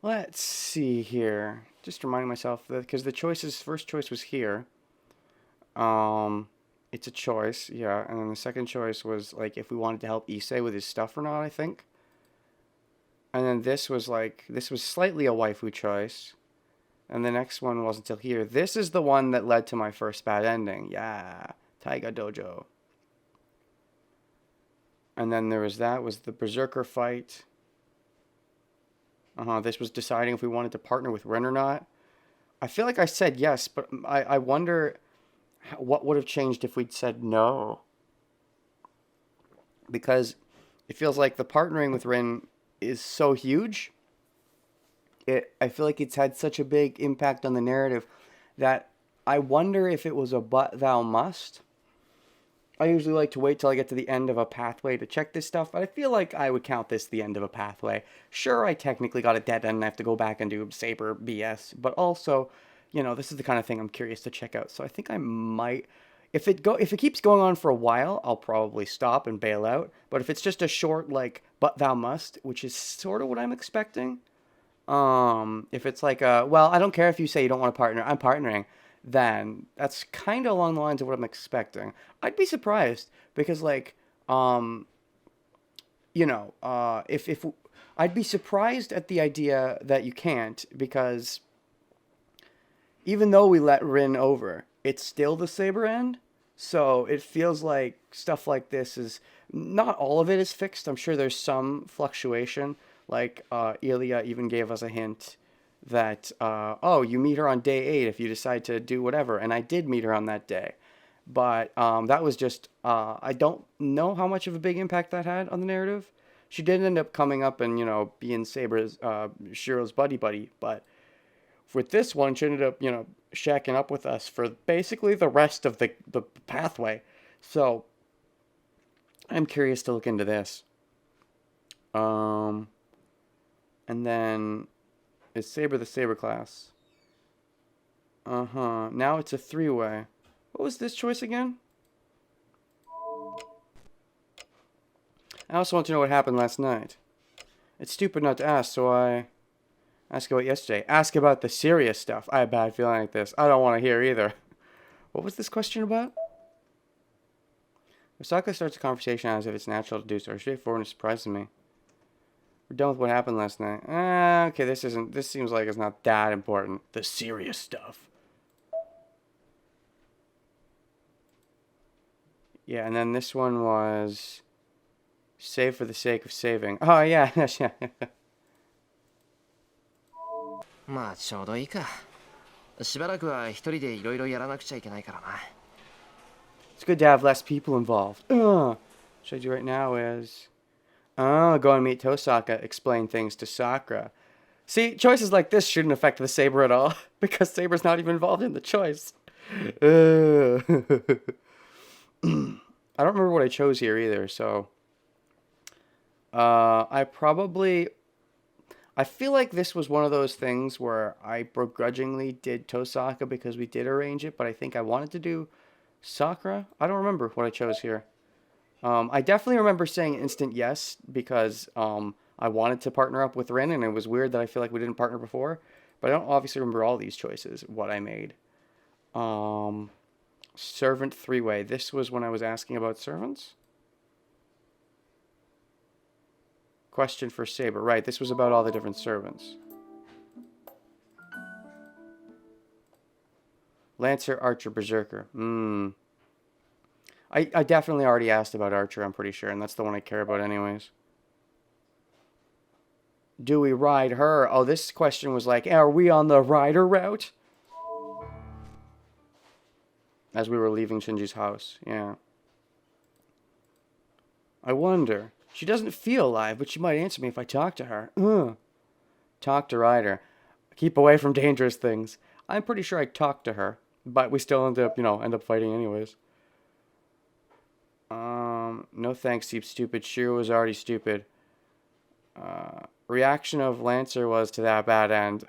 Let's see here. Just reminding myself that because the first choice was here. Um, it's a choice, yeah. And then the second choice was like if we wanted to help Issei with his stuff or not, I think. And then this was slightly a waifu choice. And the next one wasn't until here. This is the one that led to my first bad ending. Yeah, Tiger Dojo. And then there was the Berserker Fight. This was deciding if we wanted to partner with Ren or not. I feel like I said yes, but I wonder what would have changed if we'd said no. Because it feels like the partnering with Rin is so huge. I feel like it's had such a big impact on the narrative that I wonder if it was a but thou must. I usually like to wait till I get to the end of a pathway to check this stuff, but I feel like I would count this the end of a pathway. Sure, I technically got a dead end and I have to go back and do Saber BS, but also, this is the kind of thing I'm curious to check out. So I think I might, if it keeps going on for a while, I'll probably stop and bail out. But if it's just a short like but thou must, which is sort of what I'm expecting, if it's like well, I don't care if you say you don't want to partner, I'm partnering, then that's kind of along the lines of what I'm expecting. I'd be surprised because like if I'd be surprised at the idea that you can't, because even though we let Rin over, it's still the Saber end. So it feels like stuff like this is not all of it is fixed. I'm sure there's some fluctuation. Like Ilya even gave us a hint that oh, you meet her on day 8 if you decide to do whatever, and I did meet her on that day. But that was just I don't know how much of a big impact that had on the narrative. She did end up coming up and being Saber's Shiro's buddy, but with this one, she ended up shacking up with us for basically the rest of the pathway. So I'm curious to look into this. And then is Saber the Saber class? Now it's a 3-way. What was this choice again? I also want to know what happened last night. It's stupid not to ask, so I ask about yesterday. Ask about the serious stuff. I have a bad feeling like this. I don't want to hear either. What was this question about? Osaka starts a conversation as if it's natural to do so. Straightforward and surprising me. We're done with what happened last night. Okay, this seems like it's not that important. The serious stuff. Yeah, and then this one was save for the sake of saving. Oh, yeah. Yeah. まあちょうどいいか。しばらくは一人でいろいろやらなくちゃいけないからな。It's good to have less people involved. What I do right now is go and meet Tosaka, explain things to Sakura. See, choices like this shouldn't affect the Saber at all, because Saber's not even involved in the choice. I don't remember what I chose here either, so I feel like this was one of those things where I begrudgingly did Tosaka because we did arrange it, but I think I wanted to do Sakura. I don't remember what I chose here. I definitely remember saying instant yes because I wanted to partner up with Rin, and it was weird that I feel like we didn't partner before. But I don't obviously remember all these choices, what I made. Servant 3-way. This was when I was asking about servants. Question for Saber. Right, this was about all the different servants. Lancer, Archer, Berserker. I definitely already asked about Archer, I'm pretty sure, and that's the one I care about anyways. Do we ride her? Oh, this question was like, are we on the rider route? As we were leaving Shinji's house, yeah. I wonder. She doesn't feel alive, but she might answer me if I talk to her. Talk to Ryder. Keep away from dangerous things. I'm pretty sure I talked to her, but we still end up fighting anyways. No thanks, Deep Stupid. Shiro was already stupid. Reaction of Lancer was to that bad end.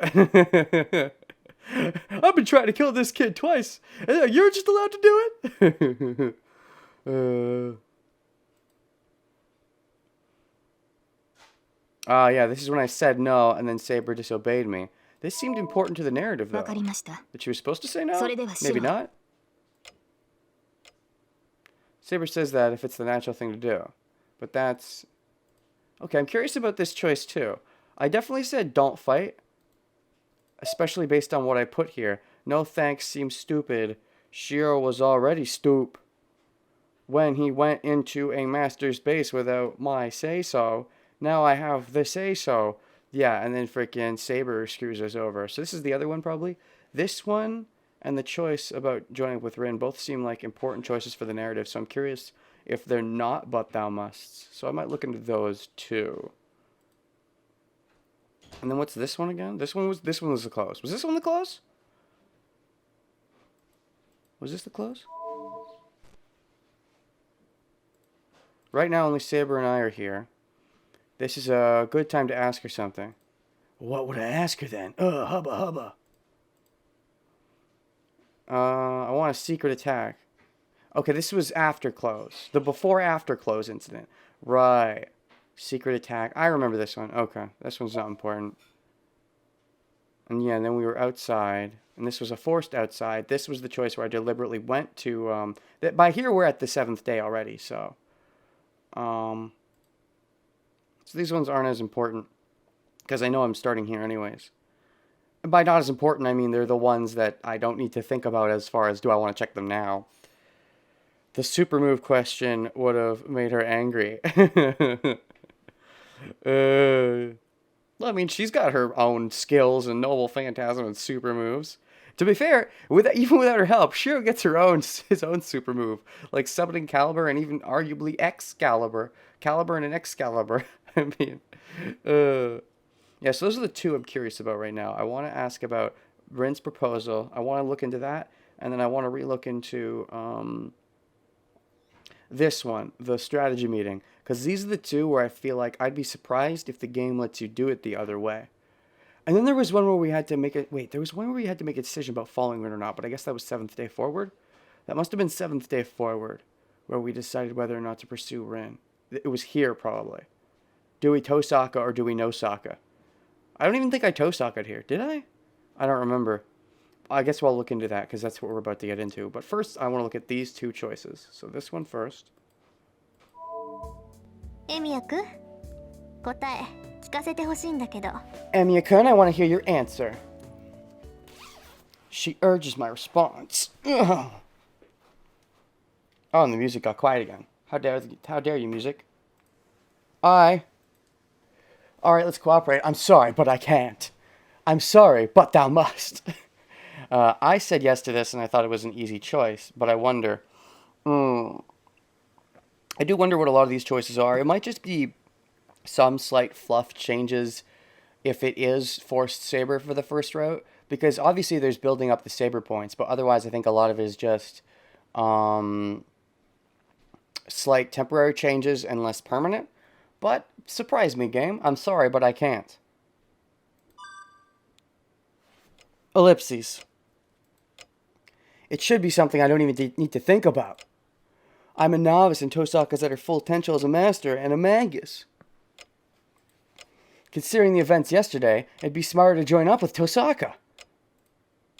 I've been trying to kill this kid twice, and you're just allowed to do it? Yeah, this is when I said no, and then Saber disobeyed me. This seemed important to the narrative, though. わかりました。 That she was supposed to say no? それでは Maybe 白。 not? Saber says that if it's the natural thing to do. But that's... Okay, I'm curious about this choice, too. I definitely said don't fight. Especially based on what I put here. No thanks seems stupid. Shiro was already stoop. When he went into a master's base without my say-so. Now I have the say-so. Yeah, and then freaking Saber screws us over. So this is the other one, probably. This one and the choice about joining with Rin both seem like important choices for the narrative. So I'm curious if they're not but thou musts. So I might look into those, too. And then what's this one again? This one was the close. Was this one the close? Was this the close? Right now only Saber and I are here. This is a good time to ask her something. What would I ask her then? Hubba hubba. I want a secret attack. Okay, this was after close. The before-after close incident. Right. Secret attack. I remember this one. Okay, this one's not important. And yeah, and then we were outside. And this was a forced outside. This was the choice where I deliberately went to... by here, we're at the 7th day already, so... So these ones aren't as important. Because I know I'm starting here anyways. And by not as important, I mean they're the ones that I don't need to think about as far as do I want to check them now. The super move question would have made her angry. I mean, she's got her own skills and noble phantasm and super moves. To be fair, even without her help, Shiro gets his own super move, like summoning Caliber and even arguably Excalibur. Caliber and an Excalibur. I mean, yeah, so those are the two I'm curious about right now. I want to ask about Rin's proposal. I want to look into that, and then I want to relook into this one, the strategy meeting, because these are the two where I feel like I'd be surprised if the game lets you do it the other way. And then there was one where we had to make a... Wait, there was one where we had to make a decision about following Rin or not, but I guess that was 7th day forward? That must have been 7th day forward, where we decided whether or not to pursue Rin. It was here, probably. Do we Tosaka or do we no Saka? I don't even think I Tosaka'd here. Did I? I don't remember. I guess we'll look into that, because that's what we're about to get into. But first, I want to look at these two choices. So this one first. エミヤくん、答え聞かせてほしいんだけど。Emiya-kun, I want to hear your answer. She urges my response. Ugh. Oh, and the music got quiet again. How dare you, music? Alright, let's cooperate. I'm sorry, but I can't. I'm sorry, but thou must. I said yes to this, and I thought it was an easy choice, but I wonder... I do wonder what a lot of these choices are. It might just be some slight fluff changes if it is forced Saber for the first route, because obviously there's building up the Saber points, but otherwise I think a lot of it is just slight temporary changes and less permanent. But surprise me, game. I'm sorry, but I can't. Ellipses. It should be something I don't even need to think about. I'm a novice and Tosaka's at her full potential as a master and a magus. Considering the events yesterday, it'd be smarter to join up with Tosaka.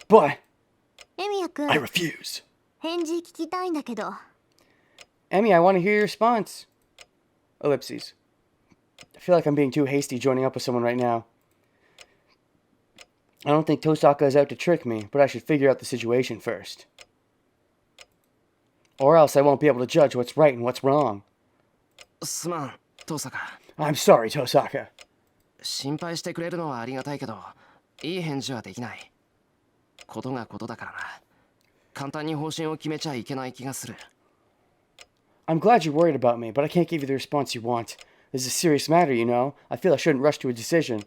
But エミヤくん、 I refuse. 返事聞きたいんだけど。 Emmy, I want to hear your response. Ellipses. I feel like I'm being too hasty joining up with someone right now. I don't think Tosaka is out to trick me, but I should figure out the situation first. Or else I won't be able to judge what's right and what's wrong. すまん、登坂。 I'm sorry, Tosaka. 心配してくれるのはありがたいけど、いい返事はできない。ことがことだからな。簡単に方針を決めちゃいけない気がする。I'm glad you're worried about me, but I can't give you the response you want. This is a serious matter, you know. I feel I shouldn't rush to a decision.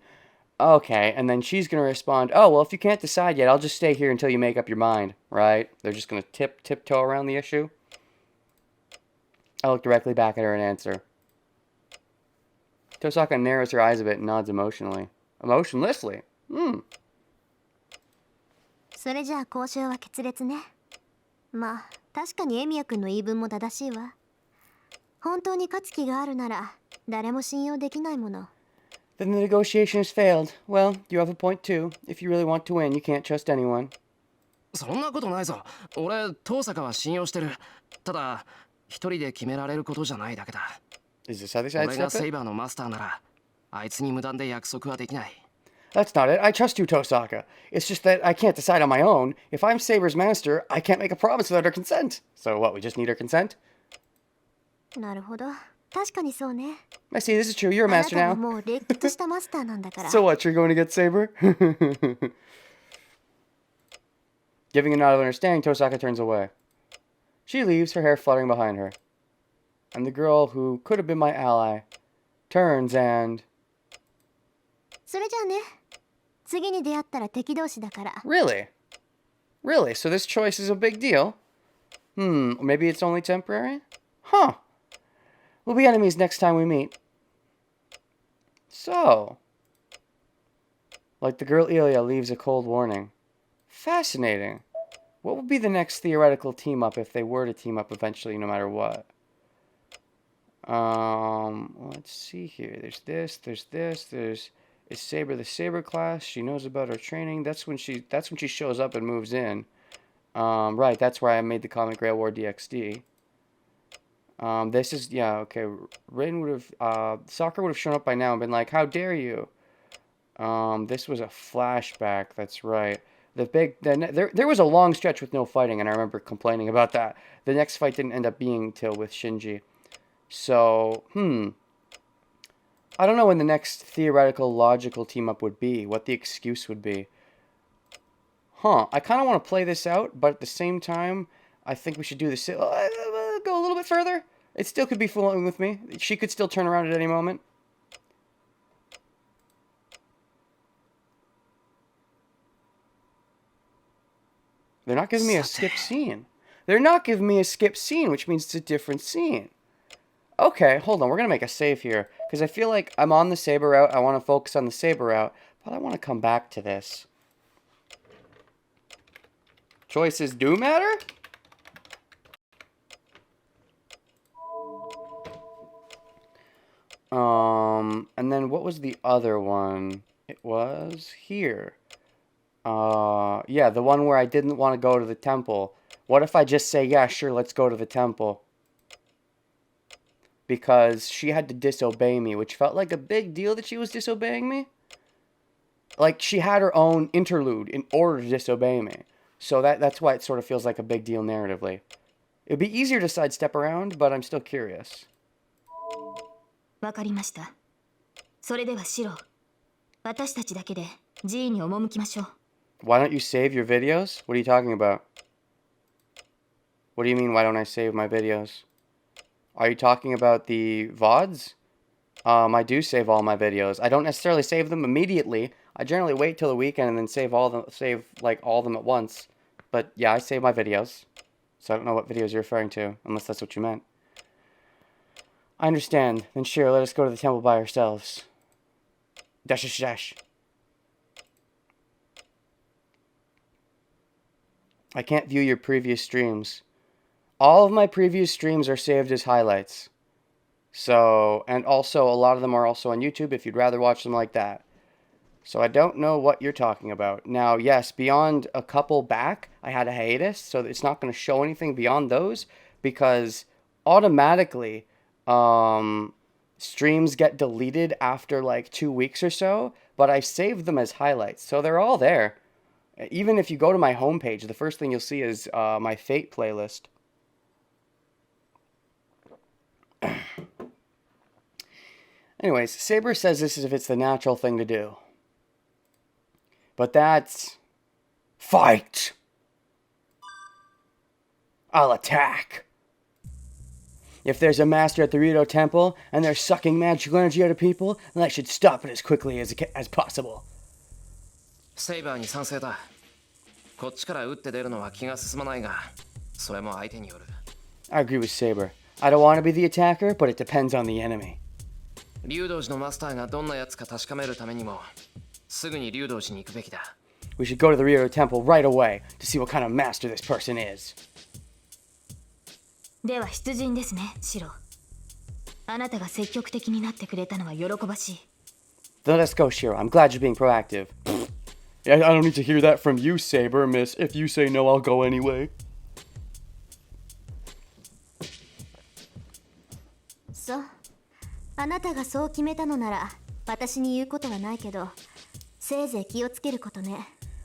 Okay, and then she's going to respond, oh, well, if you can't decide yet, I'll just stay here until you make up your mind, right? They're just going to tiptoe around the issue. I look directly back at her and answer. Tosaka narrows her eyes a bit and nods emotionally. Emotionlessly? それじゃあ交渉は決裂ね。まあ確かにエミヤくんの言い分も正しいわ。本当に勝つ気があるなら誰も信用できないもの。Then the negotiation has failed. Well, you have a point too. If you really want to win, you can't trust anyone. そんなことないぞ。俺、遠坂は信用してる。ただ、一人で決められることじゃないだけだ。Is this how they 俺が sidestep セイ it? バーのマスターなら、あいつに無断で約束はできない。That's not it. I trust you, Tosaka. It's just that I can't decide on my own. If I'm Saber's master, I can't make a promise without her consent. So what, we just need her consent? なるほど。確かにそうね。I see, this is true. You're a あな master たは now. もうれっきとしたマスターなんだから。 So what, you're going to get Saber? Giving a nod of understanding, Tosaka turns away. She leaves, her hair fluttering behind her. And the girl who could have been my ally turns and... それじゃあね。次に出会ったら敵同士だから。 Really? Really? So this choice is a big deal? Maybe it's only temporary? Huh. We'll be enemies next time we meet. So... Like the girl Ilya leaves a cold warning. Fascinating. What would be the next theoretical team-up if they were to team up eventually, no matter what? Let's see here. There's this, there's... Is Saber the Saber class? She knows about her training. That's when she shows up and moves in. Right, that's where I made the comment Grail War DXD. This is, yeah, okay. Rain would have, Soccer would have shown up by now and been like, how dare you? This was a flashback, that's right. There was a long stretch with no fighting, and I remember complaining about that. The next fight didn't end up being till with Shinji. So, I don't know when the next theoretical, logical team-up would be, what the excuse would be. I kind of want to play this out, but at the same time, I think we should do this. Go a little bit further. It still could be fooling with me. She could still turn around at any moment. They're not giving me a skip scene. They're not giving me a skip scene, which means it's a different scene. Okay, hold on. We're going to make a save here. Because I feel like I'm on the Saber route. I want to focus on the Saber route. But I want to come back to this. Choices do matter? And then what was the other one? It was here. Yeah, the one where I didn't want to go to the temple. What if I just say, yeah, sure, let's go to the temple? Because she had to disobey me, which felt like a big deal that she was disobeying me. Like, she had her own interlude in order to disobey me. So that's why it sort of feels like a big deal narratively. It'd be easier to sidestep around, but I'm still curious. わかりました。それではシロ、私たちだけで寺院に赴きましょう。 Why don't you save your videos? What are you talking about? What do you mean, why don't I save my videos? Are you talking about the VODs? I do save all my videos. I don't necessarily save them immediately. I generally wait till the weekend and then save all of them at once. But yeah, I save my videos. So I don't know what videos you're referring to, unless that's what you meant. I understand. Then sure, let us go to the temple by ourselves. Dash dash dash. I can't view your previous streams. All of my previous streams are saved as highlights. So, and also a lot of them are also on YouTube if you'd rather watch them like that. So I don't know what you're talking about. Now, yes, beyond a couple back, I had a hiatus, so it's not going to show anything beyond those because automatically streams get deleted after like 2 weeks or so, but I saved them as highlights, so they're all there. Even if you go to my homepage, the first thing you'll see is my Fate playlist. Anyways, Saber says this is if it's the natural thing to do. But that's... Fight! I'll attack! If there's a master at the Rito Temple, and they're sucking magical energy out of people, then I should stop it as quickly as possible. セイバーに賛成だ。こっちから打って出るのは気が進まないが、それも相手による。I agree with Saber. I don't want to be the attacker, but it depends on the enemy. 竜道寺のマスターがどんなやつか確かめるためにも、すぐに竜道寺に行くべきだ。We should go to the Rito Temple right away to see what kind of master this person is. では出陣ですね、シロ。あなたが積極的になってくれたのは喜ばしい。Then let's go, Shiro. I'm glad you're being proactive. I don't need to hear that from you, Saber, miss. If you say no, I'll go anyway. そう。あなたがそう決めたのなら、私に言うことはないけど、せいぜい気をつけることね。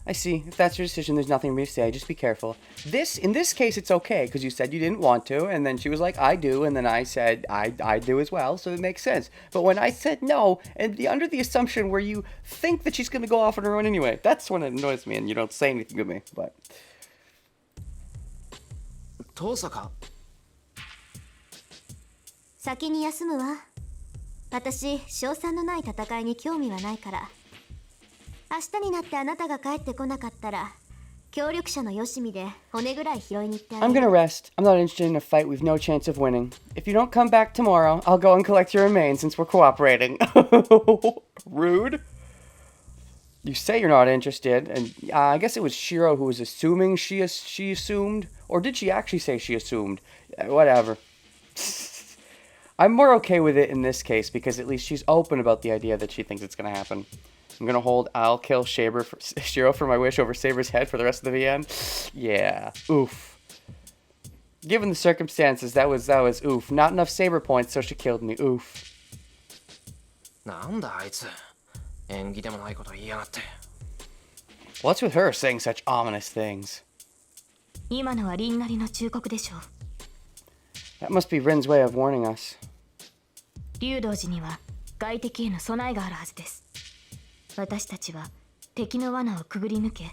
I see. If that's your decision, there's nothing for me to say. Just be careful. In this case, it's okay, because you said you didn't want to, and then she was like, I do, and then I said, I do as well, so it makes sense. But when I said no, and under the assumption where you think that she's going to go off on her own anyway, that's when it annoys me, and you don't say anything to me, but... 遠さか。先に休むわ。私、勝算のない戦いに興味はないから。明日になってあなたが帰ってこなかったら、協力者のよしみで骨ぐらい拾いに行ってあげる。I'm gonna rest. I'm not interested in a fight with no chance of winning. If you don't come back tomorrow, I'll go and collect your remains since we're cooperating. Rude. You say you're not interested, and I guess it was Shiro who was assuming she assumed, or did she actually say she assumed? Whatever. I'm more okay with it in this case because at least she's open about the idea that she thinks it's gonna happen. I'm gonna hold I'll kill Shiro for my wish over Saber's head for the rest of the VN. Yeah. Oof. Given the circumstances, that was oof. Not enough Saber points, so she killed me. Oof. なんだあいつ。縁起でもないこと言いやがって。What's with her saying such ominous things? 今のはリンなりの忠告でしょう。That must be Rin's way of warning us. 竜道寺には外敵への備えがあるはずです。私たちは敵の罠をくぐり抜け、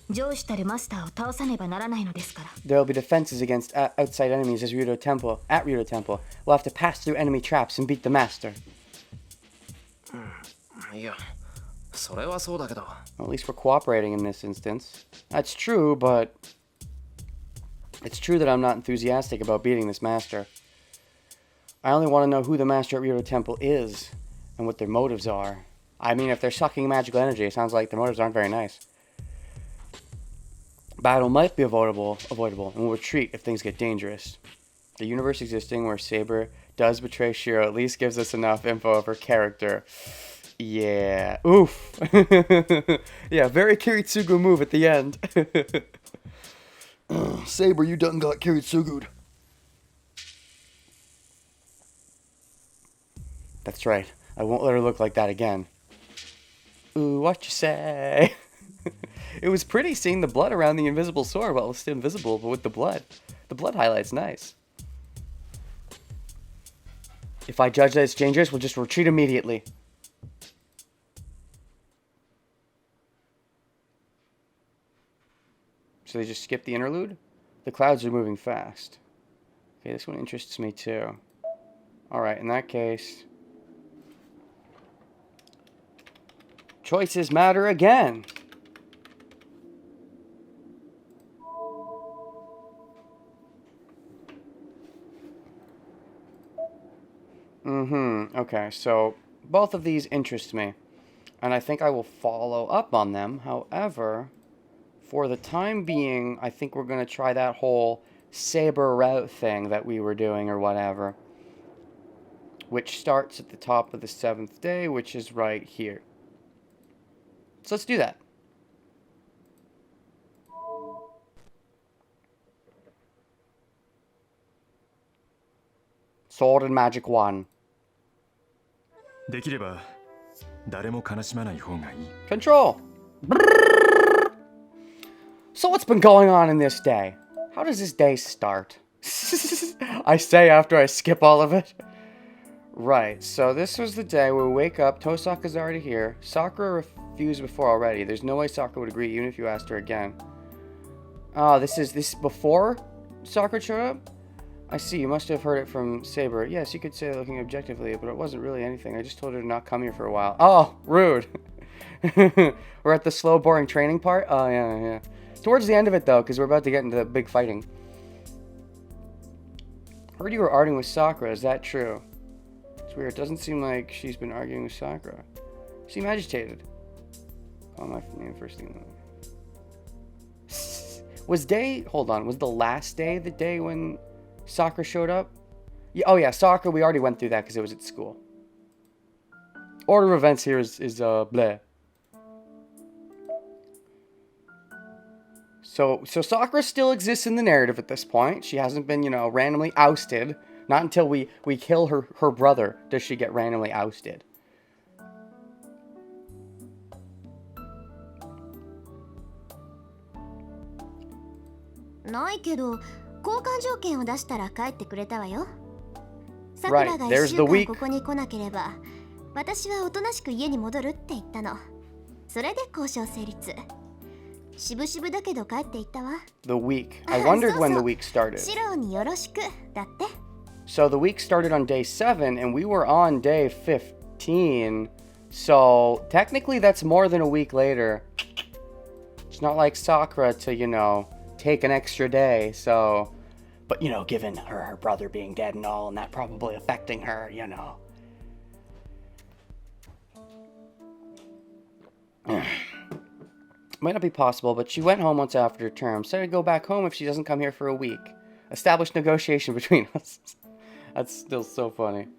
上司たるマスターを倒さねばならないのですから。There will be defenses against outside enemies at Ryudo Temple. We'll have to pass through enemy traps and beat the master. いや、それはそうだけど。Well, at least we're cooperating in this instance. That's true, but it's true that I'm not enthusiastic about beating this master. I only want to know who the master at Ryudo Temple is and what their motives are. I mean, if they're sucking magical energy, it sounds like their motives aren't very nice. Battle might be avoidable, and we'll retreat if things get dangerous. The universe existing where Saber does betray Shiro at least gives us enough info of her character. Yeah. Oof. Yeah, very Kiritsugu move at the end. Saber, you done got Kiritsugu'd. That's right. I won't let her look like that again. Ooh, what you say? It was pretty seeing the blood around the invisible sword. Well, it's still invisible, but with the blood. The blood highlight's nice. If I judge that it's dangerous, we'll just retreat immediately. So they just skip the interlude? The clouds are moving fast. Okay, this one interests me too. Alright, in that case... choices matter again. Okay, so both of these interest me. And I think I will follow up on them. However, for the time being, I think we're going to try that whole Saber route thing that we were doing or whatever. Which starts at the top of the 7th day, which is right here. So let's do that. Sword and Magic 1. できれば誰も悲しまない方がいい。 Control! So what's been going on in this day? How does this day start? I say after I skip all of it. Right, so this was the day where we wake up, Tosaka's already here. Sakura refused before already. There's no way Sakura would agree even if you asked her again. Oh, this is before Sakura showed up? I see, you must have heard it from Saber. Yes, you could say looking objectively, but it wasn't really anything. I just told her to not come here for a while. Oh, rude. We're at the slow, boring training part? Oh, yeah. Towards the end of it, though, because we're about to get into the big fighting. Heard you were arguing with Sakura. Is that true? It's weird. It doesn't seem like she's been arguing with Sakura. You seem agitated. Call my name first thing. Was the last day the day when Sakura showed up? Yeah, oh yeah, Sakura, we already went through that because it was at school. order of events here is bleh. So Sakura still exists in the narrative at this point. She hasn't been, randomly ousted. Not until we kill her brother does she get randomly ousted. Right, there's the week. ここに来なければ、私はおとなしく家に戻るって言ったの。それで交渉成立。しぶしぶだけど帰っていったわ。The week. I wondered when the week started. シロによろしくだって。So the week started on day 7 and we were on day 15. So technically that's more than a week later. It's not like Sakura to, take an extra day. So, but given her brother being dead and all, and that probably affecting her, Might not be possible, but she went home once after her term. Said to go back home if she doesn't come here for a week. Established negotiation between us. That's still so funny.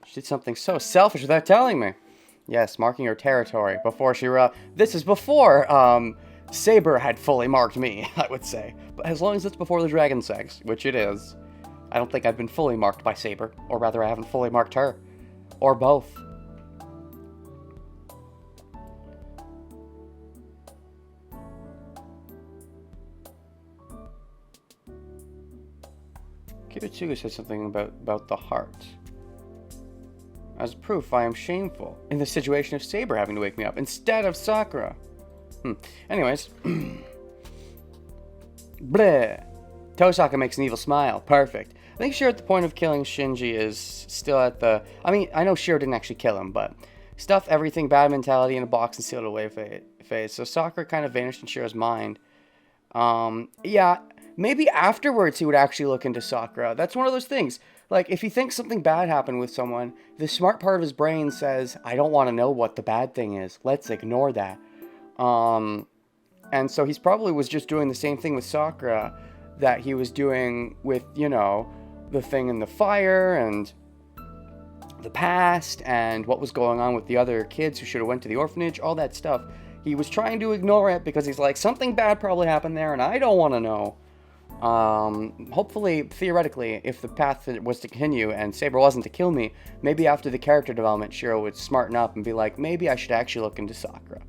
She did something so selfish without telling me. Yes, marking her territory before she... this is before Saber had fully marked me, I would say. But as long as it's before the dragon sex, which it is, I don't think I've been fully marked by Saber. Or rather, I haven't fully marked her. Or both. Kiritsuga said something about the heart. As proof, I am shameful in the situation of Saber having to wake me up instead of Sakura. Anyways. Bleh. Tosaka makes an evil smile. Perfect. I think Shiro at the point of killing Shinji is still at the... I mean, I know Shiro didn't actually kill him, but... Stuff everything bad mentality in a box and sealed away phase. So Sakura kind of vanished in Shiro's mind. Yeah... Maybe afterwards he would actually look into Sakura. That's one of those things. Like, if he thinks something bad happened with someone, the smart part of his brain says, I don't want to know what the bad thing is. Let's ignore that. And so he's probably was just doing the same thing with Sakura that he was doing with, the thing in the fire and the past and what was going on with the other kids who should have went to the orphanage, all that stuff. He was trying to ignore it because he's like, something bad probably happened there and I don't want to know. Hopefully, theoretically, if the path was to continue and Saber wasn't to kill me, maybe after the character development, Shiro would smarten up and be like, maybe I should actually look into Sakura.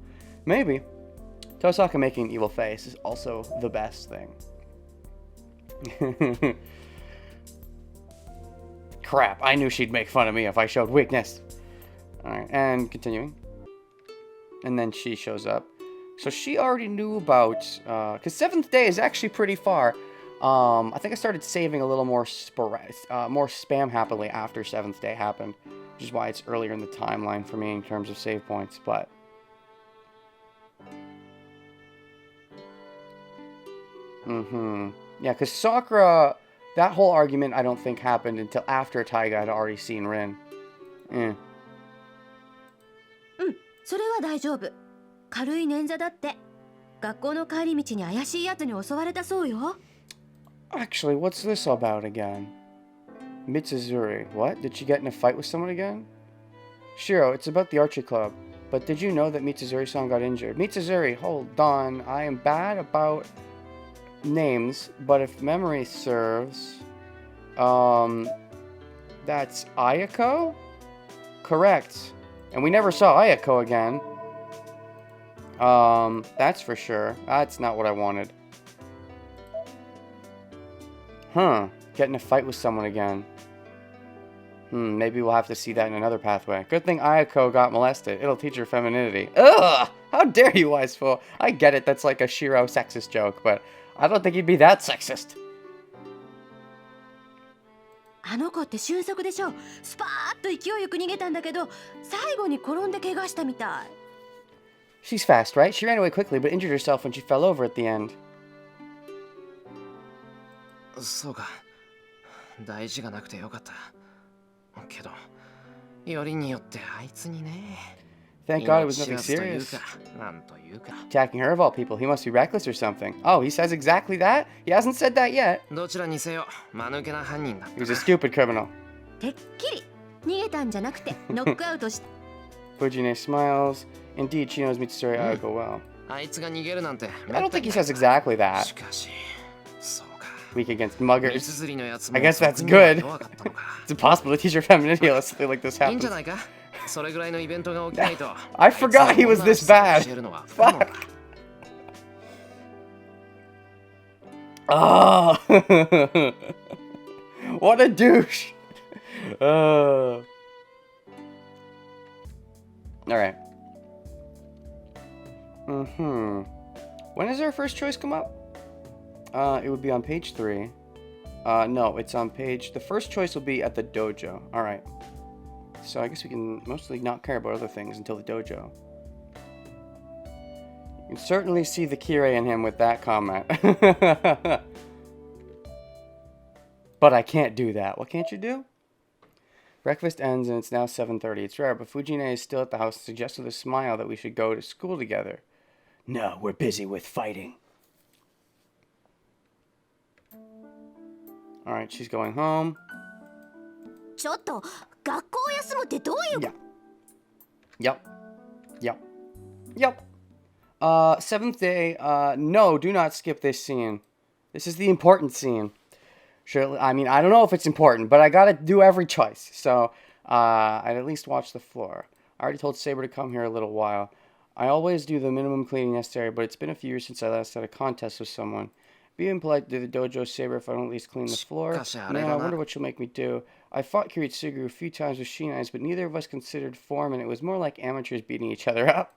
Maybe. Tosaka making an evil face is also the best thing. Crap, I knew she'd make fun of me if I showed weakness. Alright, and continuing. And then she shows up. So she already knew about, because 7th day is actually pretty far. I think I started saving a little more spam happily after 7th day happened, which is why it's earlier in the timeline for me in terms of save points, but... Yeah, because Sakura, that whole argument I don't think happened until after Taiga had already seen Rin. それは大丈夫。軽い捻挫だって。学校の帰り道に怪しい奴に襲われたそうよ。Actually, what's this about again? Mitsuzuri. What? Did she get in a fight with someone again? Shiro, it's about the archery club. But did you know that Mitsuzuri-san got injured? Mitsuzuri, hold on. I am bad about names, but if memory serves... that's Ayako? Correct. And we never saw Ayako again. That's for sure. That's not what I wanted. Get in a fight with someone again. Maybe we'll have to see that in another pathway. Good thing Ayako got molested. It'll teach her femininity. Ugh! How dare you, wise fool! I get it, that's like a Shiro sexist joke, but I don't think he'd be that sexist. あの子って俊足でしょ。スパーッと勢いよく逃げたんだけど、最後に転んで怪我したみたい。She's fast, right? She ran away quickly, but injured herself when she fell over at the end. そうか。大事がなくてよかった。けど、よりによってあいつにね。Thank God it was nothing serious. Attacking her of all people. He must be reckless or something. Oh, he says exactly that? He hasn't said that yet. どちらにせよ、間抜けな犯人だった。 He was a stupid criminal. てっきり逃げたんじゃなくてノックアウトし Fujine smiles. Indeed, she knows Mitsu's story ought to go well. あいつが逃げるなんて I don't think he says exactly し that. かしそうか Weak against 三 muggers. つ釣りのやつも I guess that's 特には good. 弱かったのか It's impossible to teach your femininity unless something like this いいんじ happens. ゃないかそれぐらいのイベントが起きないと I forgot he was this bad. 教えるのは不可能だ Fuck. Oh, what a douche. All right. When does our first choice come up? It would be on page 3. No, it's on page... The first choice will be at the dojo. All right. So I guess we can mostly not care about other things until the dojo. You can certainly see the Kirei in him with that comment. But I can't do that. What can't you do? Breakfast ends and it's now 7:30. It's rare, but Fujine is still at the house and suggests with a smile that we should go to school together. No, we're busy with fighting. Alright, she's going home. ちょっと学校を休むってどういう Yep. Yep. Yep. Yep. Seventh day. No, do not skip this scene. This is the important scene. Sure, I mean, I don't know if it's important, but I gotta do every choice. So, I'd at least watch the floor. I already told Saber to come here a little while. I always do the minimum cleaning necessary, but it's been a few years since I last had a contest with someone. Being polite to the dojo, Saber, if I don't at least clean the floor. Man, I wonder what she'll make me do. I fought Kiritsugu a few times with Shinai's, but neither of us considered form, and it was more like amateurs beating each other up.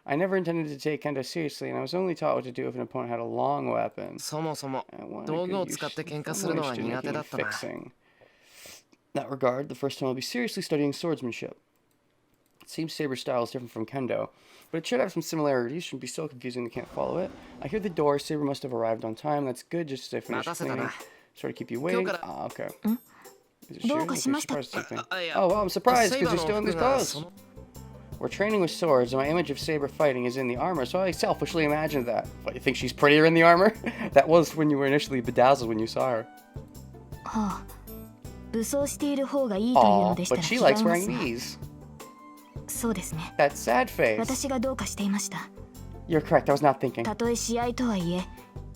I never intended to take kendo seriously, and I was only taught what to do if an opponent had a long weapon. そもそも I wanted 道具を good 使って use- 喧嘩す I'm るのは interested in 苦手 making だ and ったな fixing. In that regard, the first time I'll be seriously studying swordsmanship. It seems Saber's style is different from kendo, but it should have some similarities. Shouldn't be so confusing they can't follow it. I hear the door. Saber must have arrived on time. That's good, just as I finished 待たせたな cleaning. Sort of keep you waiting. 今日から Ah, okay. Is it どう Shiro? か Okay, しました？ surprised something. いや Oh, well, I'm surprised セイバ because ー you're の still in these 服が clothes. その We're training with swords, and my image of Saber fighting is in the armor, so I selfishly imagined that. What, you think she's prettier in the armor? That was when you were initially bedazzled when you saw her. はあ、武装している方がいいというの Aw, でしたら but 違 she いま likes す wearing が these. そうですね That sad face. 私がどうかしていました You're correct, I was not thinking. たとえ試合とはいえ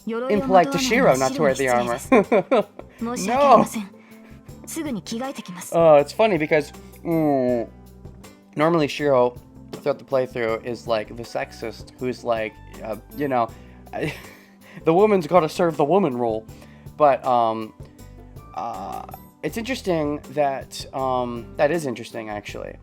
鎧をま Impolite と to わない Shiro のは not to 白 wear に the 失礼 armor. です申し訳ありませんすぐに着替えてきます It's funny because normally Shiro, throughout the playthrough, is like the sexist who's like, you know, the woman's got to serve the woman role. But it's interesting that that is interesting actually.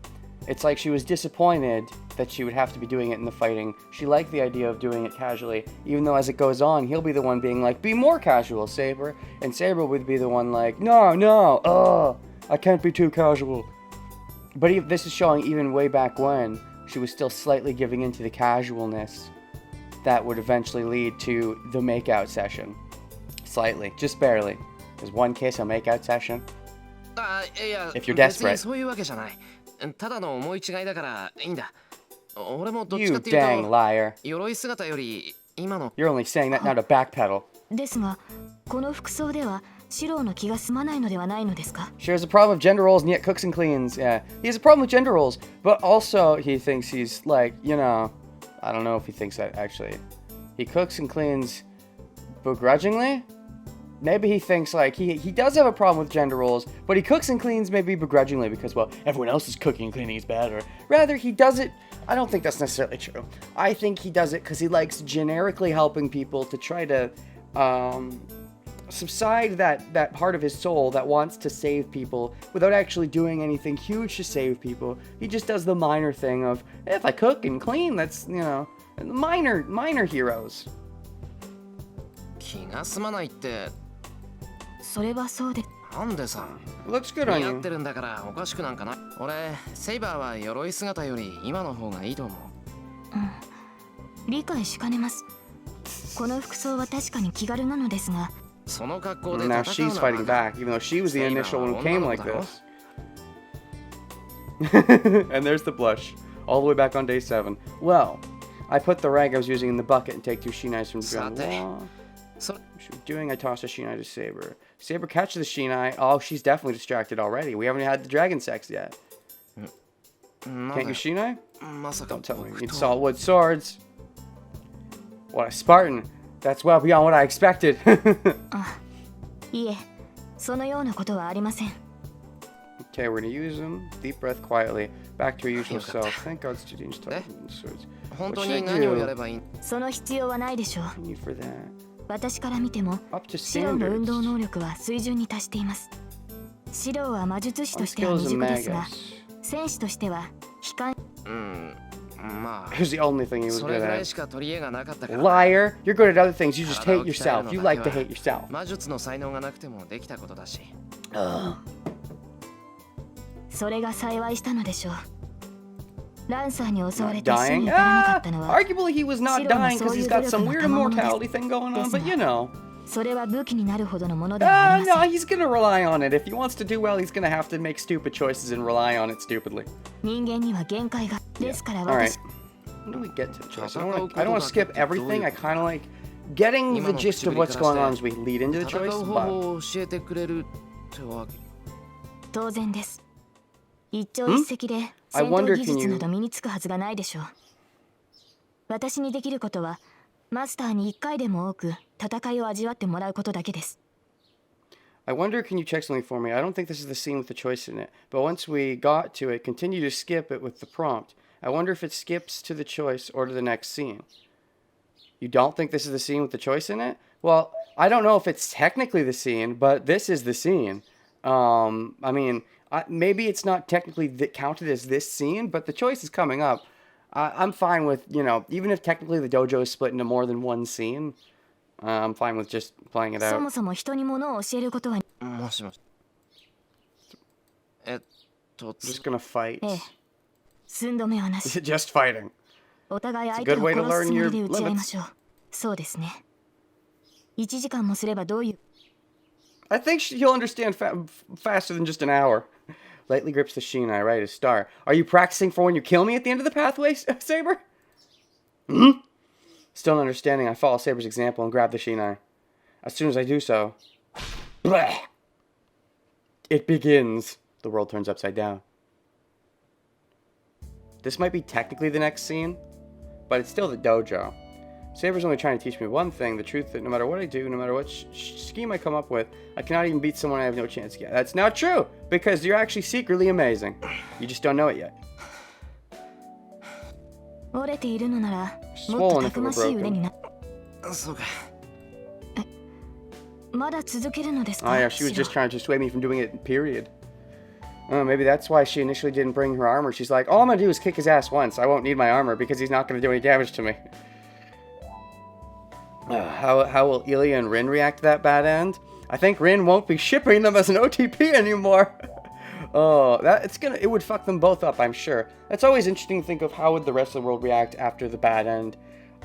It's like she was disappointed that she would have to be doing it in the fighting. She liked the idea of doing it casually, even though as it goes on, he'll be the one being like, be more casual, Saber. And Saber would be the one like, no, I can't be too casual. But this is showing even way back when, she was still slightly giving into the casualness that would eventually lead to the makeout session. Slightly, just barely. There's one kiss, a makeout session. あいや If you're 別 desperate. にそういうわけじゃないただの思い違いだからいいんだ俺もどっち You かっていう dang と liar. 鎧姿より今の You're only saying that now to backpedal. ですがこの服装では四郎の気が済まないのではないのですか Shares a problem with gender roles and yet cooks and cleans. Yeah, he has a problem with gender roles, but also he thinks he's like, you know, I don't know if he thinks that actually. He cooks and cleans begrudgingly? Maybe he thinks like he does have a problem with gender roles, but he cooks and cleans maybe begrudgingly because, well, everyone else is cooking and cleaning is bad, or rather he does it. I don't think that's necessarily true. I think he does it because he likes generically helping people to try to subside that part of his soul that wants to save people without actually doing anything huge to save people. He just does the minor thing of, if I cook and clean, that's, you know, minor heroes. 気が済まないってそれはそうでなんでさ Looks good on 似合っ you. てるんだからおかしくなんかない俺セイバーは鎧姿より今の方がいいと思う理解しかねますこの服装は確かに気軽なのですがその格好で Now 戦う she's の fighting は back, even though she was the initial one who came like this. And there's the blush, all the way back on day 7. Well, I put the rag I was using in the bucket and take 2 shinais from the ground. さて Wall. そ She was doing, I tossed a Shinai to Saber. Saber catches the Shinai. Oh, she's definitely distracted already. We haven't had the dragon sex yet. なんだ Can't you よ Shinai? まさか Don't tell me. You 僕 need と saltwood swords. What a Spartan. That's well beyond what I expected. いえそのようなことはありません。 Okay, we're gonna use them. Deep breath quietly. Back to her usual Yokata. self. Thank God Students taught Eh? me the swords. 本 What 当 should に I 何をや do? ればいいその必要はないでしょう。 Need for that. 私から見ても Up to シローの運動 standards. 能力は水準に達しています。シローは魔術師 On としては skills 未 and 熟ですが magus. 戦士としては悲観。ま Here's the only thing he あ was それ good ぐらい at. しか取り柄がなかったから Liar. You're good at other things. You just hate 体を鍛える yourself. の You だ like け to は hate yourself. 魔術の才能がなくてもできたことだしそれが幸いしたのでしょう。ランサーに襲わ Not れて死 dying. に至らなか Ah, ったのは arguably he was not dying because he's got some weird immortality thing going on, but you know. それは武器になるほどのものではあり No, ません。 he's gonna rely on it. If he wants to do well, he's gonna have to make stupid choices and rely on it stupidly. 人間には限界が。ですから All right. 私 When do we get to the choice? I don't Tatakaou want to skip koto ga everything. I douyou kind of like getting the 今の gist of 口ぶり what's からして going on as we lead into the 戦 choice. う方 But 法を教えてくれるってわけ当然です。一朝一夕で I 戦 wonder, 闘技 can 術 you- など身につくはずがないでしょう。私にできることはマスターに一回でも多く戦いを味わってもらうことだけです。 I wonder, can you check something for me? I don't think this is the scene with the choice in it. But once we got to it, continue to skip it with the prompt. I wonder if it skips to the choice or to the next scene. You don't think this is the scene with the choice in it? Well, I don't know if it's technically the scene, but this is the scene. I mean, maybe it's not technically counted as this scene, but the choice is coming up. I'm fine with, you know, even if technically the dojo is split into more than one scene, I'm fine with just playing it そ out. もそも人に物を教えることはもしもしJust gonna fight. ええ寸止めはなし。 Just fighting. お互い It's a 相手 good を way to 殺す learn つも your りで打ち合いま limits. しょう。そうですね。1時間もすればどういう I think he'll understand faster than just an hour. Lightly grips the Shinai, right as star. Are you practicing for when you kill me at the end of the pathway, Saber? Hmm? Still not understanding, I follow Saber's example and grab the Shinai. As soon as I do so, bleh! It begins. The world turns upside down. This might be technically the next scene, but it's still the dojo. Saber's only trying to teach me one thing, the truth that no matter what I do, no matter what scheme I come up with, I cannot even beat someone I have no chance to get. That's not true, because you're actually secretly amazing. You just don't know it yet. 折れているのならもっと Swollen た if く it ま were しい腕に broken. なそうかまだ続けるのですか Oh yeah, she was シロ just trying to dissuade me from doing it, period. Maybe that's why she initially didn't bring her armor. She's like, all I'm gonna do is kick his ass once. I won't need my armor because he's not gonna do any damage to me. How will Ilya and Rin react to that bad end? I think Rin won't be shipping them as an OTP anymore. Oh, it would fuck them both up, I'm sure. It's always interesting to think of how would the rest of the world react after the bad end.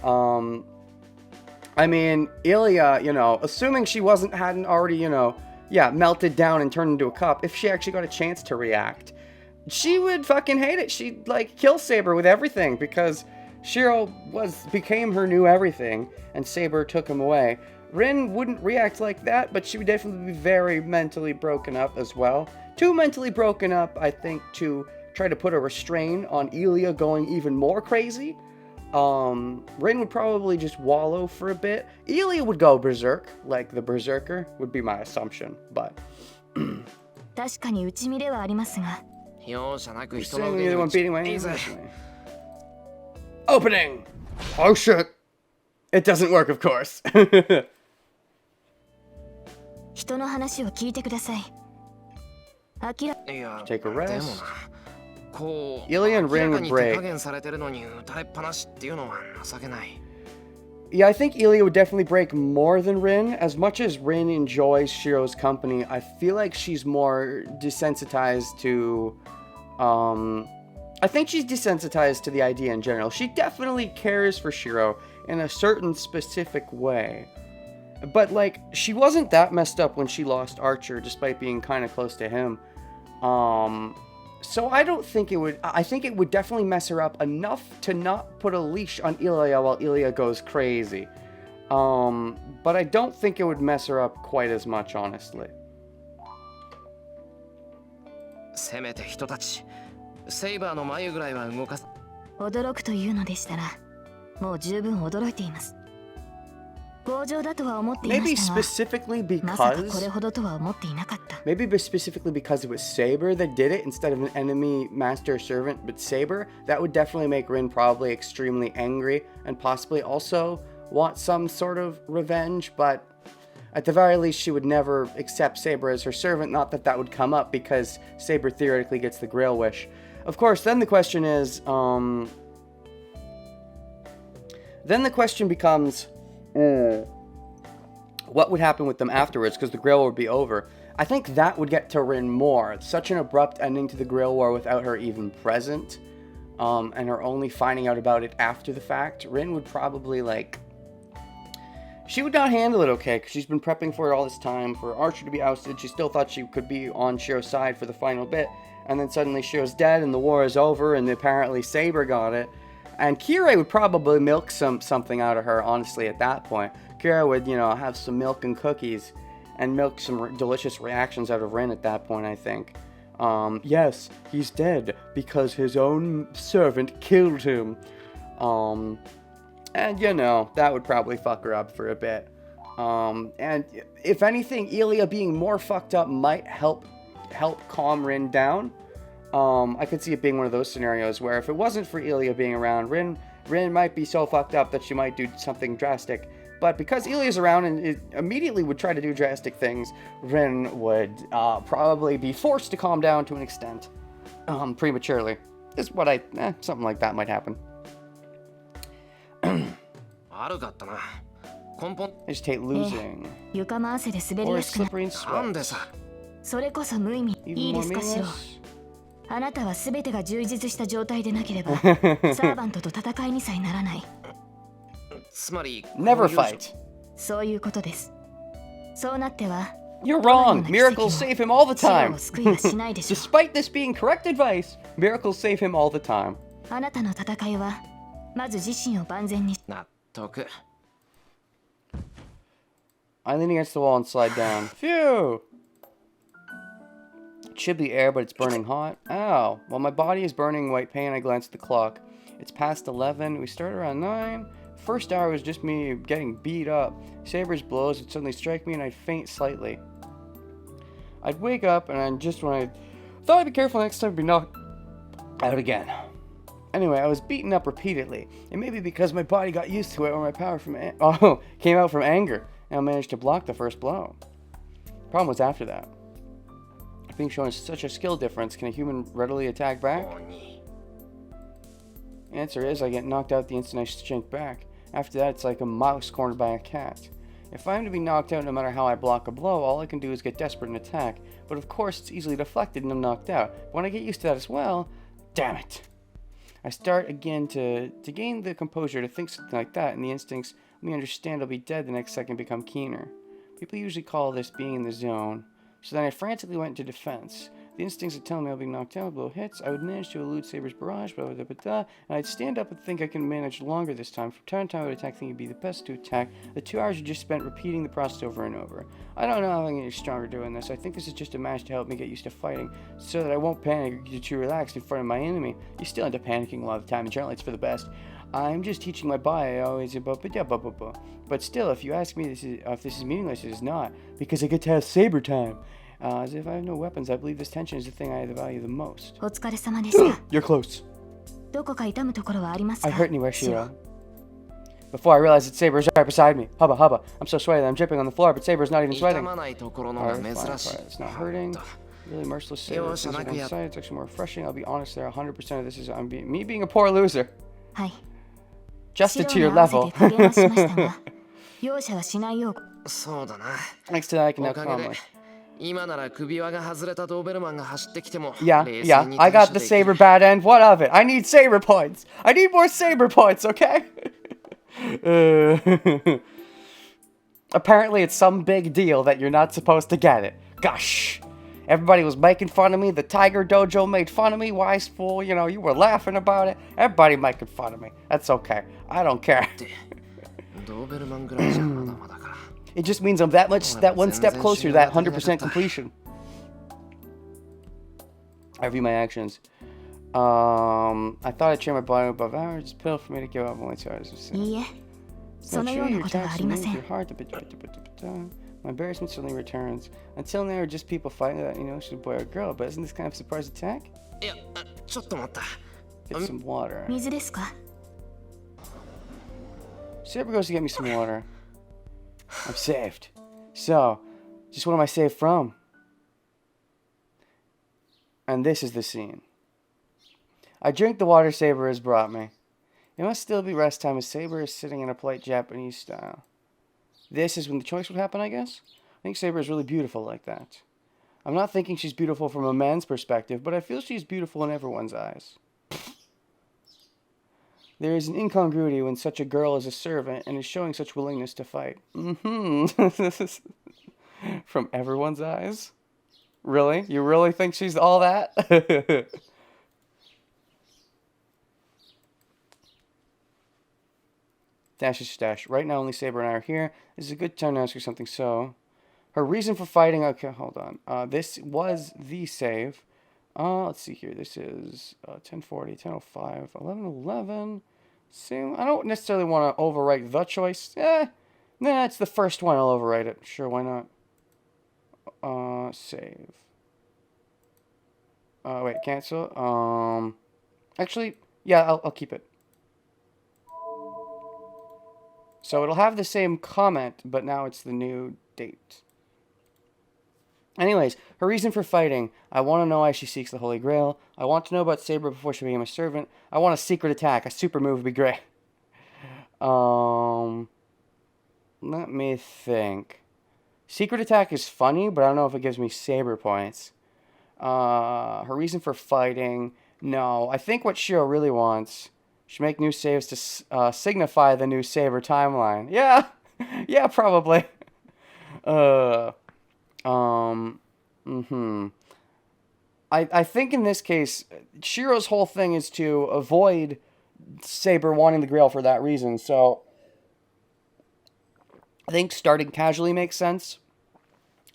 I mean, Ilya, you know, assuming she hadn't already, you know, melted down and turned into a cup, if she actually got a chance to react, she would fucking hate it. She'd, like, kill Saber with everything because Shiro became her new everything, and Saber took him away. Rin wouldn't react like that, but she would definitely be very mentally broken up as well. Too mentally broken up, I think, to try to put a restraint on Ilya going even more crazy. Rin would probably just wallow for a bit. Ilya would go berserk, like the Berserker, would be my assumption, but... 確かに内身ではありますが容赦なく人の Seeing 腕 the に one 打ち beating my いい hand ぜ this way. Opening! Oh shit! It doesn't work, of course. 人の話を聞いてください明らいや Take a でも rest. なこう Ilya and 明ら Rin か would に手 break. 加減されてるのに打たれっぱなしっていうのは情けない Yeah, I think Ilya would definitely break more than Rin. As much as Rin enjoys Shiro's company, I feel like she's more desensitized to... I think she's desensitized to the idea in general. She definitely cares for Shiro in a certain specific way. But, like, she wasn't that messed up when she lost Archer, despite being kind of close to him. So I don't think it would... I think it would definitely mess her up enough to not put a leash on Ilya while Ilya goes crazy. But I don't think it would mess her up quite as much, honestly. せめて人たちセイバーの眉ぐらいは動かす。驚くというのでしたらもう十分驚いています。強情だとは思っていま Maybe したが specifically まさかこれ because ほどとは思っていなかった。 maybe specifically because it was Saber that did it instead of an enemy master or servant, but Saber, that would definitely make Rin probably extremely angry and possibly also want some sort of revenge, but at the very least she would never accept Saber as her servant. Not that that would come up because Saber theoretically gets the Grail wish. Of course, then the question is, then the question becomes, what would happen with them afterwards, because the Grail would be over. I think that would get to Rin more. It's such an abrupt ending to the Grail War without her even present, and her only finding out about it after the fact. Rin would probably, like... She would not handle it okay, because she's been prepping for it all this time, for Archer to be ousted. She still thought she could be on Shiro's side for the final bit, and then suddenly Shiro's dead, and the war is over, and apparently Saber got it. And Kirei would probably milk something out of her, honestly, at that point. Kirei would, you know, have some milk and cookies and milk some delicious reactions out of Rin at that point, I think. Yes, he's dead because his own servant killed him. And, you know, that would probably fuck her up for a bit. And if anything, Elia being more fucked up might help calm Rin down. I could see it being one of those scenarios where if it wasn't for Elia being around, Rin might be so fucked up that she might do something drastic. But because Elia's around and it immediately would try to do drastic things, Rin would probably be forced to calm down to an extent. Prematurely. Is what something like that might happen. I just hate losing. 床も汗で滑り Or やすくな slippery and なんで sweat. さ。それこそ無意味。いい Even で more すかシロ。 meaningless? あなたは全てが充実した状態でなければサーバントと戦いにさえならない。つまり Never fight. そういうことです。そうなっては You're wrong. Miracles save him all the シロ time. を救いはしないでしょ Despite this being correct advice, miracles save him all the time. あなたの戦いはまず自身を万全に。納得。 I lean against the wall and slide down. Phew! It should be air, but it's burning hot. Ow. While my body is burning white pain, I glance at the clock. It's past 11. We started around 9. First hour was just me getting beat up. Saber's blows would suddenly strike me and I'd faint slightly. I'd wake up and just when I thought I'd be careful next time I'd be knocked out again. Anyway, I was beaten up repeatedly. It may be because my body got used to it or my power came out from anger. And I managed to block the first blow. Problem was after that. Being shown such a skill difference, can a human readily attack back? The answer is I get knocked out the instant I shrink back. After that, it's like a mouse cornered by a cat. If I am to be knocked out no matter how I block a blow, all I can do is get desperate and attack. But of course, it's easily deflected and I'm knocked out. But when I get used to that as well, damn it. I start again to gain the composure to think something like that, and the instincts let me understand I'll be dead the next second become keener. People usually call this being in the zone. So then I frantically went into defense. The instincts would tell me I'll be knocked out, blow hits. I would manage to elude Saber's barrage, blah, blah, blah, blah, and I'd stand up and think I can manage longer this time. From time to time I would attack, thinking it'd be the best to attack. The 2 hours are just spent repeating the process over and over. I don't know how I'm getting stronger doing this. I think this is just a match to help me get used to fighting, so that I won't panic or get too relaxed in front of my enemy. You still end up panicking a lot of the time, and generally it's for the best. I'm just teaching my body always about but still, if you ask me if this is meaningless, it is not, because I get to have Saber time. As if I have no weapons, I believe this tension is the thing I value the most. お疲れ様でした。 You're close. どこか痛むところはありますか I hurt anywhere, Shiro. Before I realized that Saber is right beside me. Hubba hubba. I'm so sweaty that I'm dripping on the floor, but Saber's not even 痛 sweating. まないところの Alright, が fine, 珍しい。 fine. It's not hurting. Really merciless Saber. Yo, This is one Shanaki, side. It's actually more refreshing. I'll be honest there. 100% of this is me being a poor loser. はい。 Just to 白 your に合わせ level. て加減はしましたが容赦はしないよう。そうだな。 Next to that, I can お now かげで calmly. 今なら首輪が外れたドーベルマンが走ってきても Yeah, 冷 yeah. 静に I 対 got 処 the できる Saber bad end. What of it? I need Saber points. I need more Saber points, okay? Apparently, it's some big deal that you're not supposed to get it. Gosh. Everybody was making fun of me. The Tiger Dojo made fun of me. Wise fool. You know, you were laughing about it. Everybody making fun of me. That's okay. I don't care. ドーベルマンぐらいじゃまだまだか。 It just means I'm that one step closer to that 100% completion. I review my actions. I thought I trained my body above average. Pill for me to give up only 2 hours. いいえ、そのようなことはありません。 My embarrassment certainly returns. Until now, we're just people fighting that, she's a boy or girl. But isn't this kind of a surprise attack? いや、ちょっと待った。 Get some water. 水ですか？ Saber goes to get me some water. I'm saved. So, just what am I saved from? And this is the scene. I drink the water Saber has brought me. It must still be rest time as Saber is sitting in a polite Japanese style. This is when the choice would happen, I guess? I think Saber is really beautiful like that. I'm not thinking she's beautiful from a man's perspective, but I feel she's beautiful in everyone's eyes. There is an incongruity when such a girl is a servant and is showing such willingness to fight. From everyone's eyes? Really? You really think she's all that? Dash. Right now only Saber and I are here. This is a good time to ask her something, so... Her reason for fighting... Okay, hold on. This was the save. Let's see here. This is 1040, 1005, 1111. So I don't necessarily want to overwrite the choice. Nah, it's the first one. I'll overwrite it. Sure, why not? Save. Wait, cancel. Actually, yeah, I'll keep it. So it'll have the same comment, but now it's the new date. Anyways, her reason for fighting. I want to know why she seeks the Holy Grail. I want to know about Saber before she became a servant. I want a secret attack. A super move would be great. Let me think. Secret attack is funny, but I don't know if it gives me Saber points. Her reason for fighting. No, I think what Shiro really wants. Should make new saves to signify the new Saber timeline. Yeah, yeah, probably. I think in this case, Shiro's whole thing is to avoid Saber wanting the Grail for that reason. So I think starting casually makes sense.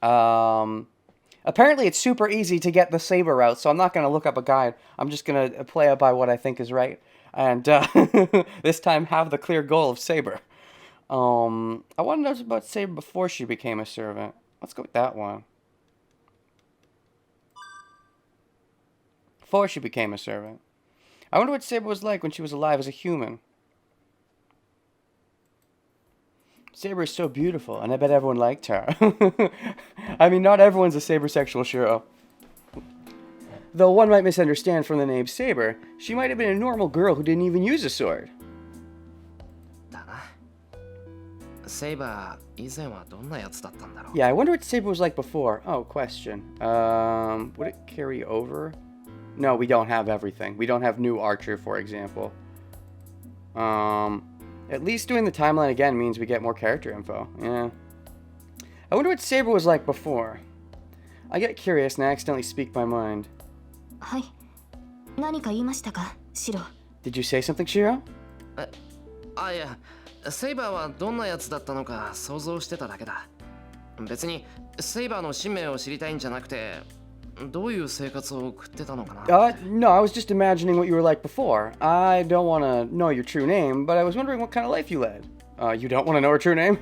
Apparently it's super easy to get the Saber route, so I'm not going to look up a guide. I'm just going to play it by what I think is right. And this time have the clear goal of Saber. I want to know about Saber before she became a servant. Let's go with that one. Before she became a servant. I wonder what Saber was like when she was alive as a human. Saber is so beautiful, and I bet everyone liked her. I mean, not everyone's a Saber-sexual Shiro. Though one might misunderstand from the name Saber, she might have been a normal girl who didn't even use a sword. だな。Saber 以前はどんなやつだったんだろう。 Yeah, I wonder what Saber was like before. Oh, question. Would it carry over? No, we don't have everything. We don't have new Archer, for example. At least doing the timeline again means we get more character info. Yeah. I wonder what Saber was like before. I get curious and I accidentally speak my mind. はい。何か言いましたか、シロ。 Did you say something, Shiro? いや、セイバーはどんなやつだったのか想像してただけだ。別にセイバーの使命を知りたいんじゃなくて、どういう生活を送ってたのかな。No, I was just imagining what you were like before. I don't want to know your true name, but I was wondering what kind of life you led. You don't want to know her true name?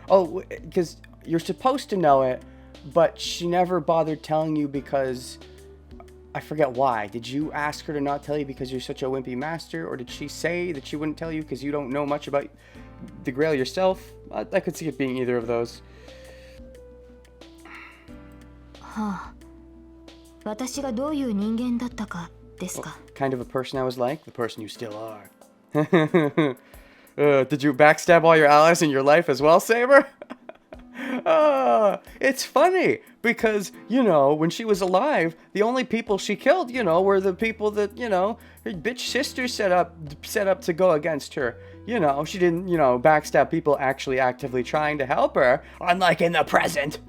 Oh, because you're supposed to know it, but she never bothered telling you because... I forget why. Did you ask her to not tell you because you're such a wimpy master? Or did she say that she wouldn't tell you because you don't know much about the Grail yourself? I could see it being either of those. はあ。私がどういう人間だったかですか。Kind of a person I was like? The person you still are. Did you backstab all your allies in your life as well, Saber? It's funny because, when she was alive, the only people she killed, were the people that, her bitch sister set up to go against her. She didn't, backstab people actually actively trying to help her, unlike in the present.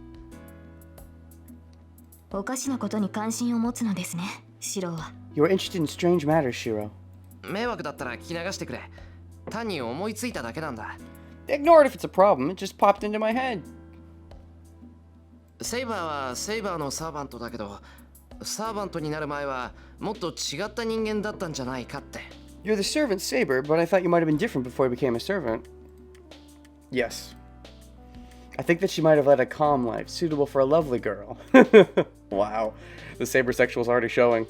おかしなことに関心を持つのですね、シロは。You're interested in strange matters, Shiro. 迷惑だったら聞き流してくれ。単に思いついただけなんだ。Ignore it if it's a problem. It just popped into my head. セイバーはセイバーのサーバントだけど、サーバントになる前はもっと違った人間だったんじゃないかって。You're the servant Saber, but I thought you might have been different before you became a servant. Yes. I think that she might have led a calm life, suitable for a lovely girl. Wow. The Saber sexual is already showing.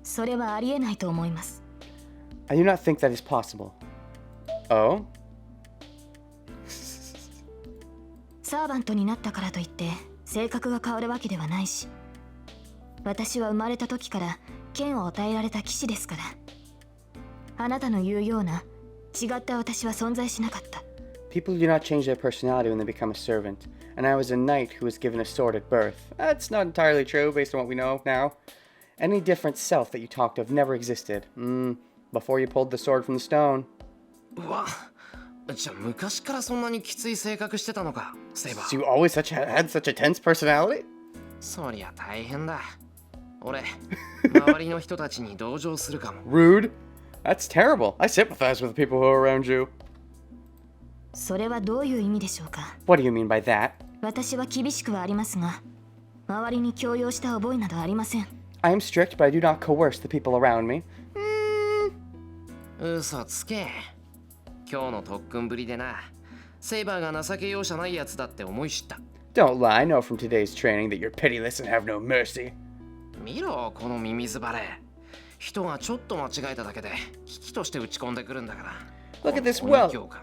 それはありえないと思います。 I do not think that is possible. Oh? サーバントになったからといって性格が変わるわけではないし、私は生まれた時から剣を与えられた騎士ですから。あなたの言うような違った私は存在しなかった。 People do not change their personality when they become a servant, and I was a knight who was given a sword at birth. That's not entirely true based on what we know now. Any different self that you talked of never existed. Before you pulled the sword from the stone. うわ、じゃあ昔からそんなにきつい性格してたのか、セイバ So ー。 you always had such a tense personality? そりゃ大変だ。俺、周りの人たちに同情するかも。Rude. That's terrible. I sympathize with the people who are around you. それはどういう意味でしょうか。 What do you mean by that? 私は厳しくはありますが、周りに強要した覚えなどありません。 I am strict, but I do not coerce the people around me. 嘘つけ。今日の特訓ぶりでな、セイバーが情け容赦ないやつだって思い知った。 Don't lie. I know from today's training that you're pitiless and have no mercy. 見ろ、このミミズバレ。人がちょっと間違えただけで危機として打ち込んでくるんだから。 Look at this 本当に well. 教官。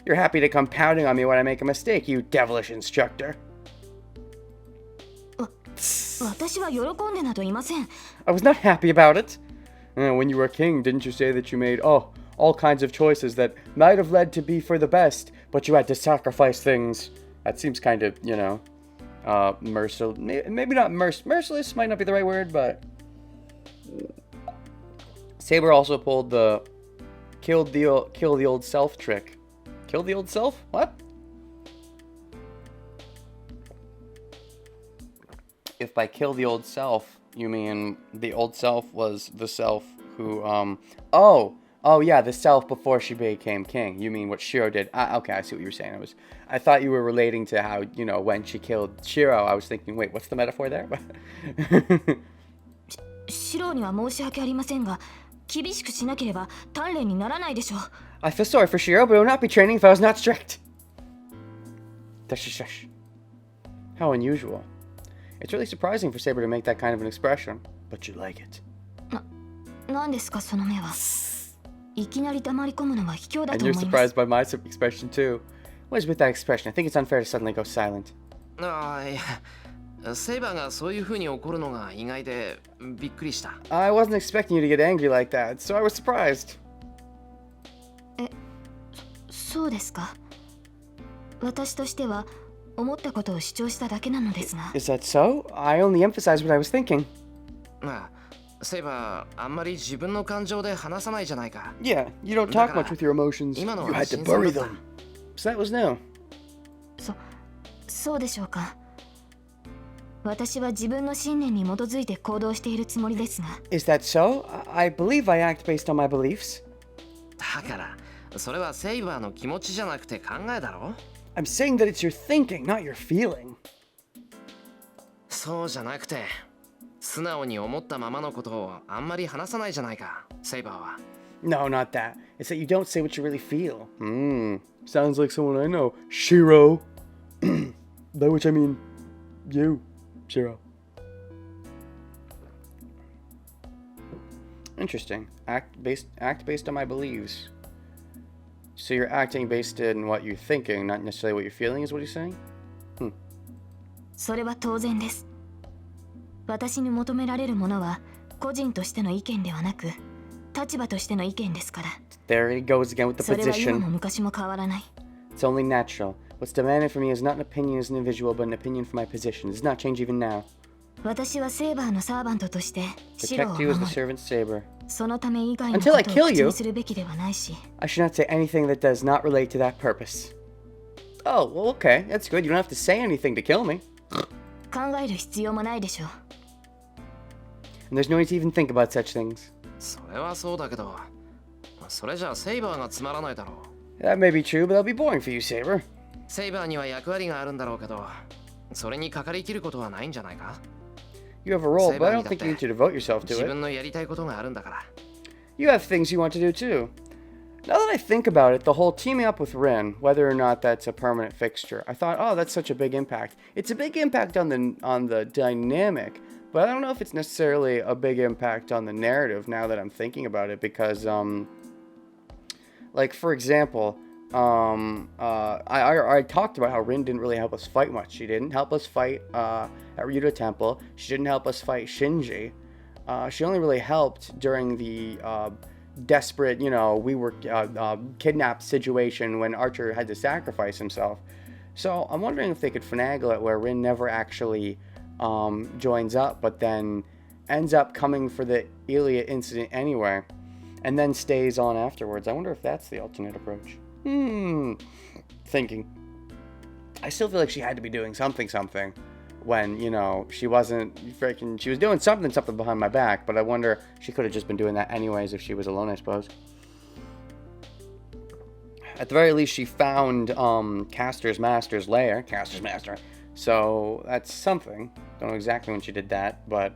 You're happy to come pounding on me when I make a mistake, you devilish instructor. 私は喜んでなどいません。 I was not happy about it. When you were king, didn't you say that you made, all kinds of choices that might have led to be for the best, but you had to sacrifice things? That seems kind of, merciless. Maybe not merciless, might not be the right word, but... Saber also pulled the kill the old self trick. Kill the old self? What? If by kill the old self, you mean the old self was the self who, oh yeah, the self before she became king. You mean what Shiro did. Okay, I see what you were saying. I thought you were relating to how, when she killed Shiro. I was thinking, wait, what's the metaphor there? シロには申し訳ありませんが、厳しくしなければ鍛錬にならないでしょう。 I feel sorry for Shiro, but I would not be training if I was not strict. Shush. How unusual. It's really surprising for Saber to make that kind of an expression, but you like it. 何ですかその目は。いきなり黙り込むのは卑怯だ And と you're 思います。 surprised by my expression too. What is with that expression? I think it's unfair to suddenly go silent. ああ、いや、セイバーがそういう風に怒るのが意外でびっくりした。I wasn't expecting you to get angry like that, so I was surprised. そうですか。私としては思ったことを主張しただけなのですが。 Is that so? I only emphasized what I was thinking. まあ、セイバー、あんまり自分の感情で話さないじゃないか。 Yeah, you don't talk much with your emotions. You had to bury them. So that was new. そうでしょうか。私は自分の信念に基づいて行動しているつもりですが。 Is that so? I believe I act based on my beliefs. だから、それはセイバーの気持ちじゃなくて考えだろ。 I'm saying that it's your thinking, not your feeling. そうじゃなくて、素直に思ったままのことをあんまり話さないじゃないか、セイバーは。No, not that. It's that you don't say what you really feel. Sounds like someone I know. Shiro. By which I mean you, Shiro. Interesting. Act based on my beliefs. So you're acting based on what you're thinking, not necessarily what you're feeling, is what he's saying? それは当然です。私に求められるものは個人としての意見ではなく、立場としての意見ですから。 There he goes again with the それは今も position. 昔も変わらない。 It's only natural. What's demanded from me is not an opinion as an individual, but an opinion for my position. It does not change even now. 私はセーバーのサーバントとしてシロを Protect you as 守 the る。 servant Saber. そのため以外のこ Until と I を kill 口 you. にするべきではないし。 I should not say anything that does not relate to that purpose. Oh, well, okay. That's good. You don't have to say anything to kill me. 考える必要もないでしょう。 And there's no need to even think about such things. それはそうだけど、それじゃあセイバーがつまらないだろう。That may be true, but that'll be boring for you, Saber. セイバーには役割があるんだろうけど、それにかかりきることはないんじゃないか？ You have a role, but I don't think you need to devote yourself 自 to 分 it. のやりたいことがあるんだから。You have things you want to do too. Now that I think about it, the whole teaming up with Rin, whether or not that's a permanent fixture, I thought, oh, that's such a big impact. It's a big impact on the dynamic, but I don't know if it's necessarily a big impact on the narrative now that I'm thinking about it, because like for example, I talked about how Rin didn't really help us fight much. She didn't help us fight at Ryudo Temple. She didn't help us fight Shinji. She only really helped during the desperate, we were kidnapped situation when Archer had to sacrifice himself. So I'm wondering if they could finagle it where Rin never actually joins up, but then ends up coming for the Ilya incident anyway, and then stays on afterwards. I wonder if that's the alternate approach. Thinking. I still feel like she had to be doing something when, she wasn't freaking... She was doing something behind my back, but I wonder she could have just been doing that anyways if she was alone, I suppose. At the very least, she found Castor's Master's lair. Castor's Master. So, that's something. Don't know exactly when she did that, but...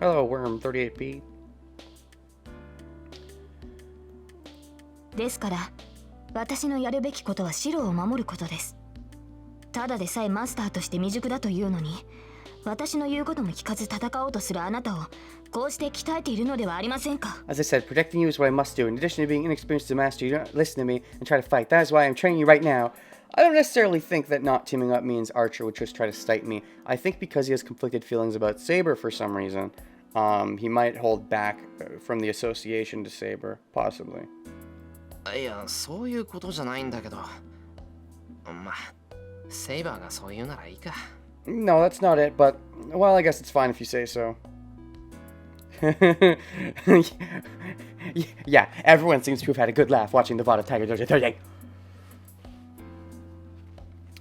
Hello, Worm 38p. ですから私のやるべきことは白を守ることです。ただでさえマスターとして未熟だというのに、私の言うことも聞かず戦おうとするあなたをこうして鍛えているのではありませんか。 As I said, protecting you is what I must do. In addition to being inexperienced as a master, you don't listen to me and try to fight. That is why I'm training you right now. I don't necessarily think that not teaming up means Archer would just try to stipe me. I think because he has conflicted feelings about Saber for some reason, he might hold back from the association to Saber, possibly. いや、そういうことじゃないんだけど。まあ、セイバーがそう言うならいいか。No, that's not it, but, well, I guess it's fine if you say so. Yeah, everyone seems to have had a good laugh watching the VOD of Tiger Dojos 38.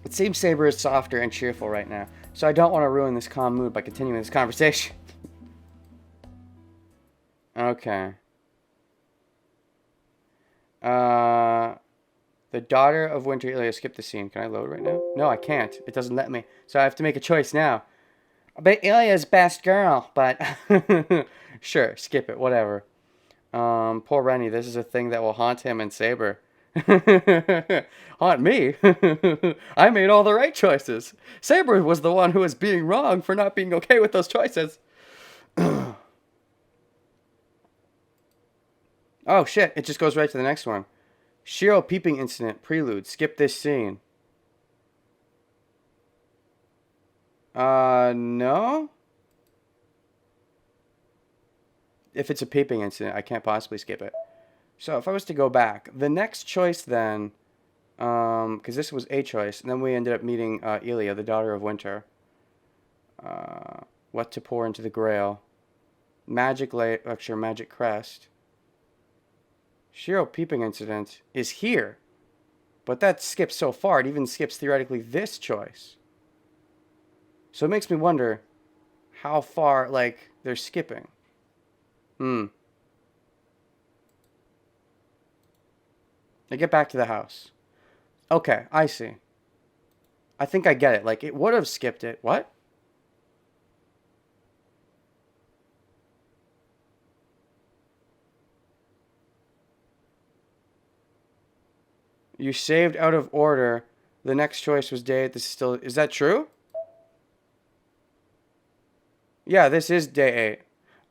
It seems Saber is softer and cheerful right now, so I don't want to ruin this calm mood by continuing this conversation. Okay. The daughter of Winter Ilya. Skip the scene. Can I load right now? No, I can't. It doesn't let me. So I have to make a choice now. But Ilya's best girl, but sure, skip it, whatever. Poor Rennie, this is a thing that will haunt him and Saber. Haunt me? I made all the right choices. Saber was the one who was being wrong for not being okay with those choices. Oh shit, it just goes right to the next one. Shiro peeping incident, prelude. Skip this scene. No? If it's a peeping incident, I can't possibly skip it. So if I was to go back, the next choice then, because this was a choice, and then we ended up meeting Ilya, the daughter of Winter. What to pour into the Grail. Magic lecture, magic crest. Shiro peeping incident is here. But that skips so far, it even skips theoretically this choice. So it makes me wonder how far, like, they're skipping. They get back to the house. Okay, I see. I think I get it. Like, it would have skipped it. What? You saved out of order. The next choice was day 8. This is still... Is that true? Yeah, this is day 8.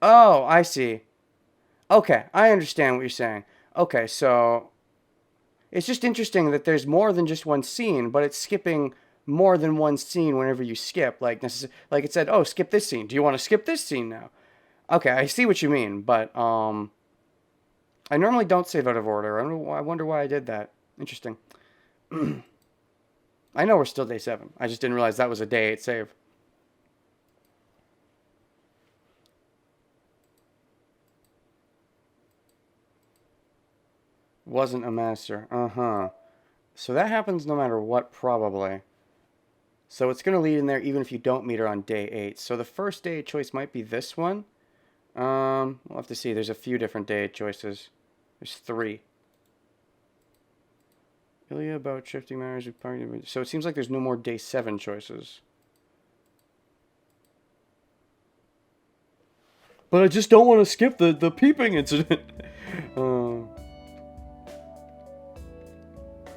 Oh, I see. Okay, I understand what you're saying. Okay, so... It's just interesting that there's more than just one scene, but it's skipping more than one scene whenever you skip. Like it said, oh, skip this scene. Do you want to skip this scene now? Okay, I see what you mean, but I normally don't save out of order. I wonder why I did that. Interesting. I know we're still day 7. I just didn't realize that was a day 8 save. Wasn't a master. So that happens no matter what, probably. So it's going to lead in there even if you don't meet her on day 8. So the first day 8 choice might be this one. We'll have to see. There's a few different day 8 choices. There's 3. Ilya about shifting matters with party. So it seems like there's no more day 7 choices. But I just don't want to skip the peeping incident. But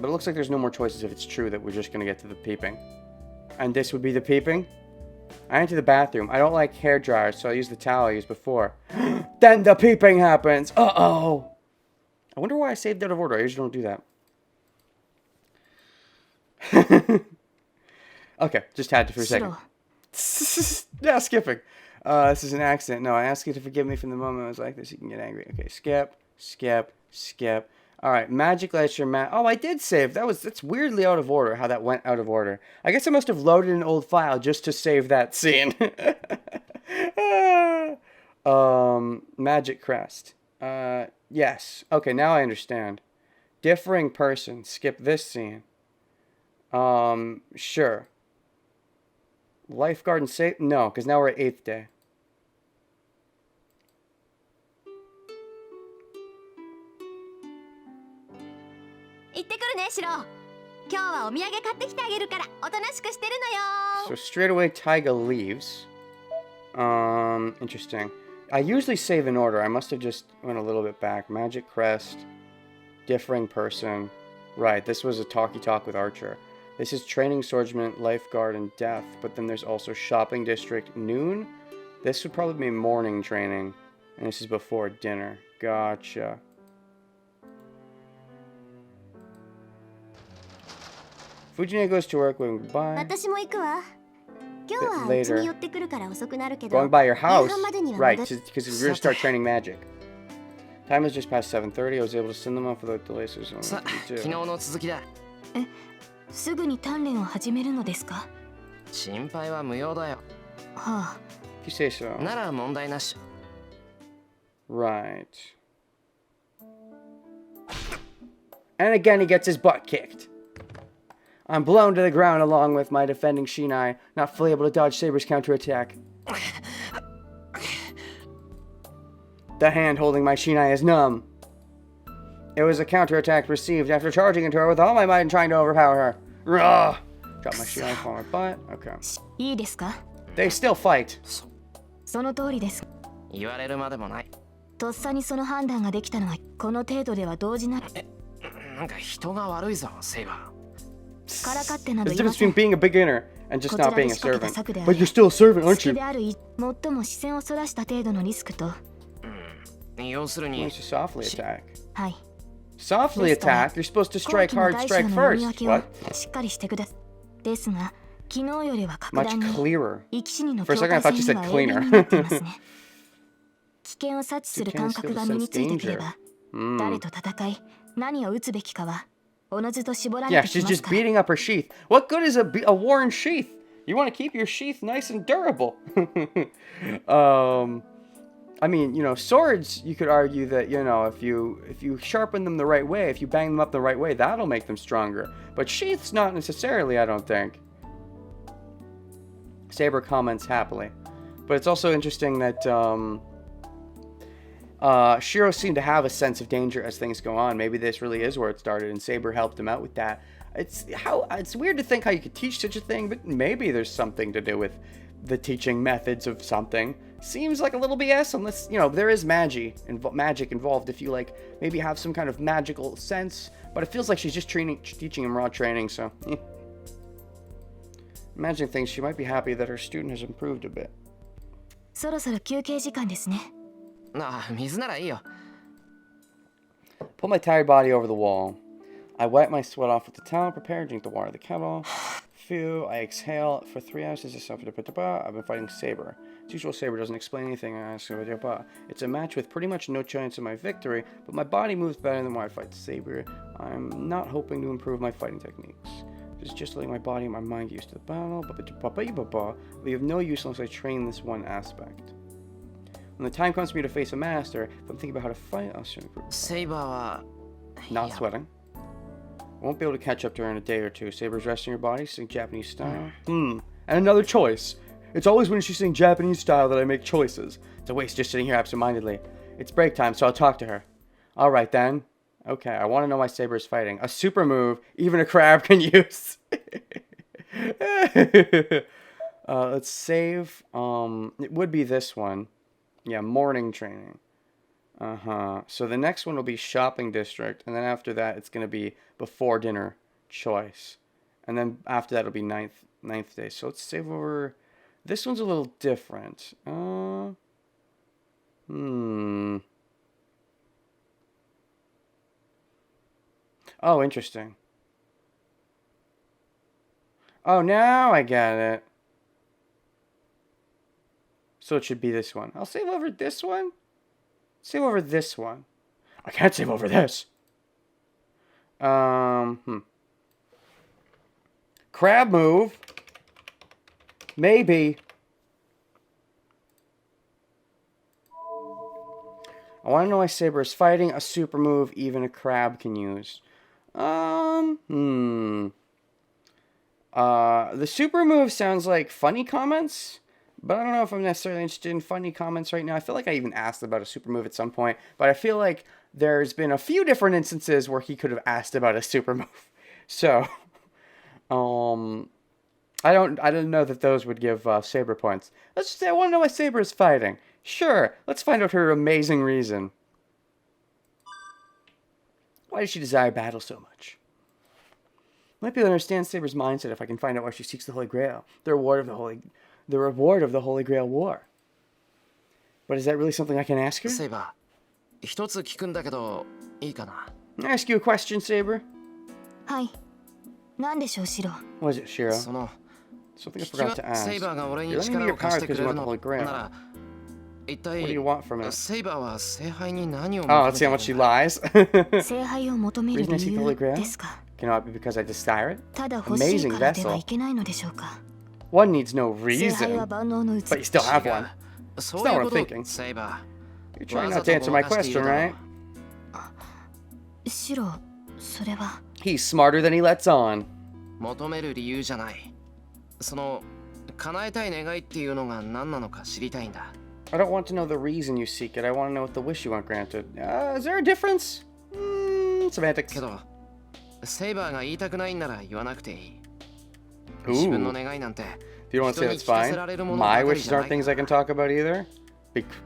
it looks like there's no more choices if it's true that we're just going to get to the peeping. And this would be the peeping? I went to the bathroom. I don't like hair dryers, so I use the towel I used before. Then the peeping happens. Uh-oh. I wonder why I saved out of order. I usually don't do that. Okay, just had to for a second. Yeah, skipping. This is an accident. No, I ask you to forgive me from the moment I was like this. You can get angry. Okay, skip, skip, skip. All right, magic lecture. Oh, I did save. That's weirdly out of order. How that went out of order. I guess I must have loaded an old file just to save that scene. Magic crest. Yes. Okay, now I understand. Differing person. Skip this scene. Sure. Lifeguard and safe? No, because now we're at 8th day. So straight away Tiger leaves. Interesting. I usually save in order. I must have just went a little bit back. Magic crest. Differing person. Right, this was a talkie talk with Archer. This is training swordsman, lifeguard, and death. But then there's also shopping district, noon. This would probably be morning training. And this is before dinner. Gotcha. Fujine goes to work, waving goodbye. Later. Going by your house? Right, because we're going to start training magic. Time is just past 7:30. I was able to send them off without delays. So昨日の続きだ。すぐに鍛錬を始めるのですか？心配は無用だよ。はあ。If you say so. なら問題なし。Right. And again, he gets his butt kicked. I'm blown to the ground along with my defending Shinai, not fully able to dodge Saber's counterattack. The hand holding my Shinai is numb. It was a counterattack received after charging into her with all my might and trying to overpower her. Rah! Drop my Shinai from my butt. Okay. いいですか？ They still fight. その通りです。言われるまでもない。とっさにその判断ができたのはこの程度では動じない。なんか人が悪いぞ、セイバー。からかってなど There's a 言いま difference せん。 between being a beginner and just こち not らで being a 仕掛けた servant. 策であ But り you're still a servant, 好 aren't き you? である最も視線をそらした程度のリスクと、要する Why に don't you softly attack? はい。 Softly attack? You're supposed to 後 strike 期の hard, 大小 strike の読み first. 分けを What? しっかりしてください。ですが、昨日よりは格 Much 段に clearer. 生き死にの For a 境 second, I 界 thought you 線 said には鋭敏 cleaner. になっていますね。危険を察知する感覚が身についてくれば、誰と戦い、何を打つべきかは、おのずと絞られ Yeah, てき she's ます just から。 beating up her sheath. What good is a worn sheath? You want to keep your sheath nice and durable. I mean, you know, swords, you could argue that, you know, if you sharpen them the right way, if you bang them up the right way, that'll make them stronger. But sheaths, not necessarily, I don't think. Saber comments happily. But it's also interesting that Shiro seemed to have a sense of danger as things go on. Maybe this really is where it started, and Saber helped him out with that. It's weird to think how you could teach such a thing, but maybe there's something to do with the teaching methods of something. Seems like a little BS, unless, you know, there is magic involved if you, like, maybe have some kind of magical sense. But it feels like she's just teaching him raw training, so... Imagining things, she might be happy that her student has improved a bit. そろそろ休憩時間ですね。なあ、水ならいいよ。 Pull my tired body over the wall. I wipe my sweat off with the towel, prepare, drink the water of the kettle. Phew, I exhale. For 3 hours, I've been fighting Saber. As usual, Saber doesn't explain anything. It's a match with pretty much no chance of my victory, but my body moves better than when I fight Saber. I'm not hoping to improve my fighting techniques. Just letting my body and my mind get used to the battle. But we have no use unless I train this one aspect. When the time comes for me to face a master, if I'm thinking about how to fight, I'll soon improve. セイバーは Not sweating. I won't be able to catch up to her in a day or two. Saber's resting her body, sing Japanese style. And another choice. It's always when she's singing Japanese style that I make choices. It's a waste just sitting here absentmindedly. It's break time, so I'll talk to her. Alright then. Okay, I want to know why Saber is fighting. A super move, even a crab can use. Let's save. It would be this one. Yeah, morning training. So the next one will be shopping district, and then after that, it's gonna be before dinner choice, and then after that, it'll be ninth day. So let's save over. This one's a little different. Oh, interesting. Oh, now I get it. So it should be this one. I'll save over this one. Save over this one. I can't save over this. Crab move. Maybe. I want to know why Saber is fighting. A super move even a crab can use. The super move sounds like funny comments, but I don't know if I'm necessarily interested in funny comments right now. I feel like I even asked about a super move at some point, but I feel like there's been a few different instances where he could have asked about a super move. So, I don't know that those would give Saber points. Let's just say I want to know why Saber is fighting. Sure, let's find out her amazing reason. Why does she desire battle so much? Might be able to understand Saber's mindset if I can find out why she seeks the Holy Grail, the reward of the Holy Grail War. But is that really something I can ask her? Saber, 一つ聞くんだけどいいかな? Can I ask you a question, Saber? はい。何でしょう、シロ。What is it, Shiro? その Something I forgot to ask. セイバーが俺に You're lending me 力 your を貸 power してく because れ you る want the の Holy Grail. なら一 What do 体 you want from it? セイバーは聖杯に何を Oh, 求 let's see how め much て she るんだ? lies. 聖杯を求める Reason I 理 seek the Holy 由 Grail? ですか。 Can it be because I desire it? ただ欲しい Amazing からでは vessel. いけないのでしょうか。 One needs no 聖杯は reason, 万能の器。 but you still have one. そういうこ That's not what I'm と thinking. セイバ You're ー trying わ not ざ to と answer ご my まかしてい question, るだろ right? シロ、それは。He's smarter than he lets on. 求める理由じゃない。その叶えたい願いっていうのが何なのか知りたいんだ。 I don't want to know the reason you seek it. I want to know what the wish you want granted. Is there a difference? Semantics. けどセイバーが言いたくないんなら言わなくていい。自分の Ooh. 願いなんて If you don't want to say that's fine, my wishes aren't things I can talk about either.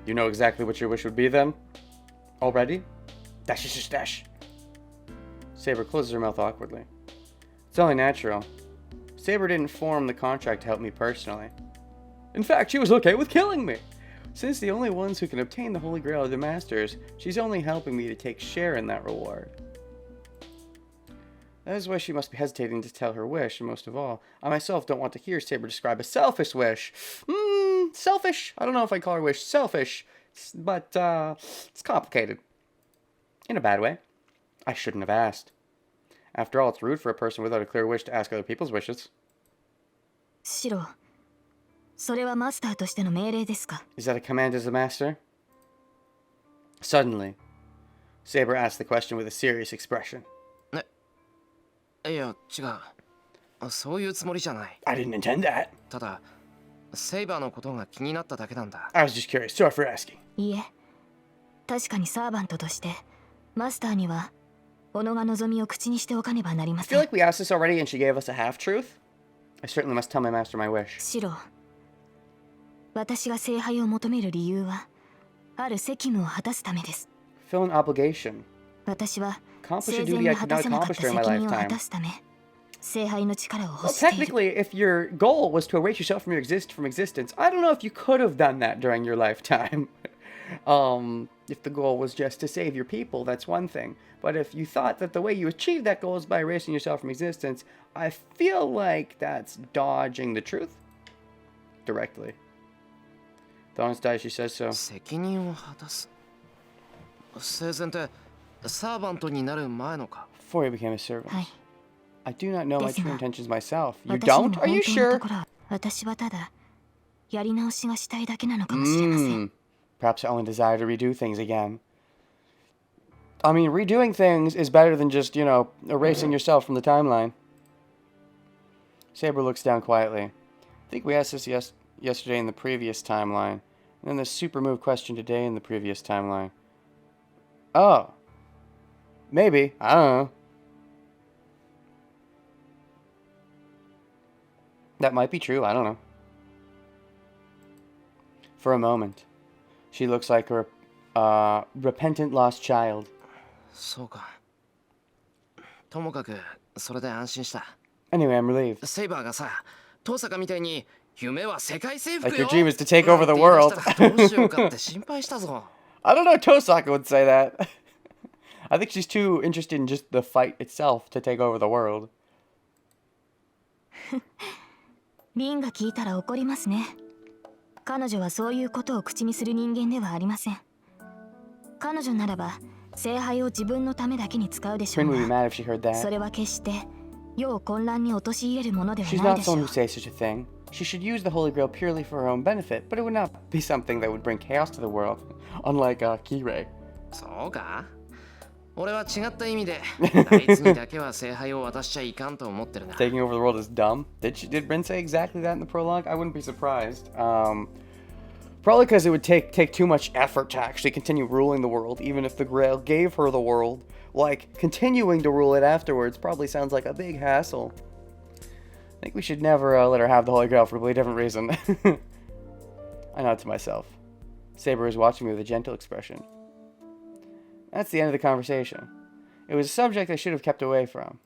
You know exactly what your wish would be then? Already? Dash, dash, dash. Saber closes her mouth awkwardly. It's only natural. Saber didn't form the contract to help me personally. In fact, she was okay with killing me. Since the only ones who can obtain the Holy Grail are the Masters, she's only helping me to take share in that reward. That is why she must be hesitating to tell her wish, and most of all, I myself don't want to hear Saber describe a selfish wish. Selfish? I don't know if I call her wish selfish, but it's complicated. In a bad way. I shouldn't have asked. After all, it's rude for a person without a clear wish to ask other people's wishes. シロ、それはマスターとしての命令ですか。 Is that a command as a master? Suddenly, Saber asked the question with a serious expression. いや違う。そういうつもりじゃない。 I didn't intend that. ただセイバーのことが気になっただけなんだ。 I was just curious. Sorry for asking. いいえ、確かにサーバントとしてマスターには己が望みを口にしておかねばなりま I せ feel ん。 like we asked this already and she gave us a half-truth. I certainly must tell my master my wish. シロ、私が聖杯を求める理由はある責務を果たすためです。 Fill an obligation. 私は Accomplish a 生前 duty に I 果 could た not せなかった accomplish 責 during my 任を果 lifetime. たすため聖杯の力を Well, 欲している。 technically, if your goal was to erase yourself from existence, I don't know if you could have done that during your lifetime. If the goal was just to save your people, that's one thing. But if you thought that the way you achieved that goal is by erasing yourself from existence, I feel like that's dodging the truth directly. The honest dies, she says so. 責任を果たす。生前ってサーバントになる前のか。 Before you became a servant. はい。 I do not know my です true が intentions myself. You 私に don't? も Are you 本当のと sure? ころは私はただやり直しがしたいだけなのかもしれません。 Perhaps I only desire to redo things again. I mean, redoing things is better than just, erasing yourself from the timeline. Saber looks down quietly. I think we asked this yesterday in the previous timeline. And then the super move question today in the previous timeline. Oh. Maybe. I don't know. That might be true. I don't know. For a moment, she looks like a repentant lost child. そうか。ともかくそれで安心した。 Anyway, I'm relieved. セイバーがさ、トサカみたいに夢は世界征服 Like よ。 your dream is to take over the なんて言い出 world. したらどうしようかって心配したぞ。I don't know. Tosaka would say that. I think she's too interested in just the fight itself to take over the world. リンが聞いたら怒りますね。彼女はそういうことを口にする人間ではありません。彼女ならば聖杯を自分のためだけに使うでしょ Prin う would be が、 mad if she heard that. それは決して世を混乱に陥れるものでは She's ない not でしょ someone う who。says such a thing. She should use the Holy Grail purely for her own benefit, but it would not be something that would bring chaos to the world, unlike Kirei. そうか。俺は違った意味であいつにだけは聖杯を渡しちゃいかんと思ってるな。 Taking over the world is dumb. Did Brin say exactly that in the prologue? I wouldn't be surprised. Probably because it would take too much effort to actually continue ruling the world, even if the Grail gave her the world. Like, continuing to rule it afterwards probably sounds like a big hassle. I think we should never let her have the Holy Grail for a completely different reason. I nod to myself. Saber is watching me with a gentle expression. That's the end of the conversation. It was a subject I should have kept away from.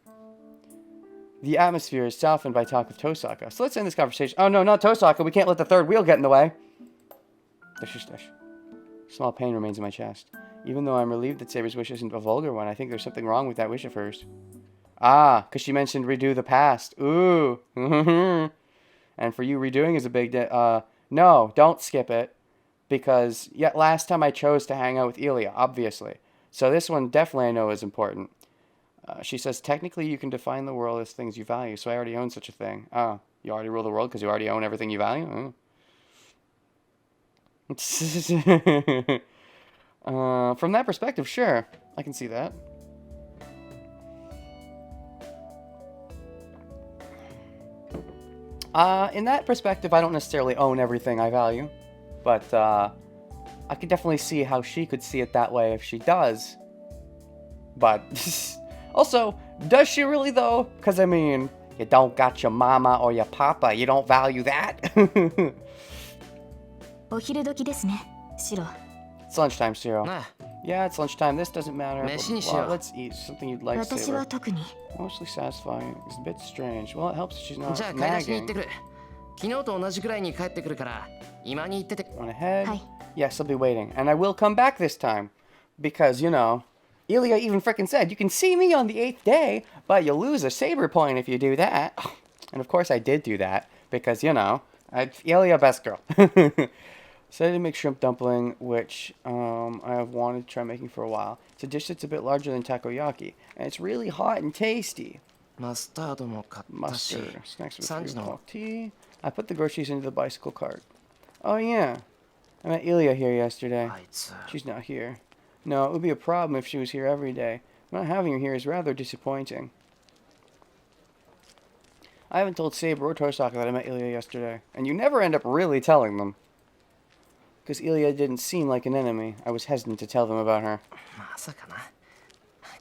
The atmosphere is softened by talk of Tosaka, so let's end this conversation. Oh no, not Tosaka, we can't let the third wheel get in the way. Dish. Small pain remains in my chest. Even though I'm relieved that Saber's wish isn't a vulgar one, I think there's something wrong with that wish of hers. Ah, because she mentioned redo the past. Ooh. And for you, redoing is a big no, don't skip it. Because yet last time I chose to hang out with Ilya, obviously. So this one definitely I know is important. She says, technically you can define the world as things you value, so I already own such a thing. Oh, you already rule the world because you already own everything you value? From that perspective, sure. I can see that. In that perspective, I don't necessarily own everything I value. But I could definitely see how she could see it that way if she does. But also, does she really though? Because I mean, you don't got your mama or your papa. You don't value that. お昼時ですね、シロ。 It's lunchtime, Ciro. なあ、 Yeah, it's lunchtime. This doesn't matter. Blah, blah, 飯にしよう。 blah. Let's eat something you'd like, 私は Saber. 特に。 Mostly satisfying. It's a bit strange. Well, it helps that she's not じゃあ買い出しに行って nagging. くる。昨日と同じくらいに帰ってくるから今に行ってて。 On ahead. Hi. Yes, I'll be waiting. And I will come back this time. Because, you know, Ilya even frickin' said, you can see me on the 8th day, but you'll lose a Saber point if you do that. And of course I did do that. Because, you know, Ilya, best girl. So I did make shrimp dumpling, which I have wanted to try making for a while. It's a dish that's a bit larger than takoyaki. And it's really hot and tasty. マスタードも買ったし。 Mustard. Snacks with 3時 3 の o'clock tea. I put the groceries into the bicycle cart. Oh, yeah. I met Ilya here yesterday. あいつ。 She's not here. No, it would be a problem if she was here every day. Not having her here is rather disappointing. I haven't told Saber or Tosaka that I met Ilya yesterday. And you never end up really telling them. Because Ilya didn't seem like an enemy. I was hesitant to tell them about her. まさかな。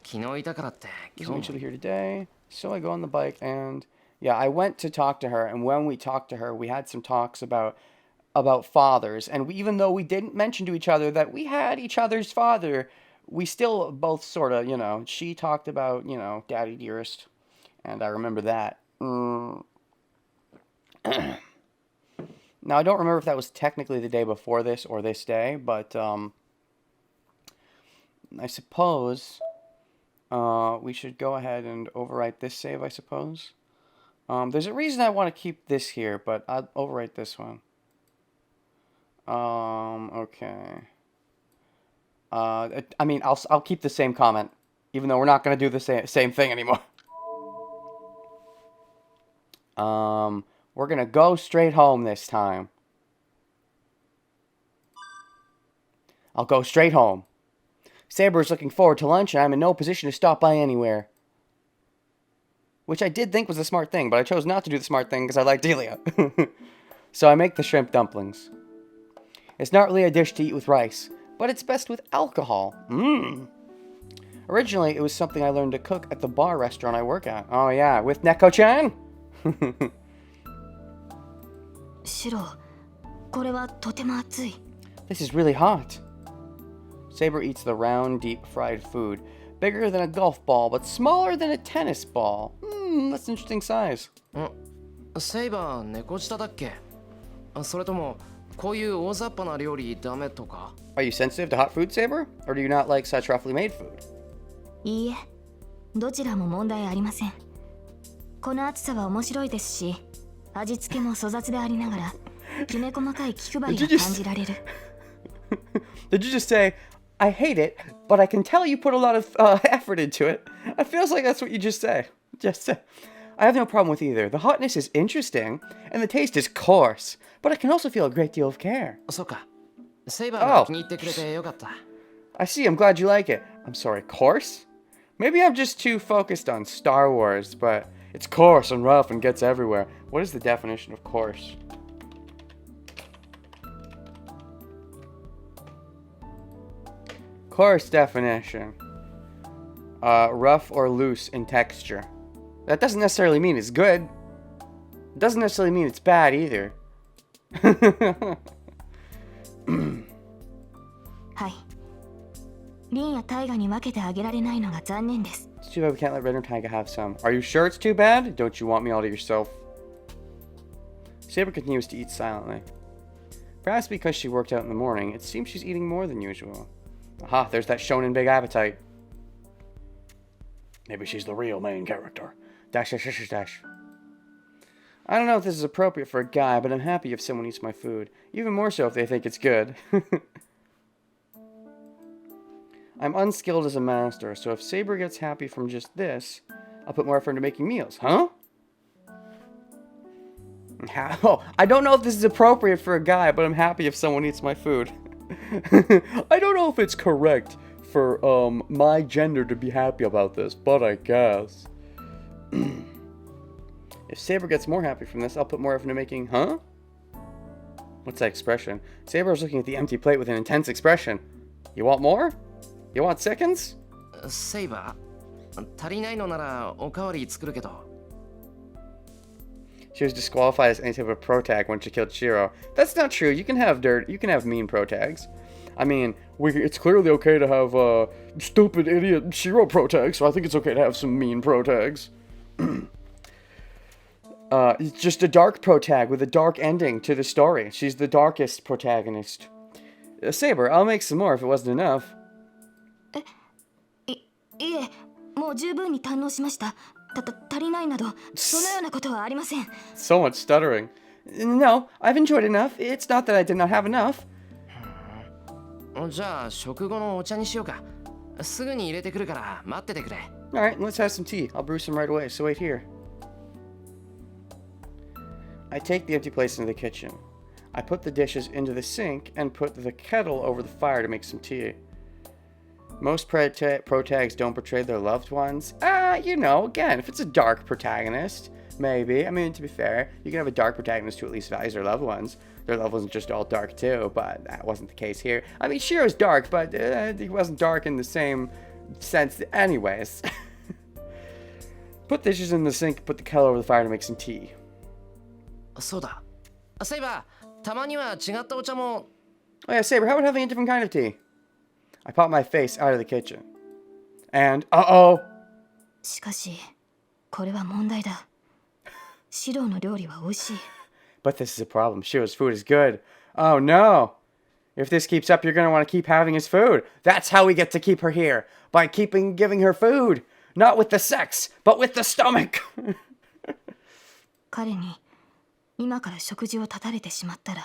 昨日いたからって She's 今 mutually 日 here today. So I go on the bike and... Yeah, I went to talk to her. And when we talked to her, we had some talks about fathers. And even though we didn't mention to each other that we had each other's father, we still both sort of, you know, she talked about, you know, Daddy Dearest. And I remember that. Now, I don't remember if that was technically the day before this or this day, but I suppose we should go ahead and overwrite this save, I suppose. There's a reason I want to keep this here, but I'll overwrite this one. Okay. I mean, I'll keep the same comment, even though we're not going to do the same thing anymore. We're going to go straight home this time. I'll go straight home. Saber is looking forward to lunch, and I'm in no position to stop by anywhere. Which I did think was a smart thing, but I chose not to do the smart thing because I liked Delia. So I make the shrimp dumplings. It's not really a dish to eat with rice, but it's best with alcohol. Originally, it was something I learned to cook at the bar restaurant I work at. Oh yeah, with Neko-chan? シロ、これはとても熱い。 This is really hot. Saber eats the round, deep fried food. Bigger than a golf ball, but smaller than a tennis ball. That's an interesting size. セイバー猫舌だっけ？それともこういう大雑把な料理ダメとか？ Are you sensitive to hot food, Saber? Or do you not like such roughly made food? いいえ、どちらも問題ありません。この熱さは面白いですし、味付けも粗雑でありながら、きめ細かい気配りが感じられる。Did you just say, I hate it, but I can tell you put a lot of effort into it? It feels like that's what you just say. Just say. I have no problem with either. The hotness is interesting, and the taste is coarse, but I can also feel a great deal of care. そうか。セイバーが気に入ってくれてよかった。I see, I'm glad you like it. I'm sorry, coarse? Maybe I'm just too focused on Star Wars, but it's coarse and rough and gets everywhere. What is the definition of coarse? Coarse definition. Rough or loose in texture. That doesn't necessarily mean it's good. It doesn't necessarily mean it's bad either. はい。リンやタイガに分けてあげられないのが残念です。 It's too bad we can't let Red or Tiger have some. Are you sure it's too bad? Don't you want me all to yourself? Saber continues to eat silently. Perhaps because she worked out in the morning, it seems she's eating more than usual. Aha, there's that shonen big appetite. Maybe she's the real main character. Dash, dash, dash, dash. I don't know if this is appropriate for a guy, but I'm happy if someone eats my food. Even more so if they think it's good. I'm unskilled as a master, so if Saber gets happy from just this, I'll put more effort into making meals. Huh? Oh, I don't know if this is appropriate for a guy, but I'm happy if someone eats my food. I don't know if it's correct for my gender to be happy about this, but I guess. If Saber gets more happy from this, I'll put more effort into making... Huh? What's that expression? Saber is looking at the empty plate with an intense expression. You want more? You want seconds? セイバー、足りないのならおかわり作るけど。 She was disqualified as any type of protag when she killed Shiro. That's not true. You can have dirt. You can have mean protags. I mean, it's clearly okay to have stupid idiot Shiro protags, so I think it's okay to have some mean protags. It's just a dark protag with a dark ending to the story. She's the darkest protagonist. Saber, I'll make some more if it wasn't enough. いえ、もう十分に堪能しました。足りないなど、そのようなことはありません。 So much stuttering. No, I've enjoyed enough. It's not that I did not have enough. じゃあ食後のお茶にしようか。すぐに入れてくるから待っててくれ。Alright, let's have some tea. I'll brew some right away, so wait here. I take the empty plates into the kitchen. I put the dishes into the sink and put the kettle over the fire to make some tea. Most protags don't portray their loved ones. You know, again, if it's a dark protagonist, maybe. I mean, to be fair, you can have a dark protagonist who at least values their loved ones. Their loved ones are just all dark too, but that wasn't the case here. I mean, Shiro's dark, but he wasn't dark in the same sense anyways. Put dishes in the sink, put the kettle over the fire to make some tea. そうだ。セイバー、たまには違ったお茶も。 Oh yeah, Saber, how about having a different kind of tea? I pop my face out of the kitchen. And, uh-oh! しかし、これは問題だ。シロの料理は美味しい。But this is a problem. Shiro's food is good. Oh no! If this keeps up, you're gonna want to keep having his food. That's how we get to keep her here. By giving her food. Not with the sex, but with the stomach! 彼に今から食事を断たれてしまったら、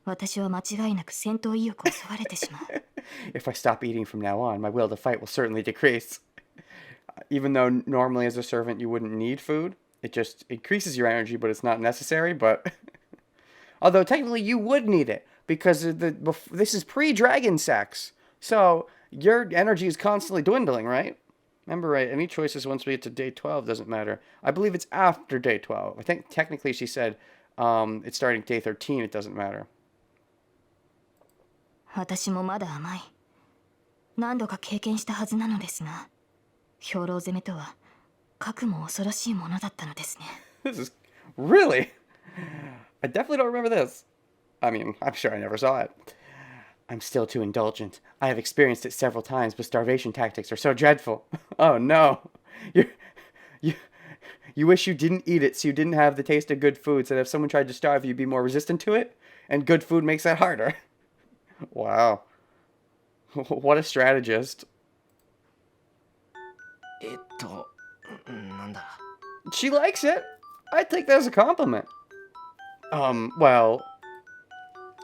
私は間違いなく戦闘意欲をそがれてしまう。If I stop eating from now on, my will to fight will certainly decrease. Even though normally as a servant you wouldn't need food, it just increases your energy, but it's not necessary. But although technically you would need it because this is pre-dragon sex, so your energy is constantly dwindling, right? Remember, right? Any choices once we get to day 12 doesn't matter. I believe it's after day 12. I think technically she said it's starting day 13. It doesn't matter. 私もまだ甘い。何度か経験したはずなのですが、兵糧攻めとはかくも恐ろしいものだったのですね。This is really. I definitely don't remember this. I mean, I'm sure I never saw it. I'm still too indulgent. I have experienced it several times, but starvation tactics are so dreadful. Oh no. You you wish you didn't eat it so you didn't have the taste of good food, so that if someone tried to starve you, you'd be more resistant to it? And good food makes that harder. Wow. What a strategist. なんだ She likes it. I take that as a compliment. Well,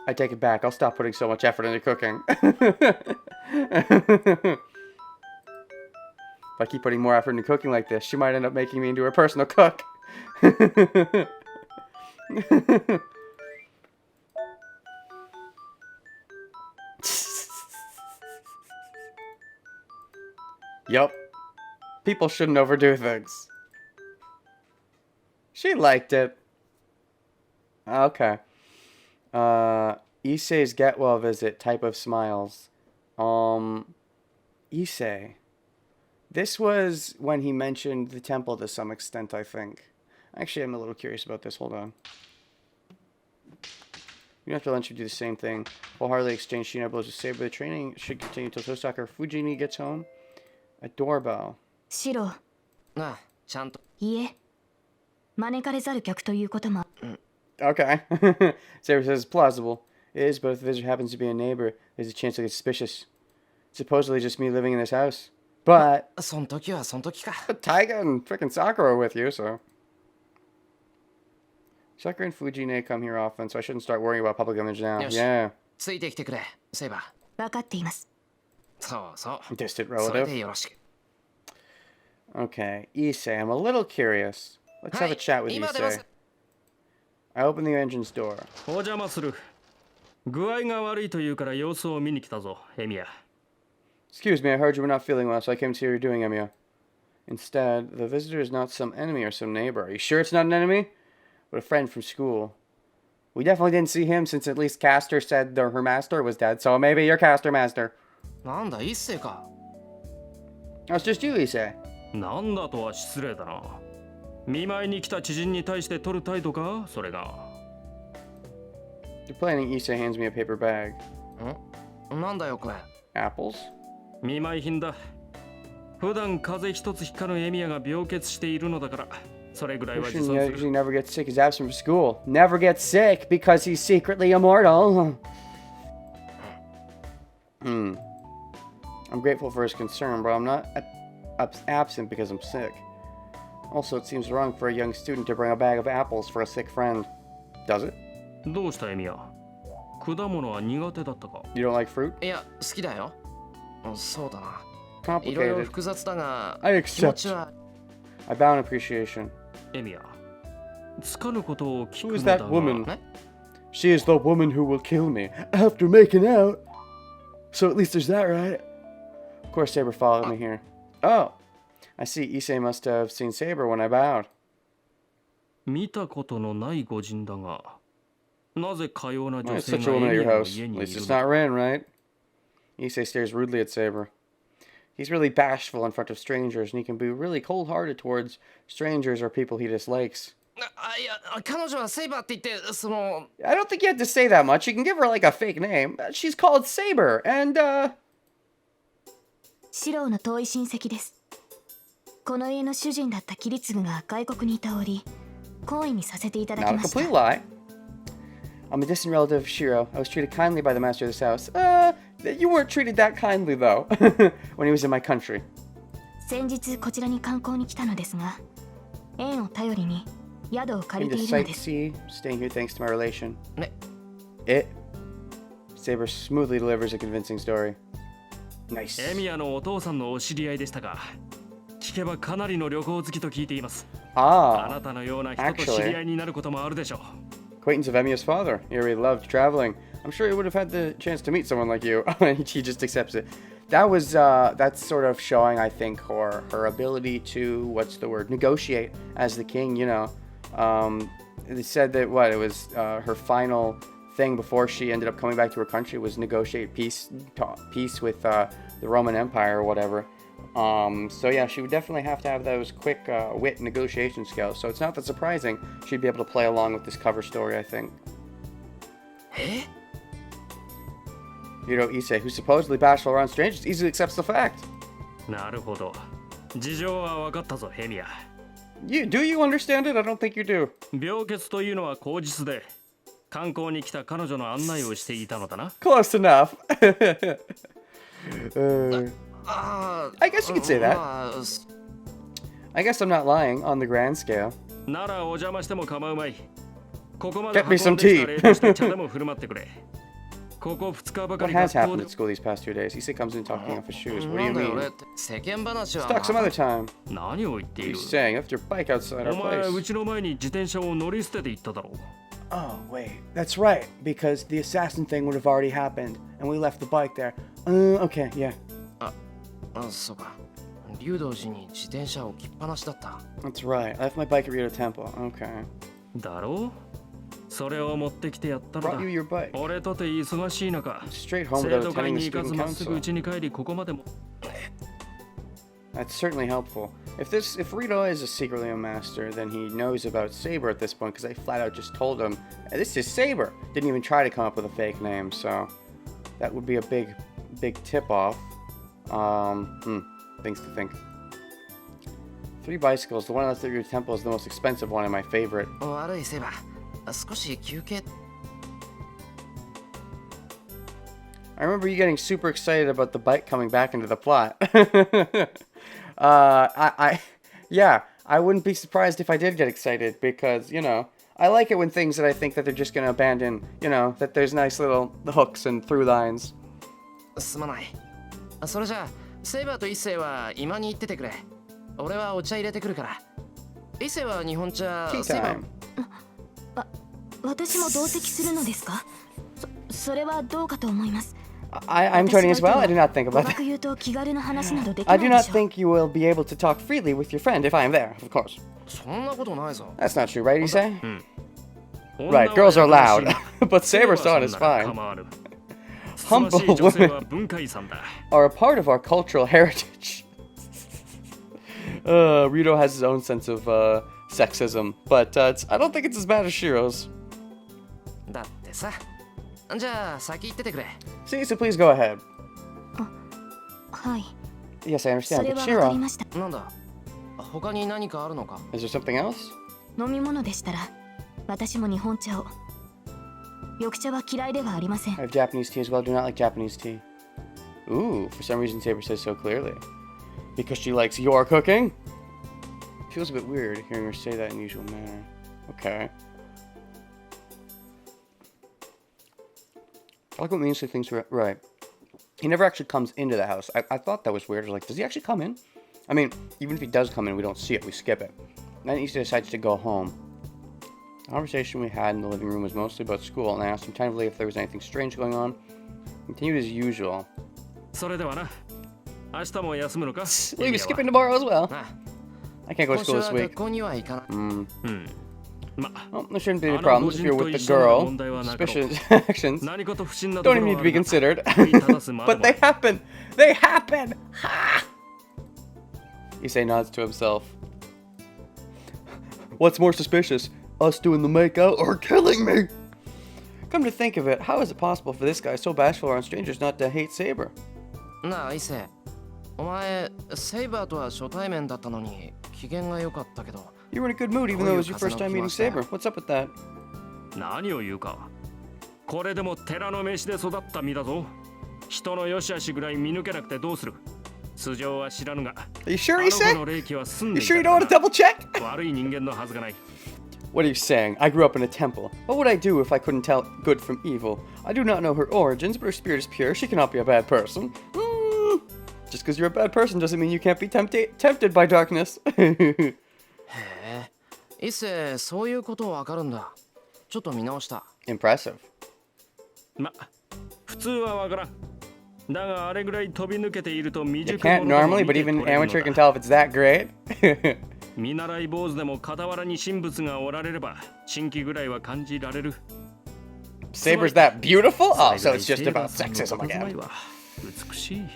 I take it back. I'll stop putting so much effort into cooking. If I keep putting more effort into cooking like this, she might end up making me into her personal cook. Yup. People shouldn't overdo things. She liked it. Okay. Issei's get well visit, type of smiles. Issei. This was when he mentioned the temple to some extent, I think. Actually, I'm a little curious about this. Hold on. You after lunch, we do the same thing. Wholeheartedly exchange Shino blows with Saber. The training should continue until Tosaka Fujini gets home. A doorbell. シロ、なあちゃんといえ、招かれざる客ということも。Okay. Saber says it's plausible. It is, but if the visitor happens to be a neighbor, there's a chance to get suspicious. Supposedly just me living in this house. But そん時はそん時か Taiga and frickin' Sakura are with you, so. Sakura and Fujine come here often, so I shouldn't start worrying about public image now. Yes. Yeah. ついてきてくれセイバー分かっています。そうそう Distant それ relative. でよろしく Okay. Issei, I'm a little curious. Let's have a chat with 今出ます Issei. I open the engine's door. お邪魔する。具合が悪いというから様子を見に来たぞ、エミヤ。Excuse me, I heard you were not feeling well, so I came to see how you're doing, Emiya. Instead, the visitor is not some enemy or some neighbor. Are you sure it's not an enemy? But a friend from school. We definitely didn't see him since at least Caster said her master was dead, so maybe you're Caster Master. なんだ一世か Oh, it's just you, Issei. なんだとは失礼だな。見舞いに来た知人に対して取る態度か、それが。You're planning, Issei hands me a paper bag. なんだよこれ Apples? 見舞い品だ。普段風邪一つひかぬエミヤが病欠しているのだから、それぐらいは自 Christian 尊す usually る。 never gets sick. He's absent from school. Never gets sick because he's secretly immortal. I'm grateful for his concern, but I'm not absent because I'm sick. Also, it seems wrong for a young student to bring a bag of apples for a sick friend. Does it? どうしたエミヤ？果物は苦手だったか？ You don't like fruit? いや好きだよそうだないろいろ Complicated. 複雑だが I 気持 accept. ちは I bow in appreciation. エミヤ、つかぬことを聞く Who の is だ that が。 woman? ね She is the woman who will kill me after making out. So at least there's that, right? Of course, Saber followed me here. Oh, I see. Issei must have seen Saber when I bowed. 見たことのない御人だが、なぜかような Why 女 is 性 such が a woman エ at ミ your ヤの house? 家 At にい least る it's の not か？ Rin, right? Issei stares rudely at Saber. He's really bashful in front of strangers, and he can be really cold-hearted towards strangers or people he dislikes. いや彼女はセイバーって言ってその I don't think you have to say that much. You can give her like a fake name. She's called Saber, and シロの遠い親戚です。この家の主人だったキリツグが外国にいた折、好意にさせていただ not き a ました。 complete lie. I'm a distant relative of Shiro. I was treated kindly by the master of this house. You weren't treated that kindly though when he was in my country. 先日こちらに観光に来たのですが、縁を頼りに宿を借 Came りて to いるのです。 sightsee, staying here thanks to my relation. ね It. Saber smoothly delivers a convincing story. Nice. エミヤのお父さんのお知り合いでしたか。聞けばかなりの旅行好きと聞いています。あ Ah, なたのような人と知り合いになることもあるでしょう。 acquaintance of Emiya's father. He really loved traveling. I'm sure he would have had the chance to meet someone like you. He just accepts it. That was that's sort of showing, I think, her ability to negotiate as the king. You know, it said that it was her final thing before she ended up coming back to her country was negotiate peace with the Roman Empire or whatever. So yeah, she would definitely have to have those quick wit negotiation skills. So it's not that surprising she'd be able to play along with this cover story, I think. Issei, who's supposedly bashful around strangers, easily accepts the fact. なるほど。事情は分かったぞ、ヘミア。Do you understand it? I don't think you do. 病欠というのは口実で、観光に来た彼女の案内をしていたのだな。Close enough. I guess you could say that. まあ I guess I'm not lying on the grand scale. ならお邪魔しても構うまい。ここま Get で me 運 some んできた tea. 礼として茶でも振る舞ってくれ。ここ2日ばか What り has 学校 happened で at school these past 2 days? Issei comes in talking off his shoes. What do な you んだよ mean? 俺って世間話 Let's は talk some other time. 何を言ってい What are る you saying? Left your bike outside our お前 place. うちの前に自転車を乗り捨てて行っただろう。 Oh, wait. That's right. Because the assassin thing would have already happened. And we left the bike there. Okay, yeah. あそうか竜道寺に自転車を置きっぱなしだった That's right. I left my bike at Rito Temple. Okay. だろうそれを持ってきてやったのだ Brought you your bike. 俺とて忙しい中 Straight home 生 without 徒会 attending に the 行かず student まっすぐ council. 家に帰りここまでも That's certainly helpful. If Rito is secretly a master, then he knows about Saber at this point because I flat out just told him, "Hey, this is Saber." Didn't even try to come up with a fake name, so that would be a big tip off. Things to think. 3 bicycles. The one that's at your temple is the most expensive one and my favorite. 悪いセイバー少し休憩 I remember you getting super excited about the bike coming back into the plot. Yeah, I wouldn't be surprised if I did get excited because, I like it when things that I think that they're just going to abandon, that there's nice little hooks and through lines. すまないそれじゃあセイバーと一星は今に行っててくれ俺はお茶入れてくるから一星は日本茶 Tea セイバ time. ー私も同席するのですか？それはどうかと思います。 I'm joining as well. I do not think 語 about that. 学言うと気軽な話などできな I い do で not しょう。 think you will be able to talk freely with your friend if I am there, of course. そんなことないぞ That's not true, right, Issei? 女は Right, girls are や loud, かましい but Saber's セイバ thought ー is さんなら fine. 構わぬ Humble 素晴らしい女性 women は文化遺産だ are a part of our cultural heritage. Rito has his own sense of sexism, but I don't think it's as bad as Shiro's. だってさじゃあ先行っててくれ See, so please go ahead. はい。 Yes, I そ understand, れ but はわかり Shiro, ました。なんだ他に何かあるのか is there something else? 飲み物でしたら私も日本茶を。緑茶は嫌いではありません I。have Japanese tea as well. I do not like Japanese tea. Ooh, for some reason Saber says so clearly. Because she likes your cooking? Feels a bit weird hearing her say that in usual manner. Okay. I like when the instant things right. He never actually comes into the house. I thought that was weird. I was like, does he actually come in? I mean, even if he does come in, we don't see it. We skip it. Then he decides to go home. The conversation we had in the living room was mostly about school, and I asked him tentatively if there was anything strange going on. He continued as usual. それではな明日も休むのか We'll be skipping tomorrow as well. あ I can't go to 今週 school は this week. 学校には行かない ま Well, there shouldn't be any I don't problems if know, you're with the Jinto girl. Ishinomiyaの問題はなかろう。 Suspicious actions 何かと不審なとこ don't ろ even は need to あ be るが considered. 問いただすまで But も they happen! They happen! Ha! Issei nods to himself. What's more suspicious? Us doing the makeout or killing me? Come to think of it, how is it possible for this guy so bashful around strangers not to hate Saber? なあ一星お前セイバーとは初対面だったのに機嫌が良かったけど You were in a good mood even though it was your first time meeting Saber. What's up with that? 何を言うかこれでも寺の飯で育った身だぞ人の良し悪しぐらい見抜けなくてどうする素性は知らぬが Are you sure, あの子 Issei? の霊気は住ん You でい sure you た don't か want ら to double check? 悪い人間のはずがない What are you saying? I grew up in a temple. What would I do if I couldn't tell good from evil? I do not know her origins, but her spirit is pure. She cannot be a bad person. Just because you're a bad person doesn't mean you can't be tempted by darkness. へえ一星そういうことわかるんだちょっと見直した Impressive. ま普通はわからんだがあれぐらい飛び抜けていると未 You 熟 can't 者でも normally, 見 but て even 取れるの amateur can だ tell if it's that great. 見習い坊主でも傍らに神仏がおられれば神気ぐらいは感じられる Saber's that beautiful? Oh, so it's just about sexism again.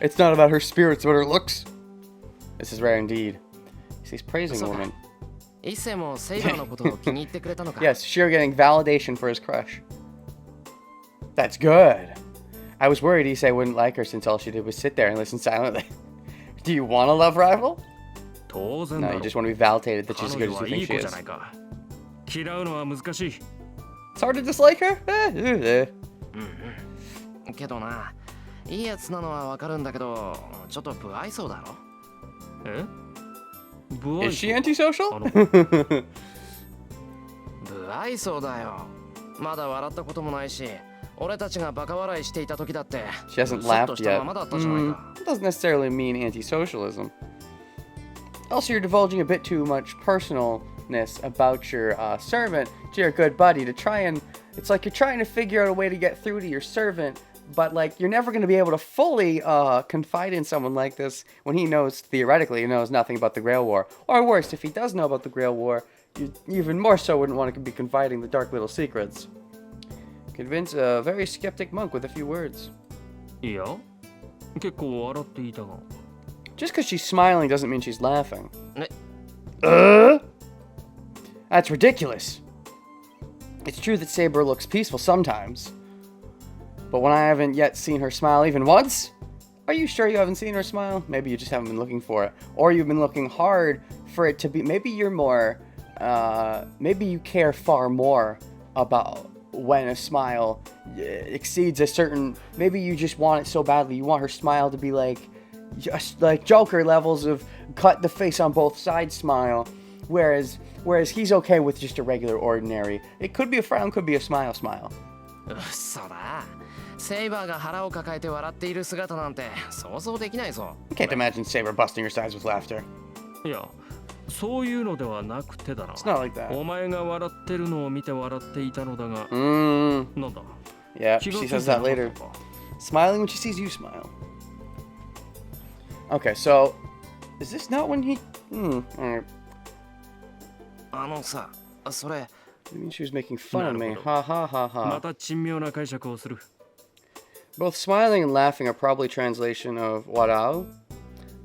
It's not about her spirits, but her looks. This is rare indeed. He's praising women. 一世もセイバーのことを気に入ってくれたのか Yes, sure getting validation for his crush. That's good. I was worried Issei wouldn't like her since all she did was sit there and listen silently. Do you want a love rival? No, you just want to be validated that she's as good as you think she is. 嫌うのは難しい。 It's hard to dislike her? けどな、いいやつなのはわかるんだけど、ちょっと不愛想だろ。え Is she antisocial? 不愛想だよ。まだ笑ったこともないし、俺たちがバカ笑いしていた時だって、 She hasn't スッと laughed したま yet. まだったじゃないか。 It doesn't necessarily mean anti-socialism. Also, you're divulging a bit too much personalness about your servant to your good buddy to try and... It's like you're trying to figure out a way to get through to your servant, but like you're never going to be able to fully confide in someone like this when he knows, theoretically, he knows nothing about the Grail War. Or worse, if he does know about the Grail War, you even more so wouldn't want to be confiding the dark little secrets. Convince a very skeptic monk with a few words. いや、結構笑っていたが。 Just because she's smiling doesn't mean she's laughing. ね、 That's ridiculous. It's true that Saber looks peaceful sometimes. But when I haven't yet seen her smile even once? Are you sure you haven't seen her smile? Maybe you just haven't been looking for it. Or you've been looking hard for it to be... Maybe you're more... maybe you care far more about when a smile exceeds a certain... Maybe you just want it so badly. You want her smile to be like... Just like Joker levels of cut the face on both sides smile. Whereas he's okay with just a regular ordinary. It could be a frown, could be a smile. 嘘だ。セイバーが腹を抱えて笑っている姿なんて想像できないぞ。 I can't imagine Saber busting her sides with laughter. いや、そういうのではなくてだな。 It's not like that. お前が笑ってるのを見て笑っていたのだが、なんだ。 Yeah, she says that later. Smiling when she sees you smile. Okay, so is this not when he? Alright. あのさ、それ。 I mean, she was making fun of me. Ha ha ha ま ha. た珍妙な解釈をする。 Both smiling and laughing are probably translation of awhile.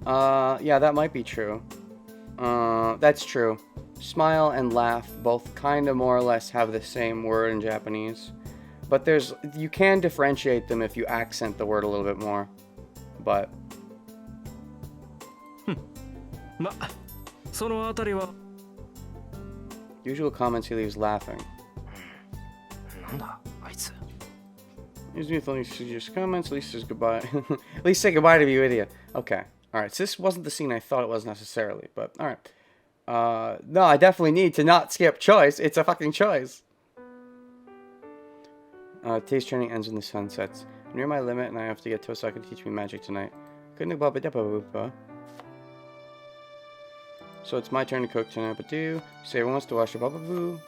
Yeah, that might be true. That's true. Smile and laugh both kind of more or less have the same word in Japanese. But you can differentiate them if you accent the word a little bit more. But ま、そのあたりは usual comments he leaves laughing. なんだあいつ。 Here's me only suggest comments. At least says goodbye. At least say goodbye to me, you idiot. Okay. Alright, so this wasn't the scene I thought it was necessarily, but alright. No, I definitely need to not skip choice. It's a fucking choice. Today's training ends when the sun sets. I'm near my limit and I have to get Tosaka to teach me magic tonight. So it's my turn to cook tonight, but Saber wants to wash a bababoo.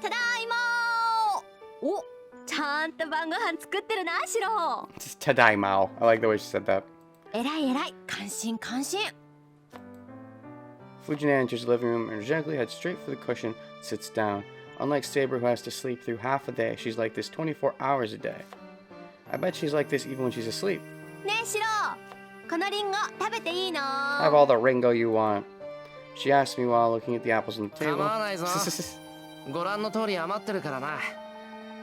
ただいまー。お、ちゃんと晩ご飯作ってるな、シロ。 It's tadaimao. I like the way she said that. えらいえらい、感心感心。 Fujina enters the living room and energetically heads straight for the cushion and sits down. Unlike Saber, who has to sleep through half a day, she's like this 24 hours a day. I bet she's like this even when she's asleep. ねえ、シロ。このリンゴ食べていいの？ Have all the ringo you want. She asked me while looking at the apples on the 構 table. わないぞ。ご覧の通り余ってるからな。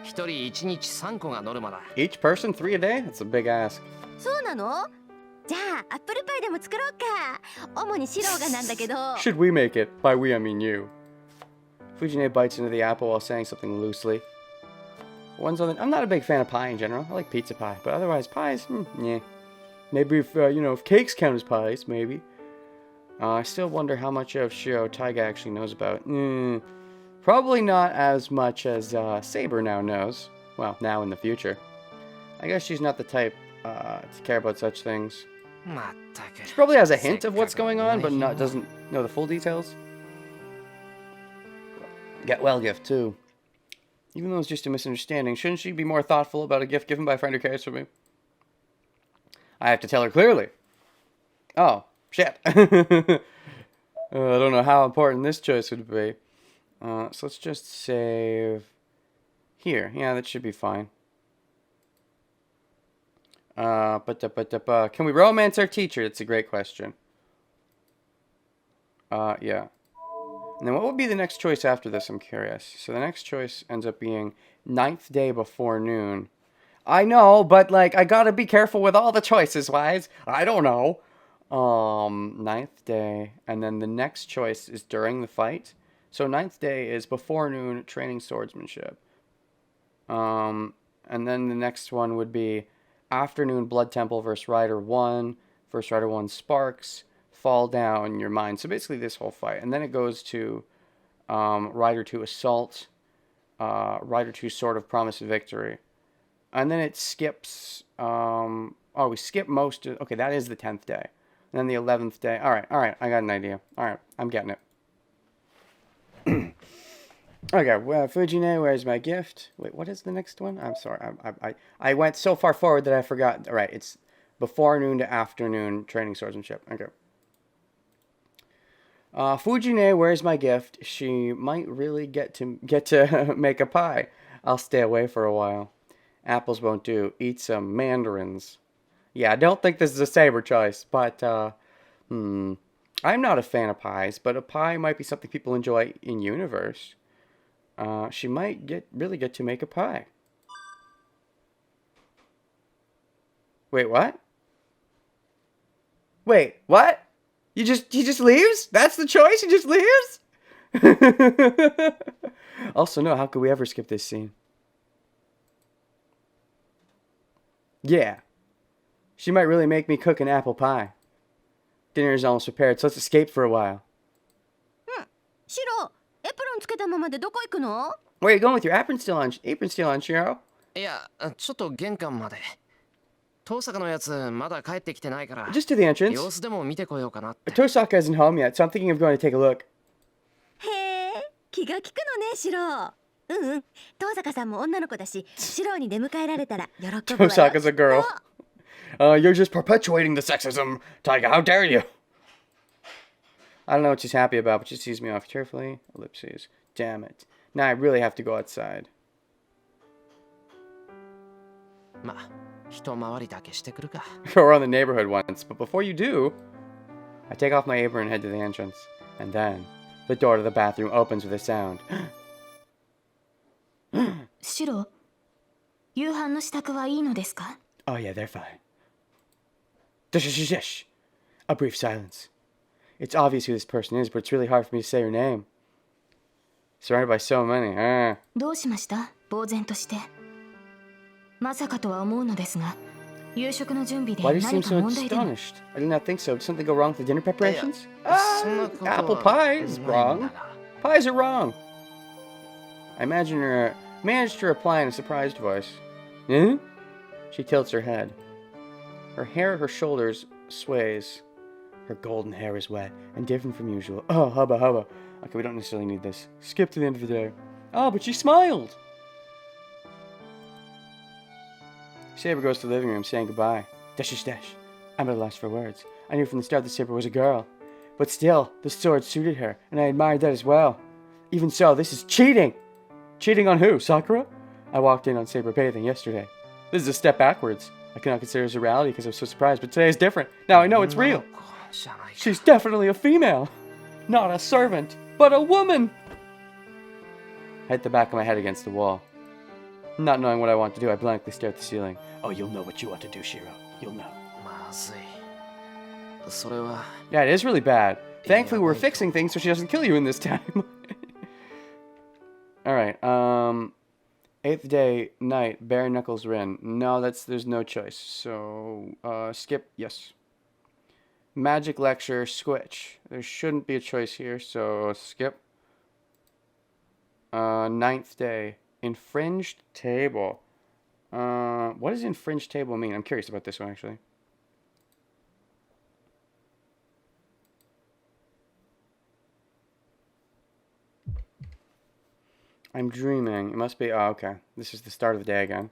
一人一日3個がノルマだ。 Each person 3 a day? That's a big ask. そうなの？じゃあアップルパイでも作ろうか。主にシロがなんだけど。 Should we make it? By we, I mean you. Fujine bites into the apple while saying something loosely. I'm not a big fan of pie in general. I like pizza pie, but otherwise pies, yeah. Maybe if cakes count as pies, maybe. I still wonder how much of Shiro Taiga actually knows about. Probably not as much as Saber now knows. Well, now in the future. I guess she's not the type to care about such things. まったく。 She probably has a hint of what's going on, but doesn't know the full details. Get well gift, too. Even though it's just a misunderstanding, shouldn't she be more thoughtful about a gift given by a friend who cares for me? I have to tell her clearly. Oh, shit. I don't know how important this choice would be. So let's just save Here. Yeah, that should be fine. Can we romance our teacher? That's a great question. Yeah. And then what would be the next choice after this? I'm curious. So the next choice ends up being 9th day before noon. I know, but like I gotta be careful with all the choices, Wise. I don't know. 9th day, and then the next choice is during the fight. So 9th day is before noon, training swordsmanship. And then the next one would be afternoon, Blood Temple versus Rider 1. First Rider 1 sparks, fall down your mind. So basically this whole fight. And then it goes to Rider 2 assault, Rider 2 sword of promise of victory. And then it skips, we skip most of, okay, that is the 10th day. And then the 11th day. All right, I got an idea. All right, I'm getting it. Okay, well, Fujine, where's my gift? Wait, what is the next one? I'm sorry, I went so far forward that I forgot. All right, it's before noon to afternoon training swordsmanship. Okay. Fujine, where's my gift? She might really get to make a pie. I'll stay away for a while. Apples won't do. Eat some mandarins. Yeah, I don't think this is a Saber choice, but I'm not a fan of pies, but a pie might be something people enjoy in universe. She might really get to make a pie. Wait, what? Wait, what? He just leaves? That's the choice? He just leaves? Also, no, how could we ever skip this scene? Yeah. She might really make me cook an apple pie. Dinner is almost prepared, so let's escape for a while. シロ、エプロンつけたままでどこ行くの？ Where are you going with your apron still on, Shiro? いや、ちょっと玄関まで。遠坂のやつまだ帰ってきてないから。 Just to the 様 entrance. 子でも見てこようかなって。 Tosaka isn't home yet, so I'm thinking of going to take a look. へえ、気が利くのね、シロ。遠坂さんも女の子だし、シロに出迎えられたら喜ぶわよ。 Tosaka's a girl. You're just perpetuating the sexism, Tiger. How dare you? I don't know what she's happy about, but she sees me off carefully. Ellipses. Damn it. Now I really have to go outside. まあ、一回りだけしてくるか。 Go around the neighborhood once, but before you do, I take off my apron and head to the entrance. And then, the door to the bathroom opens with a sound. シロ、夕飯の支度はいいのですか？ Oh yeah, they're fine. Dish. A brief silence. It's obvious who this person is, but it's really hard for me to say her name. Surrounded by so many. どうしました？呆然として。まさかとは思うのですが、夕食の準備で Why do you 何 seem か so 問題でも。 astonished? I did not think so. Did something go wrong with the dinner preparations? そんなことは Apple pie is ないん wrong. だが。 Pies are wrong. I imagine her managed to reply in a surprised voice. Hmm? She tilts her head. Her hair at her shoulders sways. Her golden hair is wet and different from usual. Oh, hubba. Okay, we don't necessarily need this. Skip to the end of the day. Oh, but she smiled! Saber goes to the living room, saying goodbye. Dash. I'm at a loss for words. I knew from the start that Saber was a girl. But still, the sword suited her, and I admired that as well. Even so, this is cheating! Cheating on who, Sakura? I walked in on Saber bathing yesterday. This is a step backwards. I cannot consider this a reality because I was so surprised, but today is different. Now I know it's real. She's definitely a female. Not a servant, but a woman! I hit the back of my head against the wall. Not knowing what I want to do, I blankly stare at the ceiling. Oh, you'll know what you want to do, Shiro. You'll know. まずい。それは。 Yeah, it is really bad. Thankfully, we're fixing things so she doesn't kill you in this time. Alright, 8th day, night, bare knuckles Rin. No, there's no choice. So, skip, yes. Magic lecture, switch. There shouldn't be a choice here, so skip. 9th day, infringed table. What does infringed table mean? I'm curious about this one, actually. I'm dreaming. It must be... Oh, okay. This is the start of the day again.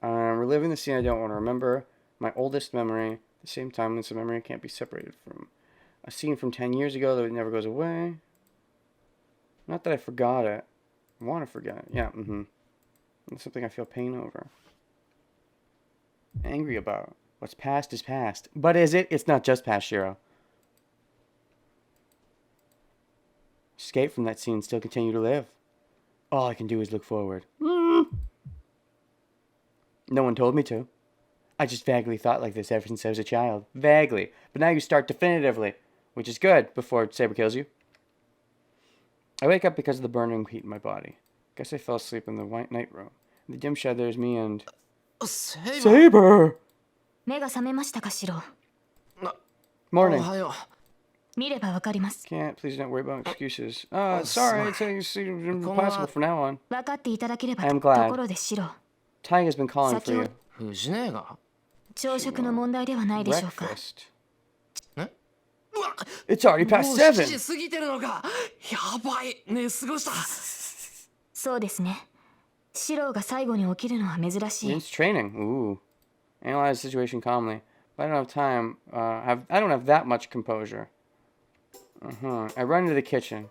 Reliving the scene I don't want to remember. My oldest memory. At the same time, it's a memory I can't be separated from. A scene from 10 years ago that never goes away. Not that I forgot it. I want to forget it. Yeah, It's something I feel pain over. Angry about. What's past is past. But is it? It's not just past, Shiro. Escape from that scene, still continue to live. All I can do is look forward. No one told me to. I just vaguely thought like this ever since I was a child. Vaguely. But now you start definitively, which is good before Saber kills you. I wake up because of the burning heat in my body. Guess I fell asleep in the white night room. In the dim shed, there's me and... Saber! 目が覚めましたか、シロー。 Morning. おはよ見ればわかります。 Can't, please don't worry about excuses. Sorry, it's impossible from now on. 分かっていただければ I'm と glad. ころでシロー。 Tiger's been calling for you. う。藤姉が朝食の問題ではないでしょうか。 Breakfast. え It's already も past う7 7. 時過ぎてるのか。やばい。寝過ごした。そうですね。シローが最後に起きるのは珍しい。 It's training. Ooh. Analyze the situation calmly. But I don't have time. I don't have that much composure. I run into the kitchen.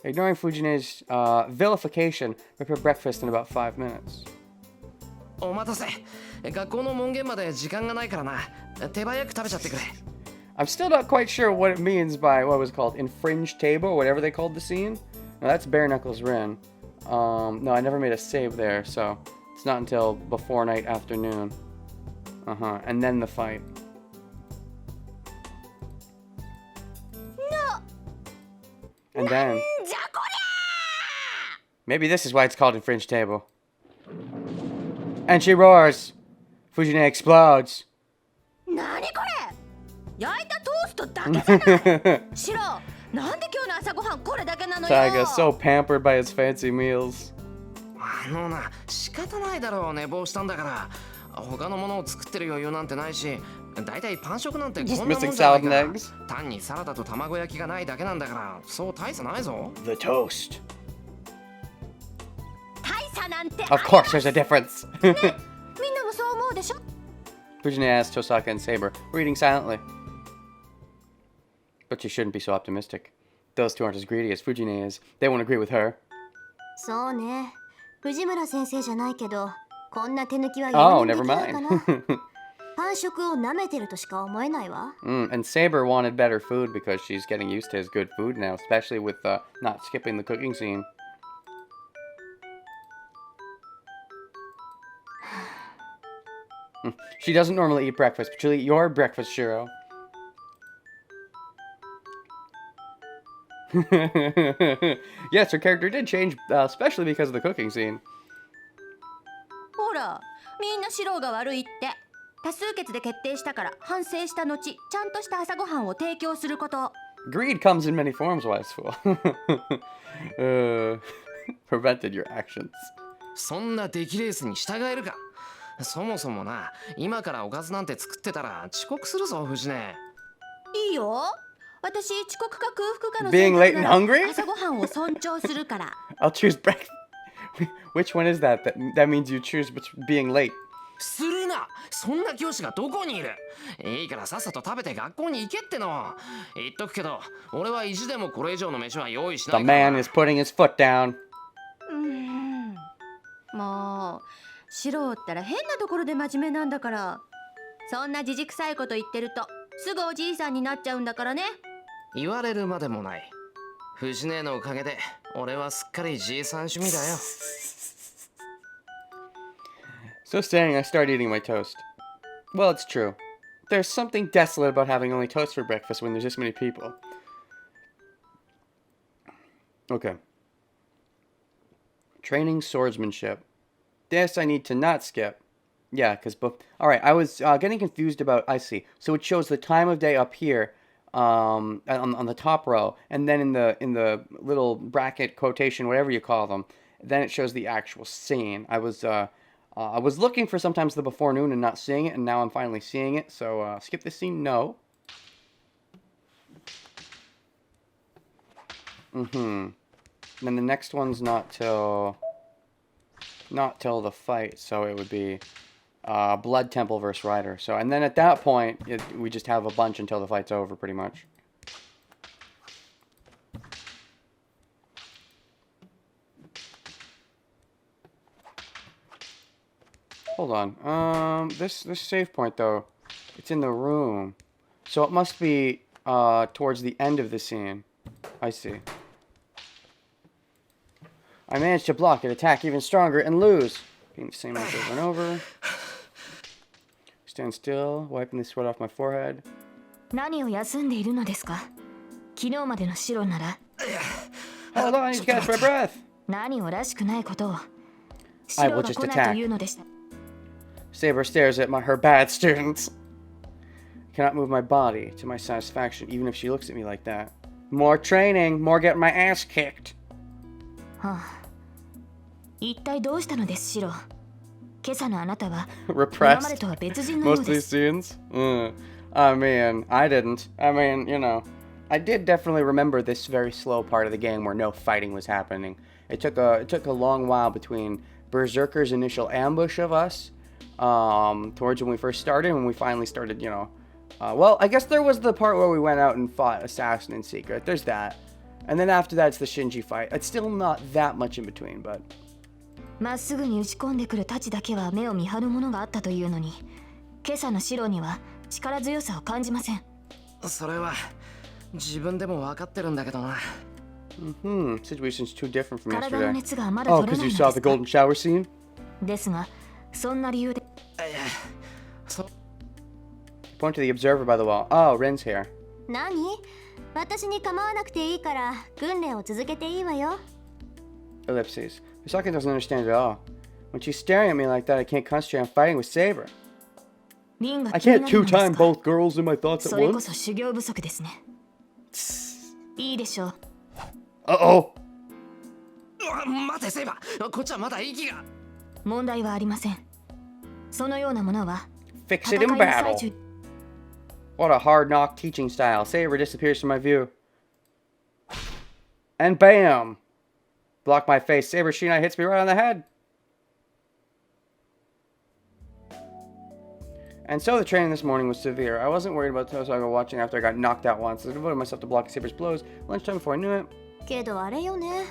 Ignoring Fujine's vilification, prepare breakfast in about 5 minutes. お待たせ。学校の門限まで時間がないからな。手早く食べちゃってくれ。I'm still not quite sure what it means by what was called infringed table, or whatever they called the scene. No, that's Bare Knuckles Rin. No, I never made a save there, so it's not until before night afternoon. And then the fight. No. And then. Maybe this is why it's called infringed table. And she roars. Fujine explodes. なにこれ、焼いたトーストだけじゃない。シロー、なんで今日の朝ごはんこれだけなのよ。 Taiga, so pampered by his fancy meals. な、仕方ないだろう。寝坊したんだから。他のものを作ってる余裕なんてないし、だいたいパン食なんてこんなもんじゃないから。単にサラダと卵焼きがないだけなんだから、そう大差ないぞ。 The toast. 大差なんて。 Of course, there's a difference. みんなもそう思うでしょ。 Fujine asks Tosaka and Saber, reading silently. But you shouldn't be so optimistic. Those two aren't as greedy as Fujine is. They won't agree with her. そうね。藤村先生じゃないけど、こんな手抜きは Oh, 容認 never できないかな。 mind. パン食を舐めてるとしか思えないわ。And Saber wanted better food because she's getting used to his good food now, especially with not skipping the cooking scene. She doesn't normally eat breakfast, but she'll eat your breakfast, Shiro. Yes, her character did change, especially because of the cooking scene. ほら、みんなシローが悪いって。多数決で決定したから反省した後、ちゃんとした朝ごはんを提供すること。Greed comes in many forms, wise fool. Prevented your actions. そんな出来レースに従えるか。そもそもな、今からおかずなんて作ってたら遅刻するぞ、藤根。いいよ。私、遅刻か空腹かの Being late and hungry? 朝ごはんを尊重するから。I'll choose breakfast. Which one is that? That means you choose being late. するな。そんな教師がどこにいる。いいからさっさと食べて学校に行けっての。言っとくけど、俺は意地でもこれ以上の飯は用意しな The いから。 man is putting his foot down. もう、シローったら変なところで真面目なんだから。そんなじじくさいこと言ってると、すぐおじいさんになっちゃうんだからね。言われるまでもない。藤根のおかげで、俺はすっかりじいさん趣味だよ。So saying, I start eating my toast. Well, it's true. There's something desolate about having only toast for breakfast when there's this many people. Okay. Training swordsmanship. This I need to not skip. Yeah, because alright, I was getting confused about... I see. So it shows the time of day up here on the top row, and then in the little bracket quotation, whatever you call them, then it shows the actual scene. I was looking for sometimes the before noon and not seeing it, and now I'm finally seeing it. So skip this scene, no. Then the next one's not till the fight, so it would be Blood Temple versus Rider. So, and then at that point, we just have a bunch until the fight's over, pretty much. Hold on. This save point though, it's in the room, so it must be towards the end of the scene. I see. I managed to block an attack even stronger and lose. Being the same as over and over. Stand still, wiping the sweat off my forehead. 何を休んでいるのですか？昨日までの白なら。Hold on, I need to catch my breath. 何をらしくないことを。白が来ないというのでした。Saber stares at her bad students. I cannot move my body to my satisfaction, even if she looks at me like that. More training, more getting my ass kicked. はあ、一体どうしたのです白。今朝のあなたは今までとは別人のようです。 Most of these scenes? I mean, I didn't. I mean, you know, I did definitely remember this very slow part of the game where no fighting was happening. It took a long while between Berserker's initial ambush of us, towards when we first started, when we finally started, you know. Well, I guess there was the part where we went out and fought Assassin in secret. There's that. And then after that, it's the Shinji fight. It's still not that much in between, but... まっすぐに打ち込んでくる太刀だけは目を見張るものがあったというのに、今朝の白には力強さを感じません。それは自分でも分かってるんだけどな。Situation's too different from 体の yesterday. 熱がまだ Oh, 取れ because ない you の saw で the すか？ golden shower scene? ですが、そんな理由で。Point to the observer by the wall. Oh, Ren's here. 何？私に構わなくていいから訓練を続けていいわよ。 Ellipses. Misaki doesn't understand at all. When she's staring at me like that, I can't concentrate on fighting with Saber. リンが I 気に can't なるのです two-time か？ both girls in my thoughts at それこ once. そ修行不足ですね。いいでしょう。Uh-oh. 待てセイバー、こっちはまだ息が。問題はありません。そのようなものは Fix it in 戦いの最中 battle. What a hard knock teaching style. Saber disappears from my view. And bam! Block my face. Saber Shinai hits me right on the head. And so the training this morning was severe. I wasn't worried about Tosaga watching after I got knocked out once. I devoted myself to blocking Saber's blows. Lunchtime before I knew it. けどあれよね。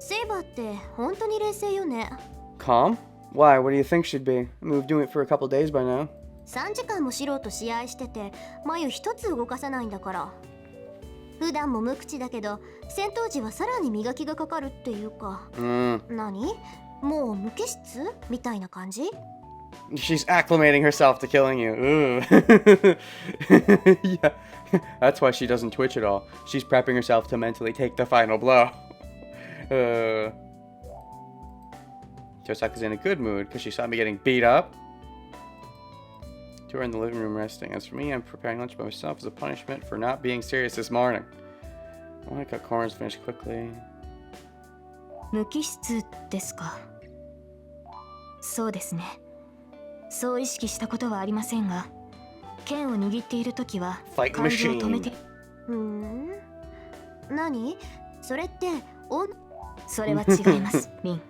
セイバーって本当に冷静よね。 Calm? Why? What do you think should be? I mean, we've doing it for a couple days by now. 3時間も素人試合してて眉一つ動かさないんだから。普段も無口だけど戦闘時はさらに磨きがかかるっていうか。何？もう無機質みたいな感じ？ She's acclimating herself to killing you. Ooh. Yeah. That's why she doesn't twitch at all. She's prepping herself to mentally take the final blow. Tosaka's in a good mood because she saw me getting beat up. Two are in the living room resting. As for me, I'm preparing lunch by myself as a punishment for not being serious this morning. I want to cut corners, finish quickly. 無機質ですか。そうですね。そう意識したことはありませんが、剣を握っているときは Fight 感情を止めて。何？それってそれは違います、リン。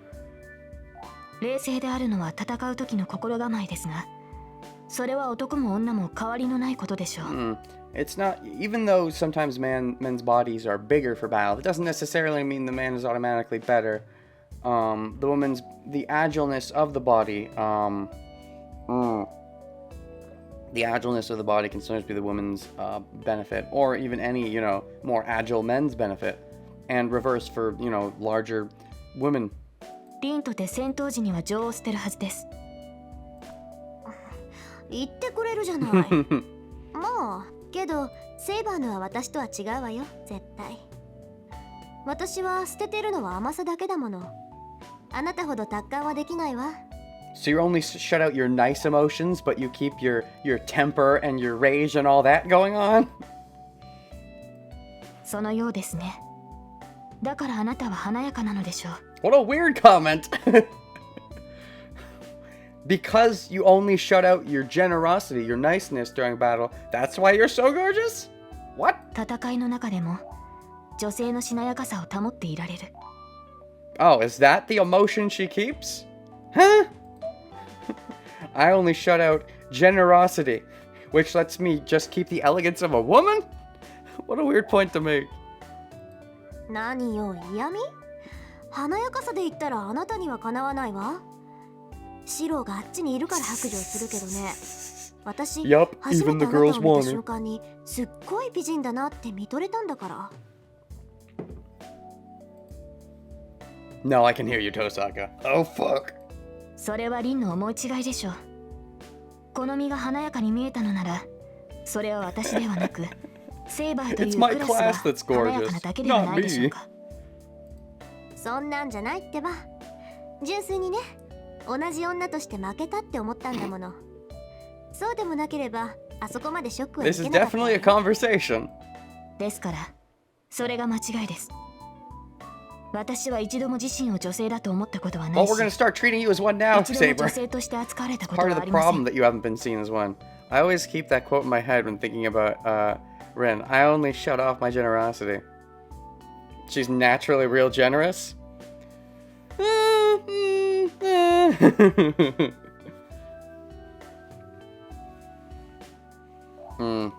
冷静であるのは戦う時の心構えですが、それは男も女も変わりのないことでしょう。It's not, even though sometimes men's bodies are bigger for battle, it doesn't necessarily mean the man is automatically better. The agileness of the body, the agileness of the body can sometimes be the woman's benefit, or even any, you know, more agile men's benefit, and reverse for, you know, larger women. リンとて戦闘時には情を捨てるはずです。言ってくれるじゃない。まあけどセイバーのは私とは違うわよ、絶対。私は捨ててるのは甘さだけだもの。あなたほど達観はできないわ。So you only shut out your nice emotions, but you keep your temper and your rage and all that going on? そのようですね。だからあなたは華やかなのでしょう。What a weird comment! Because you only shut out your generosity, your niceness during battle, that's why you're so gorgeous? What? 戦いの中でも女性のしなやかさを保っていられる。Oh, is that the emotion she keeps? Huh? I only shut out generosity, which lets me just keep the elegance of a woman? What a weird point to make. 何よ、嫌味？華やかさで言ったらあなたにはかなわないわ。シロがあっちにいるから白状するけどね。私、 Yup, 初め even て the あなた girls を見た want 瞬 her. 間にすっごい美人だなって見とれたんだから。 No, I can hear you, Tosaka. Oh, fuck. それはリンの思い違いでしょう。好みが華やかに見えたのなら、それは私ではなくセイバーという It's ク my ラスが class that's 華やか gorgeous, なだけでは not ないでしょう me. か。そんなんじゃないってば。純粋にね、同じ女として負けたって思ったんだもの。そうでもなければあそこまでショックは This 受 is けなかったわ definitely a よ。 conversation. ですからそれが間違いです。私は一度も自身を女性だと思ったことはな Oh, いし、 we're gonna start treating you as one now, 一度も女 Saber. 性として扱われたこと Part は of あ the りませ problem ん。 that you haven't been seen as one. I always keep that quote in my head when thinking about Rin. I only shut off my generosity. She's naturally real generous.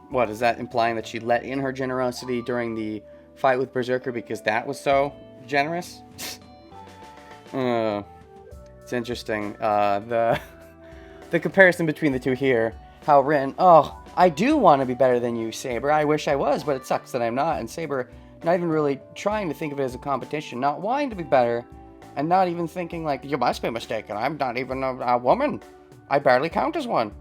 What is that implying that she let in her generosity during the fight with Berserker because that was so generous? It's interesting. The comparison between the two here. How Rin, oh, I do want to be better than you, Saber. I wish I was, but it sucks that I'm not. And Saber, not even really trying to think of it as a competition, not wanting to be better, and not even thinking like, you must be mistaken. I'm not even a woman. I barely count as one.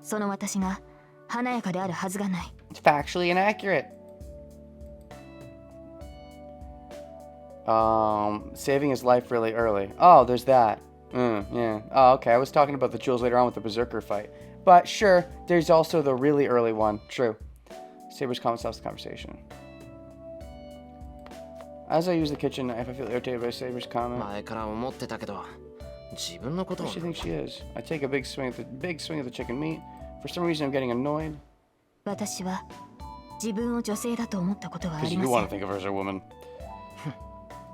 その私が華やかであるはずがない。 It's factually inaccurate. Saving his life really early. Oh, there's that. Yeah. Oh, okay. I was talking about the jewels later on with the Berserker fight. But sure, there's also the really early one. True. Saber's comment stops the conversation. As I use the kitchen knife, I feel irritated by Saber's comment. 前から思ってたけど、自分のこと Who を does she think she is? I take a big swing at the chicken meat. For some reason, I'm getting annoyed. 私は自分を女性だと思ったことはあ Because り you ま do せ want ん。 to think of her as a woman.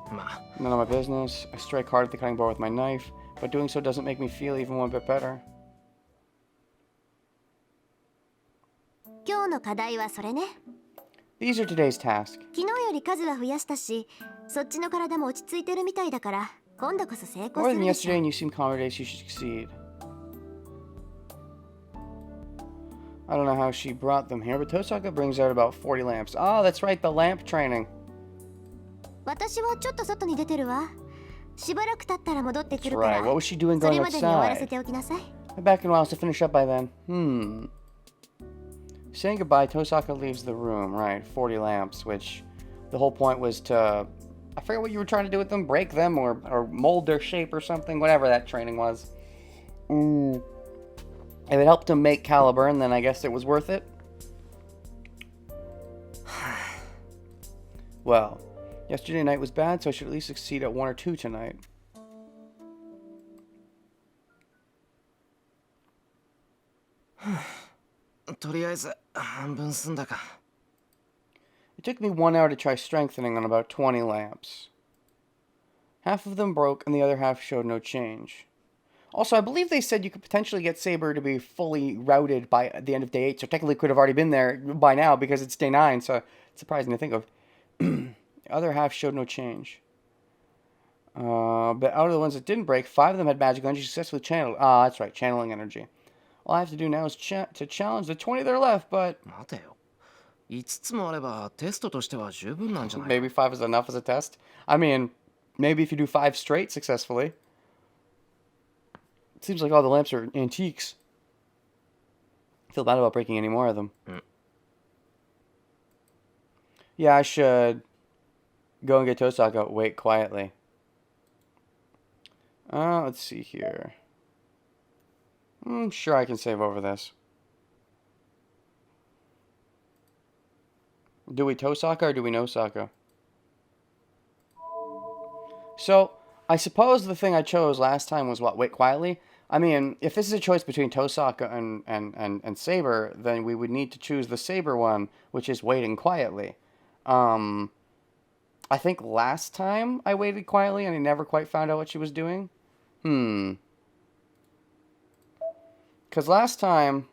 まあ None of my business. I strike hard at the cutting board with my knife, but doing so doesn't make me feel even one bit better. 今日の課題はそれね。 These are today's tasks. 昨日より数は増やしたし、そっちの体も落ち着いてるみたいだから、今度こそ成功 More す than るでし yesterday, ょ。 and you seem confident you should succeed. I don't know how she brought them here, but Tosaka brings out about 40 lamps. Oh, that's right, the lamp training. 私はちょっと外に出てるわ。しばらく経ったら戻ってく That's るか right. ら What was she doing そ going れまでに終わらせ outside? ておきなさい。 I'm back in a while to finish up by then. Saying goodbye, Tosaka leaves the room. Right, 40 lamps, which the whole point was to... I forget what you were trying to do with them. Break them or mold their shape or something. Whatever that training was. If it helped him make Caliburn, then I guess it was worth it. Well, yesterday night was bad, so I should at least succeed at 1 or 2 tonight. It とりあえず半分済んだか。 It took me 1 hour to try strengthening on about 20 lamps. Half of them broke, and the other half showed no change. Also, I believe they said you could potentially get Saber to be fully routed by the end of day 8, so technically could have already been there by now because it's day 9, so it's surprising to think of. The other half showed no change. But out of the ones that didn't break, 5 of them had magical energy successfully channeled. Ah, that's right, channeling energy. All I have to do now is to challenge the 20 that are left, but 待てよ。5つもあればテストとしては十分なんじゃない maybe 5 is enough as a test. I mean, maybe if you do 5 straight successfully. It seems like all the lamps are antiques. I feel bad about breaking any more of them. Yeah, I should go and get Tosaka. Wait quietly. Let's see here. I'm sure I can save over this. Do we Tosaka or do we Nosaka? So, I suppose the thing I chose last time was what? Wait quietly? I mean, if this is a choice between Tosaka and Saber, then we would need to choose the Saber one, which is waiting quietly. I think last time I waited quietly and I never quite found out what she was doing. Because last time,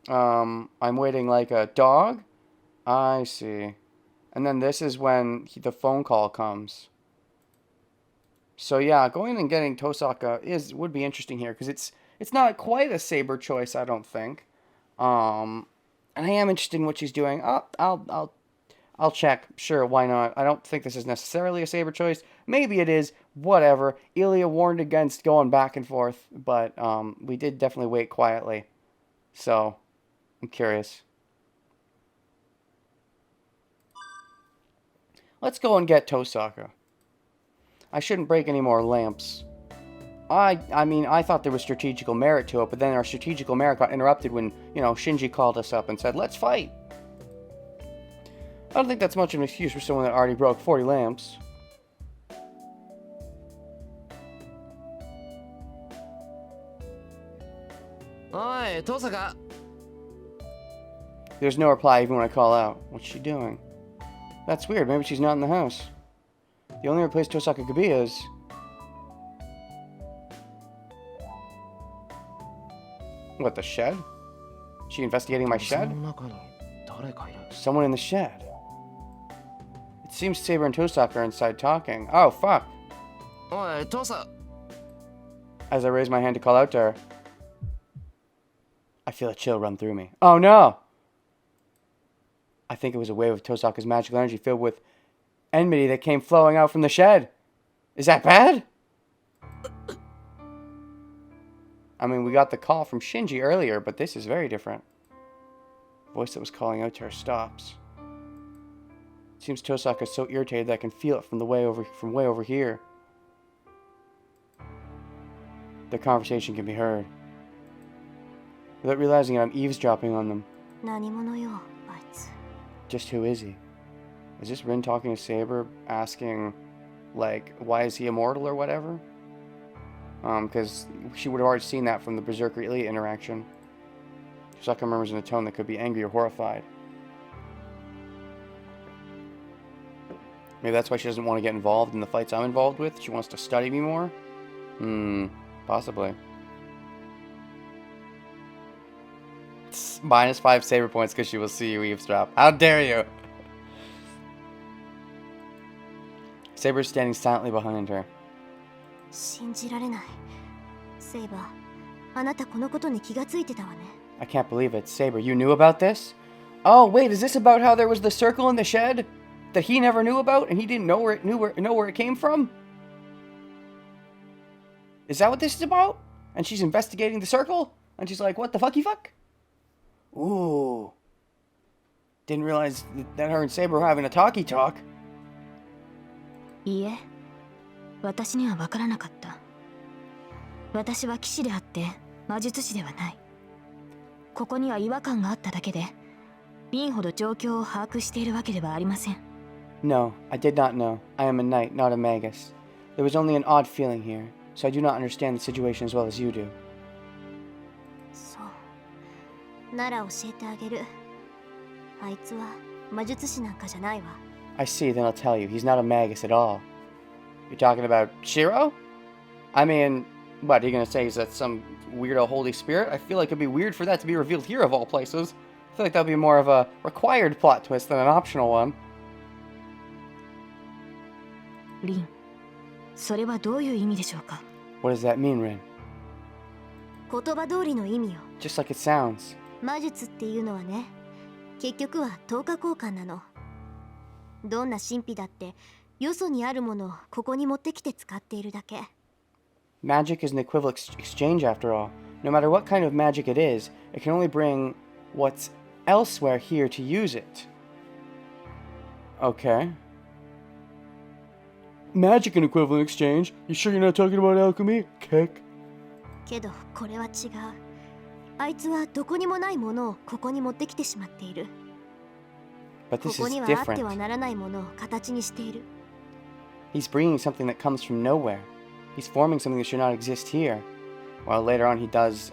I'm waiting like a dog. I see. And then this is when the phone call comes. So yeah, going and getting Tosaka would be interesting here because it's not quite a Saber choice, I don't think. And I am interested in what she's doing. I'll check. Sure, why not? I don't think this is necessarily a Saber choice. Maybe it is. Whatever. Ilya warned against going back and forth, but we did definitely wait quietly. So, I'm curious. Let's go and get Tosaka. I shouldn't break any more lamps. I mean, I thought there was strategical merit to it, but then our strategical merit got interrupted when, Shinji called us up and said, let's fight. I don't think that's much of an excuse for someone that already broke 40 lamps. Oi, Tosaka. There's no reply even when I call out. What's she doing? That's weird. Maybe she's not in the house. The only place Tosaka could be is... What, the shed? Is she investigating my shed? Someone in the shed. It seems Saber and Tosaka are inside talking. Oh, fuck. Oi, Tosa. As I raise my hand to call out to her, I feel a chill run through me. Oh no! I think it was a wave of Tosaka's magical energy filled with enmity that came flowing out from the shed. Is that bad? I mean, we got the call from Shinji earlier, but this is very different. The voice that was calling out to her stops. It seems Tosaka is so irritated that I can feel it from way over here. Their conversation can be heard. Without realizing it, I'm eavesdropping on them. 何者よ、あいつ。 Just who is he? Is this Rin talking to Saber, asking, like, why is he immortal or whatever? Because she would have already seen that from the Berserker Ilya interaction. Tosaka murmurs in a tone that could be angry or horrified. Maybe that's why she doesn't want to get involved in the fights I'm involved with. She wants to study me more? Possibly. It's -5 Saber points because she will see you eavesdrop. How dare you! Saber's standing silently behind her. 信じられない。セイバー、あなたこのことに気がついてたわね。I can't believe it. Saber, you knew about this? Oh, wait, is this about how there was the circle in the shed that he never knew about and he didn't know where it came from? Is that what this is about? And she's investigating the circle? And she's like, what the fucky fuck? Ooh. Didn't realize that her and Saber were having a talkie talk. いいえ、私には分からなかった。私は騎士であって魔術師ではない。ここには違和感があっただけで、リンほど状況を把握しているわけではありません。No, I did not know. I am a knight, not a magus. There was only an odd feeling here, so I do not understand the situation as well as you do. そう。なら教えてあげる。あいつは魔術師なんかじゃないわ。I see, then I'll tell you. He's not a magus at all. You're talking about Shiro? I mean, what, are you gonna say he's some weirdo holy spirit? I feel like it'd be weird for that to be revealed here of all places. I feel like that'd be more of a required plot twist than an optional one. リン、それはどういう意味でしょうか？ What does that mean, Rin? 言葉通りの意味よ。 Just like it sounds. 魔術っていうのはね、結局は等価交換なの。どんな神秘だってよそにあるものをここに持ってきて使っているだけ。 Magic is an equivalent exchange after all. No matter what kind of magic it is, it can only bring what's elsewhere here to use it. Okay. Magic and equivalent exchange? You sure you're not talking about alchemy? Kick. けどこれは違う。あいつはどこにもないものをここに持ってきてしまっている。 But こ this こ is にはあっては different. ならないものを形にしている。 He's bringing something that comes from nowhere. He's forming something that should not exist here. Well, later on he does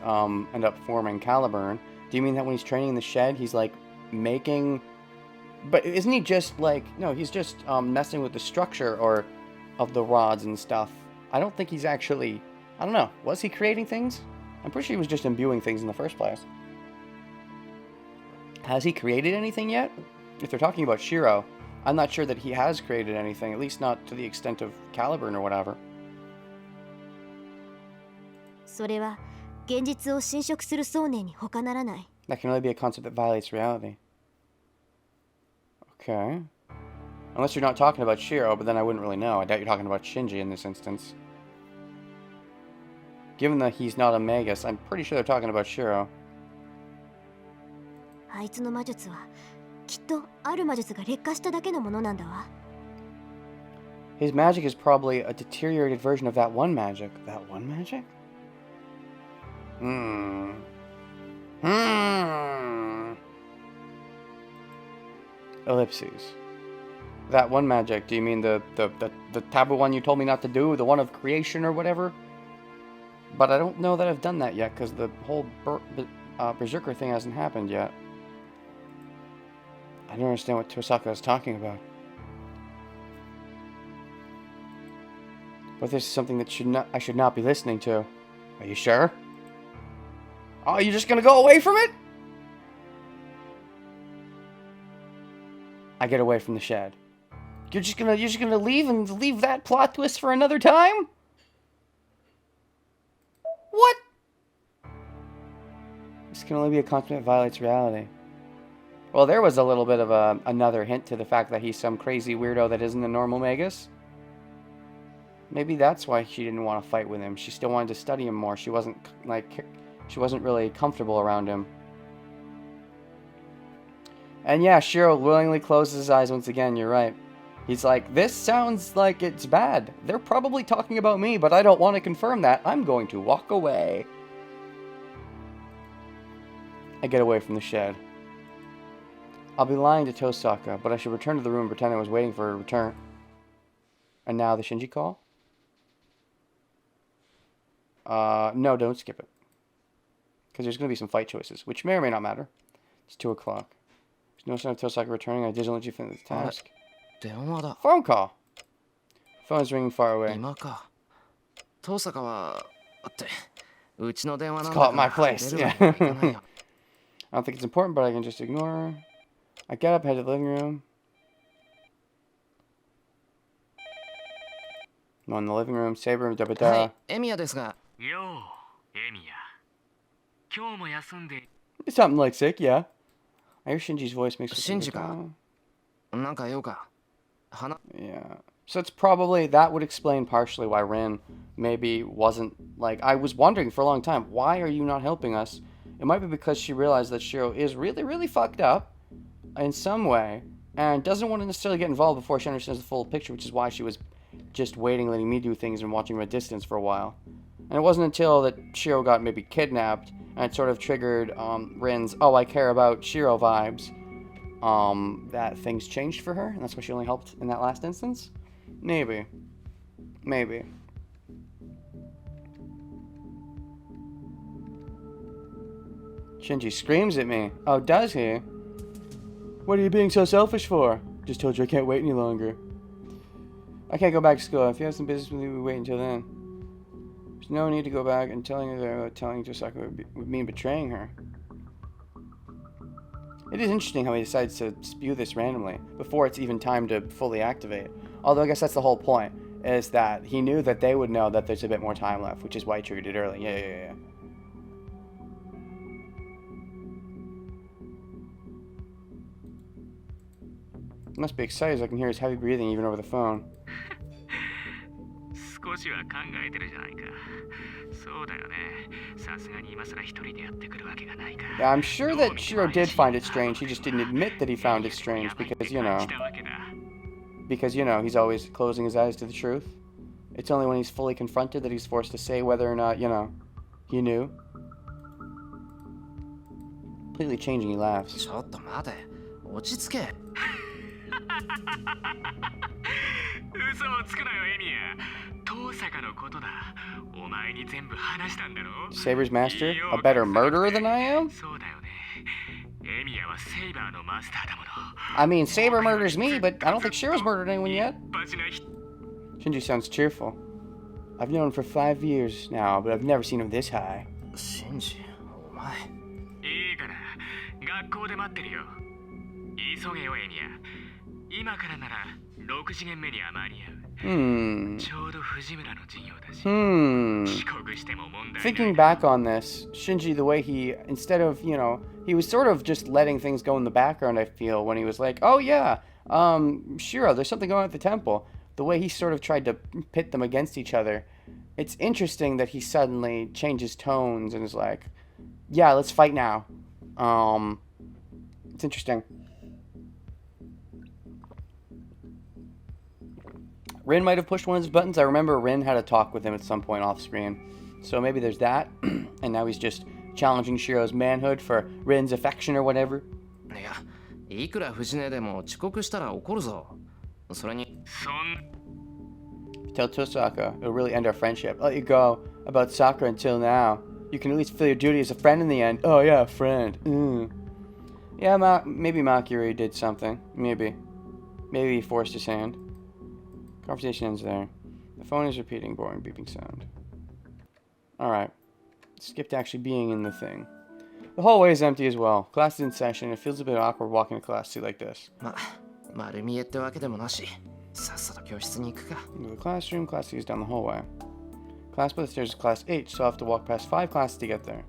end up forming Caliburn. Do you mean that when he's training in the shed, he's like making... But isn't he just like... No, he's just messing with the structure or of the rods and stuff. I don't think he's actually... I don't know. Was he creating things? I'm pretty sure he was just imbuing things in the first place. Has he created anything yet? If they're talking about Shiro, I'm not sure that he has created anything, at least not to the extent of Caliburn or whatever. それは現実を侵食する想念に他ならない。 That can only be a concept that violates reality. Okay. Unless you're not talking about Shiro, but then I wouldn't really know. I doubt you're talking about Shinji in this instance. Given that he's not a Magus, I'm pretty sure they're talking about Shiro. あいつの魔術はきっとある魔術が劣化しただけのものなんだわ。 His magic is probably a deteriorated version of that one magic. That one magic? Ellipses. That one magic, do you mean the taboo one you told me not to do? The one of creation or whatever? But I don't know that I've done that yet, because the whole Berserker thing hasn't happened yet. I don't understand what Tosaka is talking about. But this is something that I should not be listening to. Are you sure? Oh, you're just gonna go away from it? I get away from the shed. You're just gonna leave that plot twist for another time? What? This can only be a concept that violates reality. Well, there was a little bit of another hint to the fact that he's some crazy weirdo that isn't a normal Magus. Maybe that's why she didn't want to fight with him. She still wanted to study him more. She wasn't really comfortable around him. And yeah, Shiro willingly closes his eyes once again. You're right. He's like, this sounds like it's bad. They're probably talking about me, but I don't want to confirm that. I'm going to walk away. I get away from the shed. I'll be lying to Tosaka, but I should return to the room and pretend I was waiting for her return. And now the Shinji call? No, don't skip it. Because there's going to be some fight choices, which may or may not matter. It's 2 o'clock. There's no sign of Tosaka returning. I didn't let you finish the task. Phone call. Phone is ringing far away. Let's call it my place. Yeah. I don't think it's important, but I can just ignore her. I get up, head to the living room. No, in the living room, Saber, da da. Something like sick, yeah. I hear Shinji's voice makes me think yeah. So it's probably, that would explain partially why Rin maybe wasn't, like, I was wondering for a long time, why are you not helping us? It might be because she realized that Shiro is really, really fucked up in some way, and doesn't want to necessarily get involved before she understands the full picture, which is why she was just waiting, letting me do things and watching from a distance for a while. And it wasn't until that Shiro got maybe kidnapped, and it sort of triggered Rin's, oh, I care about Shiro vibes, that things changed for her, and that's why she only helped in that last instance? Maybe. Maybe. Shinji screams at me. Oh, does he? What are you being so selfish for? Just told you I can't wait any longer. I can't go back to school. If you have some business with me, we wait until then. There's no need to go back and telling her that telling Tosaka would mean betraying her. It is interesting how he decides to spew this randomly, before it's even time to fully activate. Although I guess that's the whole point, is that he knew that they would know that there's a bit more time left, which is why he triggered it early. Yeah. He must be excited as I can hear his heavy breathing even over the phone. Yeah, I'm sure that Shiro did find it strange, he just didn't admit that he found it strange because, you know, he's always closing his eyes to the truth. It's only when he's fully confronted that he's forced to say whether or not, you know, he knew. Completely changing, he laughs. Saber's master? A better murderer than I am? I mean, Saber murders me, but I don't think Shiro's murdered anyone yet. Shinji sounds cheerful. I've known him for 5 years now, but I've never seen him this high. Shinji, 6次元目には間に合う。 Hmm. ちょうど藤村の授業だし。 Hmm. 遅刻しても問題ない。 Thinking back on this, Shinji, the way he, instead of, you know, he was sort of just letting things go in the background, I feel, when he was like, oh yeah, Shiro, there's something going on at the temple. The way he sort of tried to pit them against each other. It's interesting that he suddenly changes tones and is like, yeah, let's fight now. It's interesting. Rin might have pushed one of his buttons. I remember Rin had a talk with him at some point off screen. So maybe there's that. And now he's just challenging Shiro's manhood for Rin's affection or whatever. いや、いくら藤根でも遅刻したら怒るぞ。それに、そん Tell Tosaka, it'll really end our friendship. I'll let you go about soccer until now. You can at least fulfill your duty as a friend in the end. Oh yeah, friend. Yeah, maybe Makiri did something. Maybe. Maybe he forced his hand. Conversation ends there. The phone is repeating boring beeping sound. Alright. Skipped actually being in the thing. The hallway is empty as well. Class is in session. It feels a bit awkward walking to class like this. 丸見えってわけでもなし、さっさと教室に行くか。 Into the classroom. Class C is down the hallway. Class by the stairs is class H, so I'll have to walk past 5 classes to get there.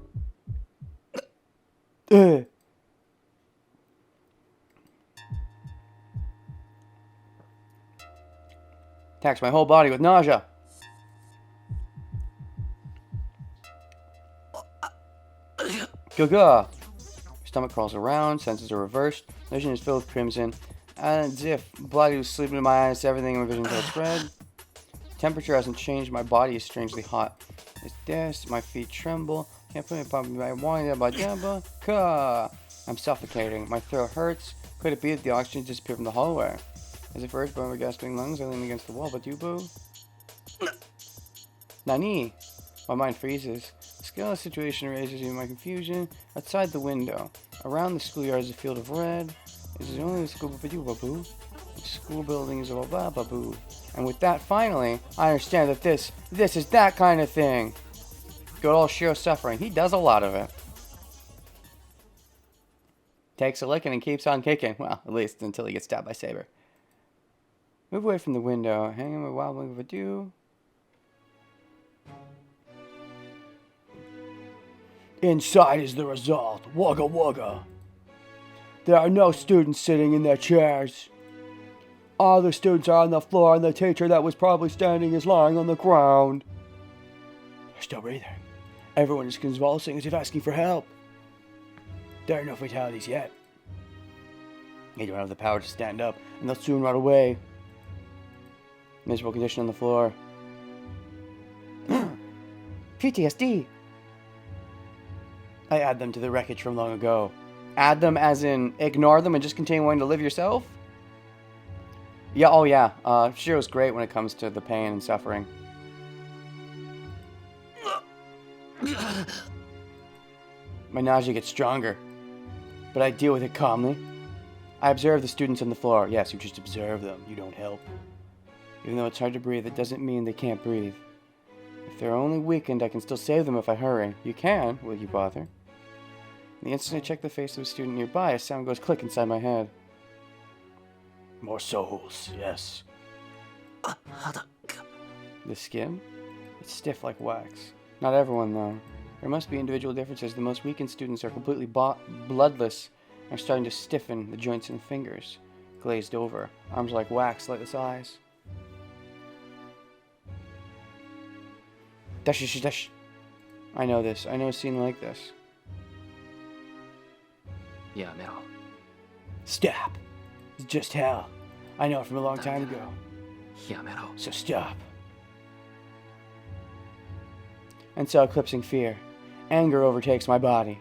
Attacks my whole body with nausea. Gaga. Stomach crawls around, senses are reversed. Vision is filled with crimson. As if blood was sleeping in my eyes, everything in my vision felt red. Temperature hasn't changed, my body is strangely hot. It's this, my feet tremble. Can't put it in my wine. I'm suffocating. My throat hurts. Could it be that the oxygen disappeared from the hallway? As if urged by my gasping lungs, I lean against the wall, but you, boo? Nani? My mind freezes. The scale of the situation raises in my confusion. Outside the window. Around the schoolyard is a field of red. This is only the school, but you, babu. The school building is a babu. And with that, finally, I understand that this is that kind of thing. Good old Shiro suffering. He does a lot of it. Takes a licking and keeps on kicking. Well, at least until he gets stabbed by Saber. Move away from the window. Hang him a wild wing of a dew. Inside is the result. Wugga wugga. There are no students sitting in their chairs. All the students are on the floor, and the teacher that was probably standing is lying on the ground. They're still breathing. Everyone is convulsing as if asking for help. There are no fatalities yet. They don't have the power to stand up, and they'll soon run away. Miserable condition on the floor. PTSD. I add them to the wreckage from long ago. Add them as in ignore them and just continue wanting to live yourself? Yeah, oh yeah. Shiro's great when it comes to the pain and suffering. My nausea gets stronger, but I deal with it calmly. I observe the students on the floor. Yes, you just observe them. You don't help. Even though it's hard to breathe, it doesn't mean they can't breathe. If they're only weakened, I can still save them if I hurry. You can, will you bother? The instant I check the face of a student nearby, a sound goes click inside my head. More souls, yes. The skin? It's stiff like wax. Not everyone, though. There must be individual differences. The most weakened students are completely bloodless and are starting to stiffen the joints and fingers. Glazed over. Arms like wax, lightless eyes. Dash. I know this. I know a scene like this. やめろ。 Stop. It's just hell. I know it from a long time ago. やめろ。 So stop. And so eclipsing fear, anger overtakes my body.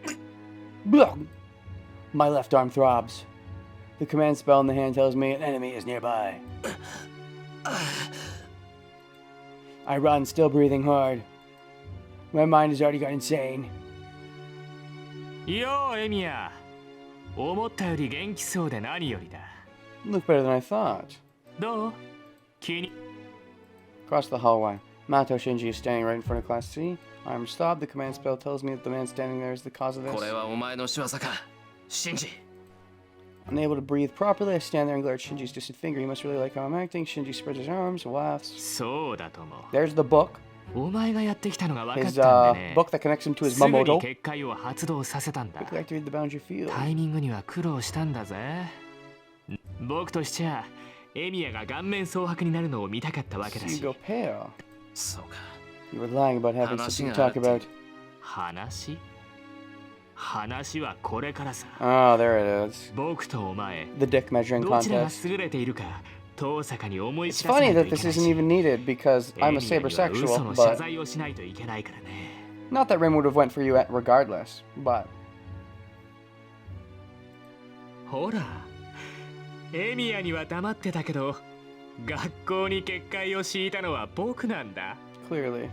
My left arm throbs. The command spell in the hand tells me an enemy is nearby. I run, still breathing hard. My mind has already gone insane. ようエミヤ、思ったより元気そうで何よりだ。 Look better than I thought. どう？気に Across the hallway, Mato Shinji is standing right in front of Class C. I am stopped. The command spell tells me that the man standing there is the cause of これ this. はお前の仕業か、シンジ。Unable to breathe properly, I stand there and glare at Shinji's distant finger. He must really like how I'm acting. Shinji spreads his arms and laughs. そうだと思う。 There's the book. お前がやってきたのが分かっ His たんでね。 book that connects him to his すぐに Mamoto. 結界を発動させたんだ。 Quickly activate the boundary field. タイミングには苦労したんだぜ。僕としちゃ、エミヤが顔面蒼白になるのを見たかったわけだ You し。 go pale. そうか。 You were lying about having something to talk about. 話はこれからさ。 Oh, there it is. 僕とお前、 The dick measuring どちらが contest. 優れているか、遠坂に思い It's 知らせな funny いと that いけ this ないし。 isn't even needed because エ I'm ミ a ヤには嘘 sabersexual, の謝 but 罪をしないといけないからね。 not that Rin would have went for you regardless. But ほら、エミヤには黙ってたけど、学校に結界を敷いたのは僕なんだ。 clearly,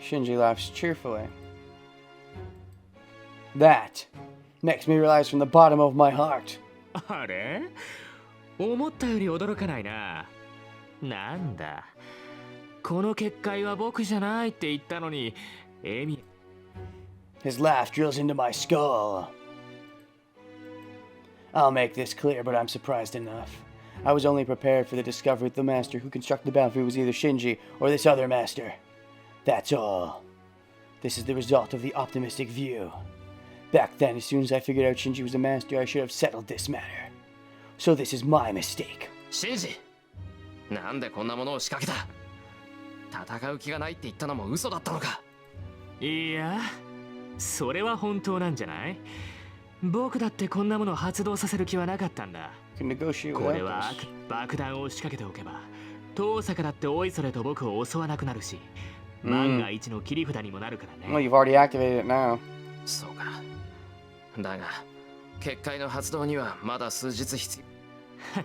Shinji laughs cheerfully. That makes me realize from the bottom of my heart. あれ？思ったより驚かないな。なんだ。この結界は僕じゃないって言ったのに、エミ。 His laugh drills into my skull. I'll make this clear, but I'm surprised enough. I was only prepared for the discovery that the master who constructed the boundary was either Shinji or this other master. That's all. This is the result of the optimistic view. Back then, as soon as I figured out Shinji was a master, I should have settled this matter. So this is my mistake. シンジ、なんでこんなものを仕掛けた？戦う気がないって言ったのも嘘だったのか？いや、それは本当なんじゃない？僕だってこんなものを発動させる気はなかったんだ。 You can negotiate これ without は this. 爆弾を仕掛けておけば、遠坂だっておいそれと僕を襲わなくなるし、万が一の切り札にもなるから Well, ね。 you've already activated it now. そうか。だが、結界の発動にはまだ数日必要。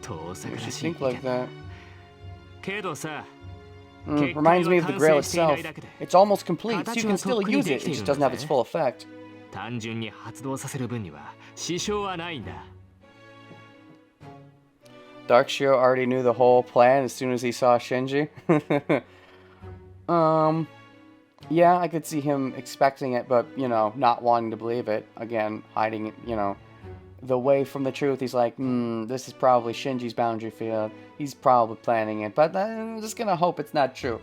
遠坂 You ら should しい think like that. けどさ、 Reminds me of the Grail itself. It's almost complete, so you can still use it. It just doesn't have its full effect. 単純に発動させる分には支障はないんだ。 Darkshiro already knew the whole plan as soon as he saw Shinji. Yeah, I could see him expecting it, but, you know, not wanting to believe it. Again, hiding it, you know, the way from the truth. He's like, this is probably Shinji's boundary field. He's probably planning it, but I'm just gonna hope it's not true.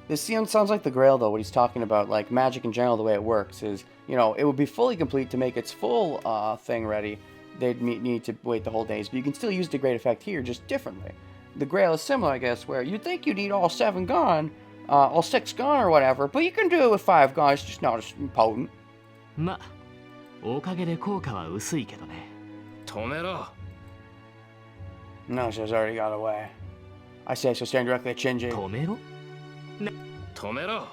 This sounds like the Grail, though, what he's talking about. Like, magic in general, the way it works is, you know, it would be fully complete to make its full thing ready. They'd need to wait the whole days, but you can still use the great effect here, just differently. The Grail is similar, I guess, where you'd think you need all 7 gone, all 6 gone or whatever, but you can do it with 5 gone, it's just not as potent. ま、おかげで効果は薄いけどね。止めろ。 No, she's already got away. I say so, staring directly at Shinji. 止めろ？止めろ。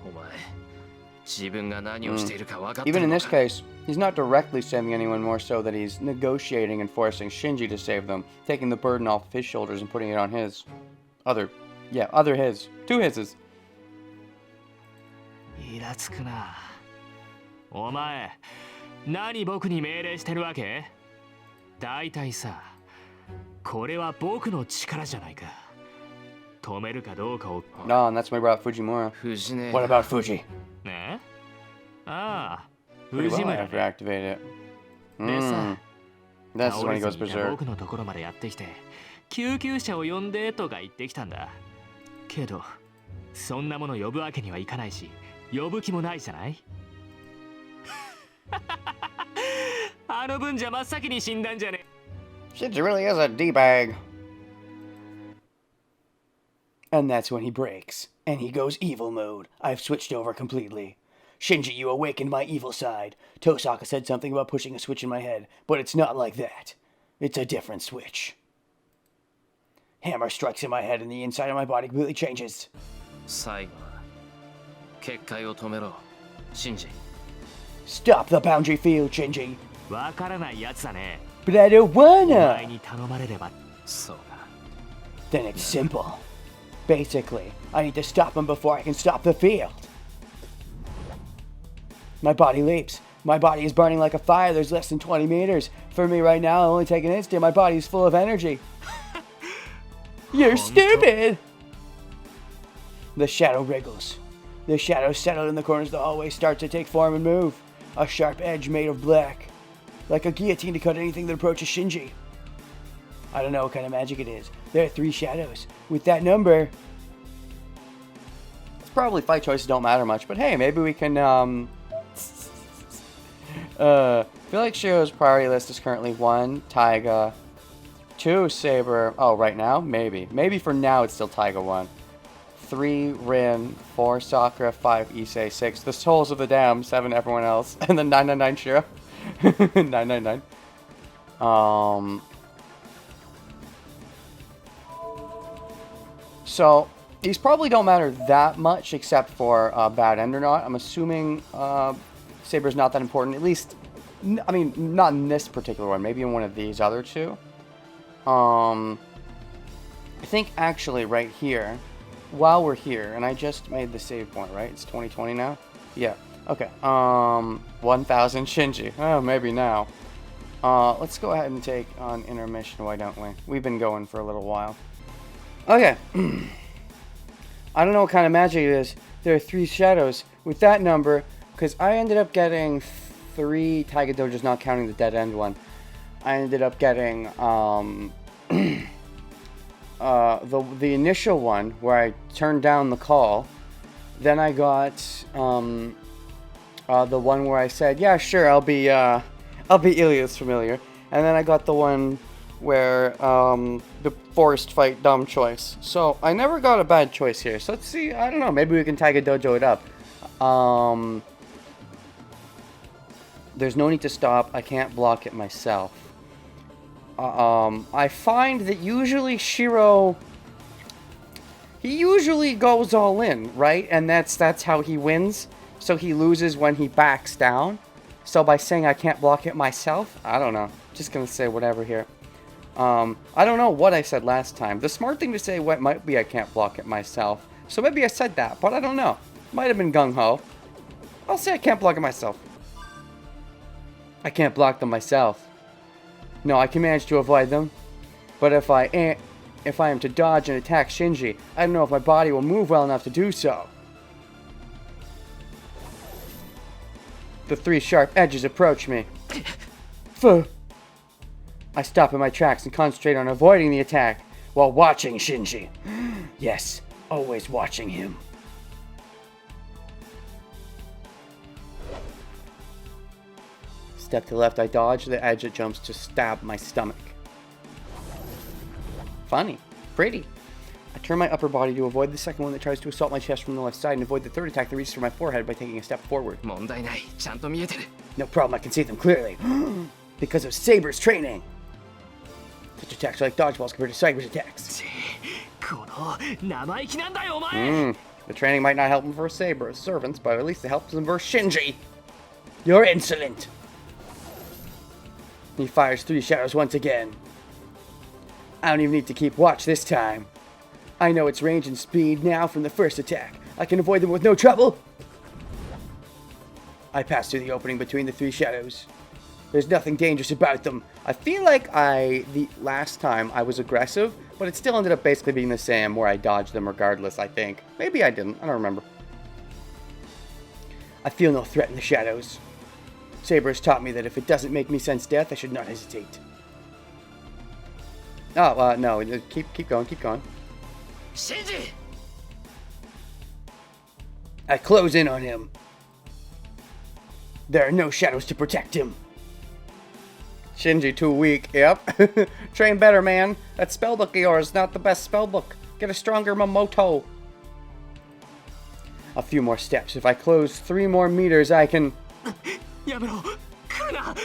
お前、自分が何をしているか分かって Even る in の this か？ case, he's not directly saving anyone, more so that he's negotiating and forcing Shinji to save them, taking the burden off of his shoulders and putting it on his. Two hises. イラつくな。お前、何僕に命令してるわけ？だいたいさ、これは僕の力じゃないか。止めるかどうかを。No, and that's why we brought Fujimura. 藤根。 What about Fuji? ね？ああ、 Pretty 藤 well 村 after ね。 activate it. でさ、 This is 倒 when れ he ず goes にいた berserk. 僕のところまでやってきて、救急車を呼んでとか言ってきたんだ。けど、そんなもの呼ぶわけにはいかないし、呼ぶ気もないじゃない？あの分じゃ真っ先に死んだんじゃね。 Shinji really is a D-bag. And that's when he breaks, and he goes evil mode. I've switched over completely. Shinji, you awakened my evil side. Tosaka said something about pushing a switch in my head, but it's not like that. It's a different switch. Hammer strikes in my head and the inside of my body completely changes. 最後は結界を止めろ、シンジ。 Stop the boundary field, Shinji. わからないやつだね。 But I don't お前 wanna. に頼まれれば。そうか。 Then it's simple. Basically, I need to stop him before I can stop the field. My body leaps. My body is burning like a fire. There's less than 20 meters. For me right now, it'll only take an instant. My body is full of energy. You're stupid! The shadow wriggles. The shadows settle in the corners of the hallway, start to take form and move. A sharp edge made of black. Like a guillotine to cut anything that approaches Shinji. I don't know what kind of magic it is. There are 3 shadows. With that number... It's probably fight choices don't matter much, but hey, maybe we can, I feel like Shiro's priority list is currently 1, Taiga, 2, Saber. Oh, right now? Maybe. Maybe for now it's still Taiga 1. 3, Rin, 4, Sakura, 5, Issei, 6, the Souls of the Damned, 7, everyone else, and then 999 Shiro. 999. So, these probably don't matter that much except for Bad End or not. I'm assuming Saber's not that important, at least, I mean, not in this particular one, maybe in one of these other 2. I think actually right here, while we're here, and I just made the save point, right? It's 2020 now? Yeah. Okay. 1000 Shinji. Oh, maybe now. Let's go ahead and take on intermission, why don't we? We've been going for a little while. Okay. I don't know what kind of magic it is. There are 3 shadows. With that number, because I ended up getting 3 Tiger Dojos, not counting the dead end one. I ended up getting the initial one where I turned down the call. Then I got the one where I said, yeah, sure, I'll be Ilias familiar. And then I got the one where the forced fight dumb choice. So I never got a bad choice here. So let's see. I don't know. Maybe we can Tiger Dojo it up. There's no need to stop. I can't block it myself. I find that usually Shiro, he usually goes all in, right? And that's how he wins. So he loses when he backs down. So by saying I can't block it myself, I don't know. Just gonna say whatever here. I don't know what I said last time. The smart thing to say what might be I can't block it myself. So maybe I said that, but I don't know. Might have been gung-ho. I'll say I can't block it myself. I can't block them myself. No, I can manage to avoid them. But if I am to dodge and attack Shinji, I don't know if my body will move well enough to do so. The 3 sharp edges approach me. I stop in my tracks and concentrate on avoiding the attack while watching Shinji. Yes, always watching him. Step to the left, I dodge the edge that jumps to stab my stomach. Funny. Pretty. I turn my upper body to avoid the second one that tries to assault my chest from the left side and avoid the third attack that reaches for my forehead by taking a step forward. 問題ない。ちゃんと見えてる。 No problem, I can see them clearly. Because of Saber's training. Such attacks are like dodgeballs compared to Saber's attacks. この生意気なんだよお前。 The training might not help him versus Saber's servants, but at least it helps him versus Shinji. You're insolent. He fires 3 shadows once again. I don't even need to keep watch this time. I know its range and speed now from the first attack. I can avoid them with no trouble. I pass through the opening between the 3 shadows. There's nothing dangerous about them. I feel like the last time I was aggressive, but it still ended up basically being the same where I dodged them regardless, I think. Maybe I didn't. I don't remember. I feel no threat in the shadows. Saber has taught me that if it doesn't make me sense death, I should not hesitate. Oh, no. Keep going, keep going. Shinji! I close in on him. There are no shadows to protect him. Shinji too weak. Yep. Train better, man. That spellbook of yours is not the best spellbook. Get a stronger Momoto. A few more steps. If I close 3 more meters, I can... やめろ。来るな。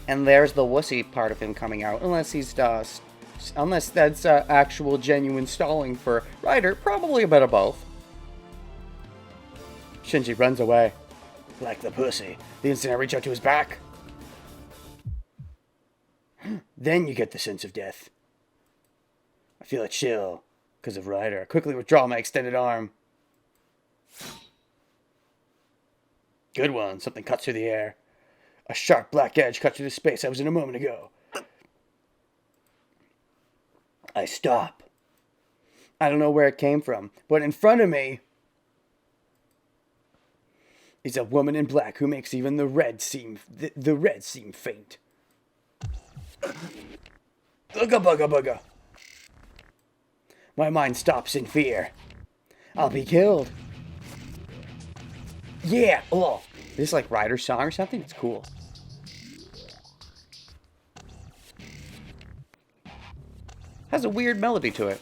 And there's the wussy part of him coming out. Unless he's, unless that's actual genuine stalling for Ryder. Probably a bit of both. Shinji runs away. Like the pussy. The instant I reach out to his back. Then you get the sense of death. I feel a chill because of Ryder. I quickly withdraw my extended arm. Good one. Something cuts through the air. A sharp black edge cuts through the space I was in a moment ago. I stop. I don't know where it came from, but in front of me, is a woman in black who makes even the red seem faint. Ugga bugga bugga. My mind stops in fear. I'll be killed. Yeah. Oh, is this like Ryder's song or something? It's cool. Has a weird melody to it.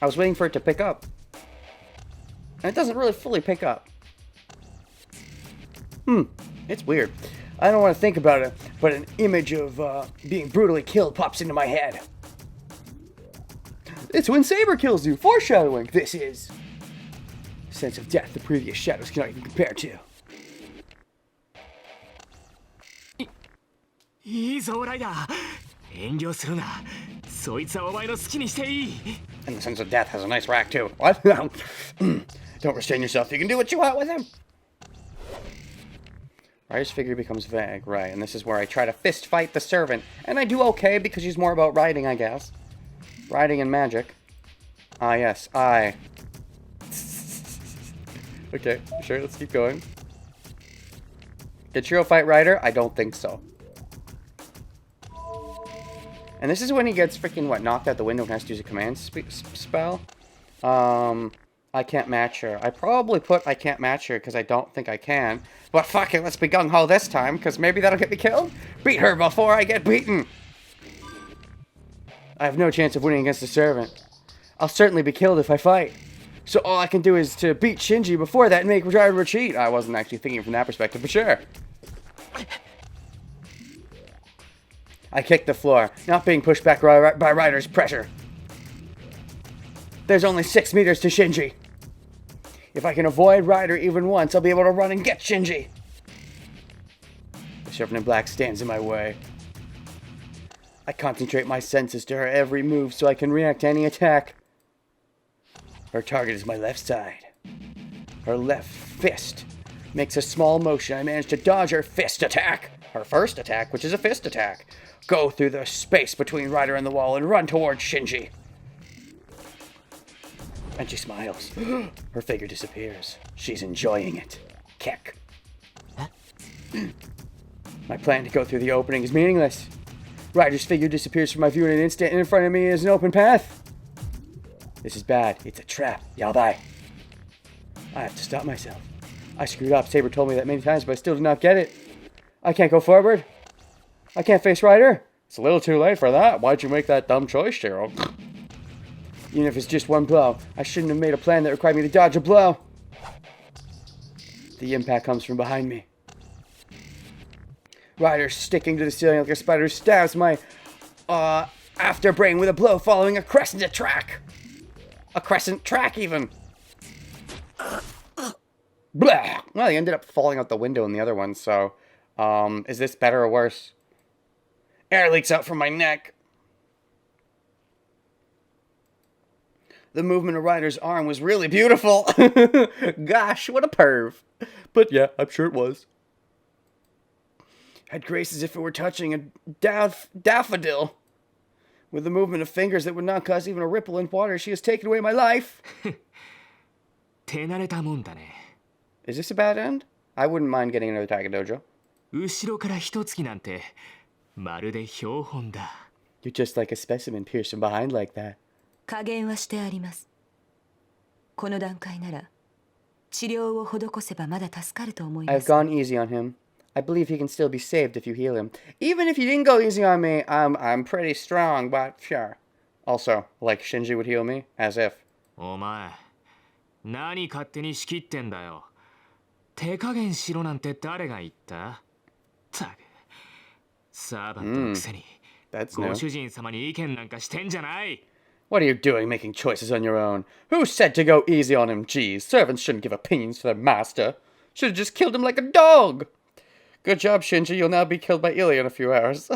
I was waiting for it to pick up. And it doesn't really fully pick up. It's weird. I don't want to think about it, but an image of being brutally killed pops into my head. It's when Saber kills you. Foreshadowing. This is sense of death the previous shadows cannot even compare to. いいぞライダー。遠慮するな。そいつはお前の好きにしていい。 And the sense of death has a nice rack too. What? Don't restrain yourself. You can do what you want with him. Ryder's figure becomes vague, right? And this is where I try to fist fight the servant, and I do okay because she's more about riding, I guess. Riding and magic. Ah, yes, I. Okay, sure. Let's keep going. Did Shiro fight Ryder? I don't think so. And this is when he gets freaking, what, knocked out the window and has to use a command spell? I can't match her. I probably put I can't match her because I don't think I can. But fuck it, let's be gung-ho this time, because maybe that'll get me killed? Beat her before I get beaten! I have no chance of winning against the servant. I'll certainly be killed if I fight. So all I can do is to beat Shinji before that and make Ryder retreat. I wasn't actually thinking from that perspective, but sure. I kicked the floor, not being pushed back by Ryder's pressure. There's only 6 meters to Shinji. If I can avoid Ryder even once, I'll be able to run and get Shinji. The servant in black stands in my way. I concentrate my senses to her every move so I can react to any attack. Her target is my left side. Her left fist makes a small motion. I manage to dodge her fist attack. Her first attack, which is a fist attack. Go through the space between Ryder and the wall and run towards Shinji. And she smiles. Her figure disappears. She's enjoying it. Kick. My plan to go through the opening is meaningless. Ryder's figure disappears from my view in an instant, and in front of me is an open path. This is bad. It's a trap. Yabai. I have to stop myself. I screwed up. Saber told me that many times, but I still did not get it. I can't go forward. I can't face Ryder. It's a little too late for that. Why'd you make that dumb choice, Shiro? Even if it's just one blow, I shouldn't have made a plan that required me to dodge a blow. The impact comes from behind me. Ryder sticking to the ceiling like a spider stabs my afterbrain with a blow following a crescent track. A crescent track, even. Blah. Well, he ended up falling out the window in the other one, so... is this better or worse? Air leaks out from my neck. The movement of Ryder's arm was really beautiful. Gosh, what a perv. But yeah, I'm sure it was. Had grace as if it were touching a daffodil. With the movement of fingers that would not cause even a ripple in water, she has taken away my life. 手慣れたもんだね。 Is this a bad end? I wouldn't mind getting another Tiger Dojo. 後ろから一突きなんてまるで標本だ。 You're just like a specimen pierced from behind like that. 加減はしてあります。この段階なら治療を施せばまだ助かると思いま I've す。 gone easy on him. I believe he can still be saved if you heal him. Even if you didn't go easy on me, I'm pretty strong, but sure. Also, like Shinji would heal me, as if. お前、何勝手に仕切ってんだよ。手加減しろなんて誰が言った？たく、サーバントのくせに、ご主人様に意見なんかしてんじゃない。 What are you doing making choices on your own? Who said to go easy on him? Geez, servants shouldn't give opinions for their master. Should have just killed him like a dog. Good job, Shinji. You'll now be killed by Ilya in a few hours.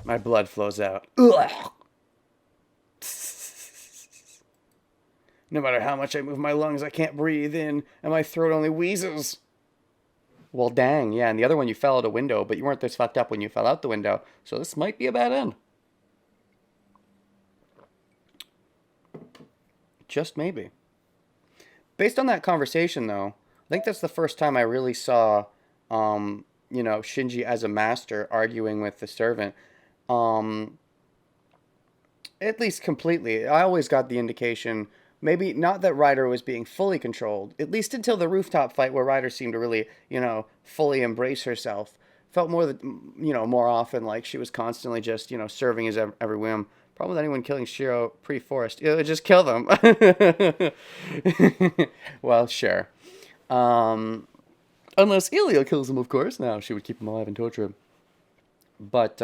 My blood flows out. Ugh. No matter how much I move my lungs, I can't breathe in, and my throat only wheezes. Well, dang, yeah, and the other one you fell out a window, but you weren't this fucked up when you fell out the window, so this might be a bad end. Just maybe. Based on that conversation, though, I think that's the first time I really saw, Shinji as a master arguing with the servant. At least completely. I always got the indication, maybe not that Ryder was being fully controlled, at least until the rooftop fight where Ryder seemed to really, fully embrace herself. Felt more often like she was constantly just, serving his every whim. Problem with anyone killing Shiro pre-forced, just kill them. Well, sure. Unless Ilya kills him, of course. Now she would keep him alive and torture him. But,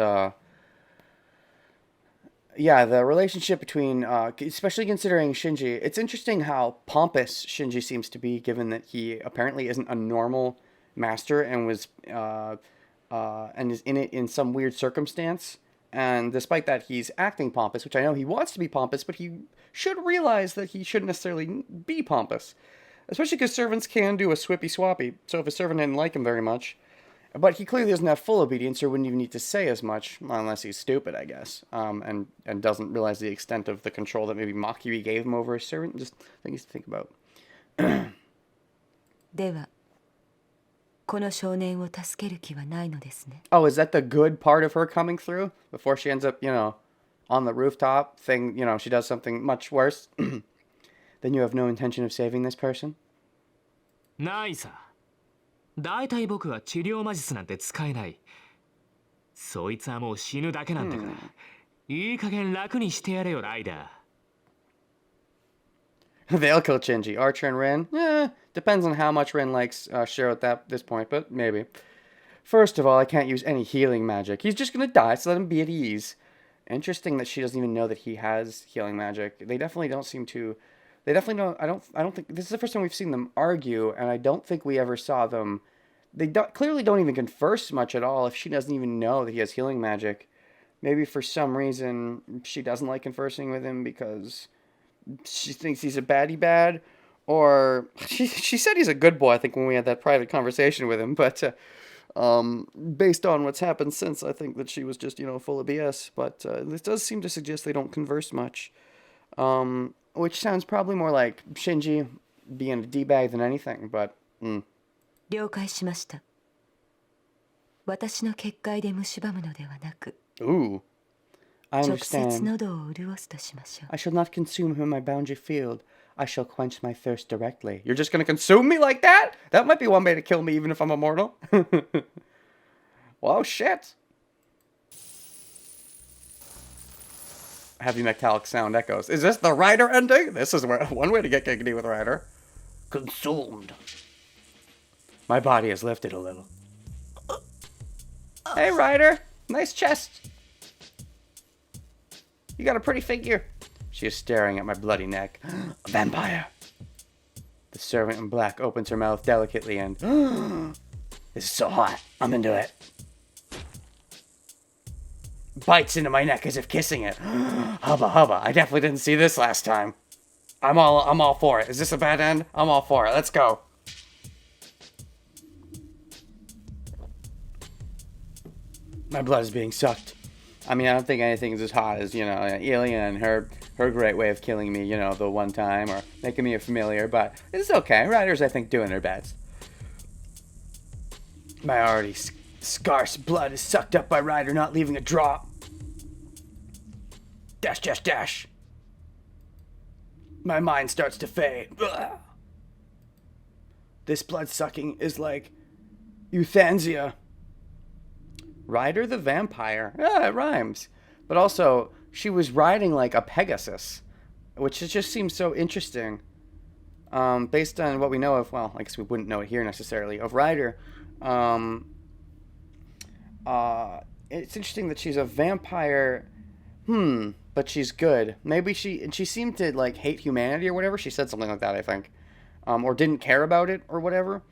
yeah, the relationship between, especially considering Shinji, it's interesting how pompous Shinji seems to be, given that he apparently isn't a normal master and was, and is in it in some weird circumstance. And despite that, he's acting pompous, which I know he wants to be pompous, but he should realize that he shouldn't necessarily be pompous. Especially because servants can do a swippy-swappy. So if a servant didn't like him very much, but he clearly doesn't have full obedience or wouldn't even need to say as much, unless he's stupid, I guess, and doesn't realize the extent of the control that maybe Makiri gave him over his servant. Just things to think about. ではこの少年を助ける気はないのですね。 Oh, is that the good part of her coming through? Before she ends up, on the rooftop thing, she does something much worse? Then you have no intention of saving this person? ないさ。だいたい僕は治療魔術なんて使えない。そいつはもう死ぬだけなんだから。いい加減楽にしてやれよ、ライダー。 They'll kill Shinji. Archer and Rin? Depends on how much Rin likes Shiro at this point, but maybe. First of all, I can't use any healing magic. He's just gonna die, so let him be at ease. Interesting that she doesn't even know that he has healing magic. They definitely don't seem to... They definitely don't... I don't think... This is the first time we've seen them argue, and I don't think we ever saw them... They clearly don't even converse much at all if she doesn't even know that he has healing magic. Maybe for some reason she doesn't like conversing with him because she thinks he's a baddie bad. Or she said he's a good boy, I think, when we had that private conversation with him. But based on what's happened since, I think that she was just, full of BS. But this does seem to suggest they don't converse much. Which sounds probably more like Shinji being a D-bag than anything, but... 了解しました。私の結界で蝕むのではなく、 Ooh, I 直接 understand. 喉を潤すとしましょう。 I shall not consume him in my boundary field. I shall quench my thirst directly. You're just gonna consume me like that? That might be one way to kill me even if I'm immortal. Well, shit. Heavy metallic sound echoes. Is this the Rider ending? This is one way to get giggity with Rider. Consumed. My body has lifted a little. Hey, Ryder. Nice chest. You got a pretty figure. She is staring at my bloody neck. A vampire. The servant in black opens her mouth delicately and... This is so hot. I'm into it. Bites into my neck as if kissing it. Hubba hubba. I definitely didn't see this last time. I'm all for it. Is this a bad end? I'm all for it. Let's go. My blood is being sucked. I mean, I don't think anything's as hot as, Ilya and her great way of killing me, the one time, or making me a familiar, but it's okay. Ryder's, I think, doing her best. My already scarce blood is sucked up by Ryder, not leaving a drop. Dash, dash, dash. My mind starts to fade. Ugh. This blood sucking is like euthanasia. Ryder the vampire. Yeah, it rhymes. But also, she was riding like a Pegasus, which just seems so interesting. Based on what we know of, well, I guess we wouldn't know it here necessarily, of Ryder. It's interesting that she's a vampire, but she's good. Maybe she seemed to, like, hate humanity or whatever. She said something like that, I think. Or didn't care about it or whatever.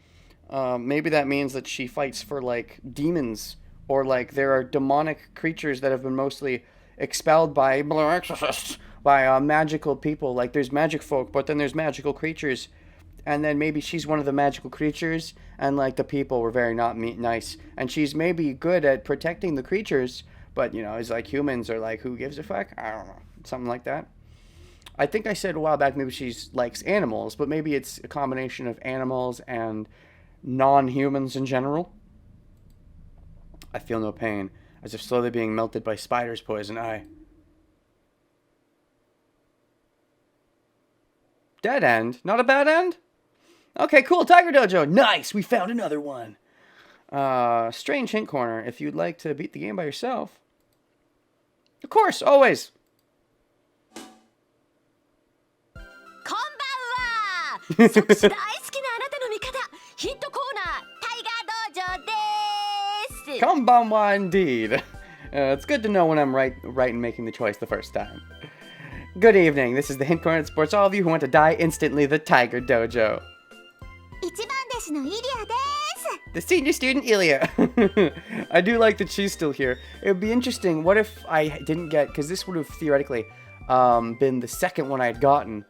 Maybe that means that she fights for, like, demons. Or, like, there are demonic creatures that have been mostly expelled by blue exorcists, by magical people. Like, there's magic folk, but then there's magical creatures. And then maybe she's one of the magical creatures, and, like, the people were very not nice. And she's maybe good at protecting the creatures, but, it's like humans are like, who gives a fuck? I don't know. Something like that. I think I said a while back maybe she likes animals, but maybe it's a combination of animals and non-humans in general. I feel no pain, as if slowly being melted by spiders' poison. Dead end? Not a bad end? Okay, cool. Tiger Dojo. Nice. We found another one. Strange hint corner. If you'd like to beat the game by yourself. Of course, always. こんばんは即死大好きなあなたの味方ヒットコーナータイガー道場です Konbanwa indeed. It's good to know when I'm right in making the choice the first time. Good evening. This is the hint corner that supports all of you who want to die instantly, the Tiger Dojo. 一番弟子のイリアです The senior student Ilya. I do like that she's still here. It would be interesting. What if I didn't get, because this would have theoretically been the second one I had gotten.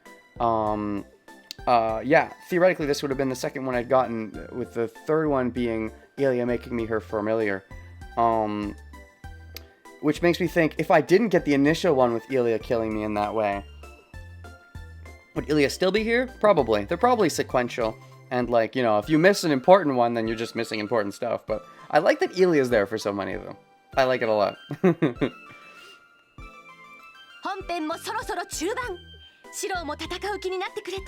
Yeah, theoretically this would have been the second one I'd gotten, with the third one being Ilya making me her familiar. Which makes me think, if I didn't get the initial one with Ilya killing me in that way, would Ilya still be here? Probably. They're probably sequential. And, like, you know, if you miss an important one, then you're just missing important stuff. But I like that Ilya's there for so many of them. I like it a lot. 本編もそろそろ中盤シローも戦う気になってくれて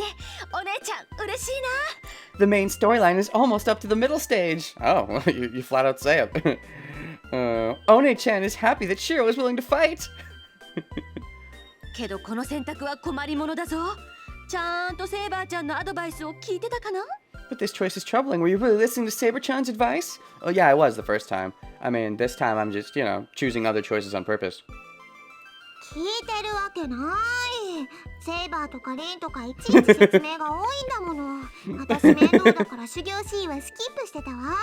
お姉ちゃん嬉しいな The main storyline is almost up to the middle stage. Oh, well, you flat out say it. One-chan is happy that Shiro is willing to fight. けどこの選択は困りものだぞちゃんとセーバーちゃんのアドバイスを聞いてたかな But this choice is troubling. Were you really listening to Saber-chan's advice? Oh, yeah, I was the first time. I mean, this time I'm just, you know, choosing other choices on purpose. 聞いてるわけないセイバーとかレインとかいちいち説明が多いんだもの私面倒だから修行シーンはスキップしてたわ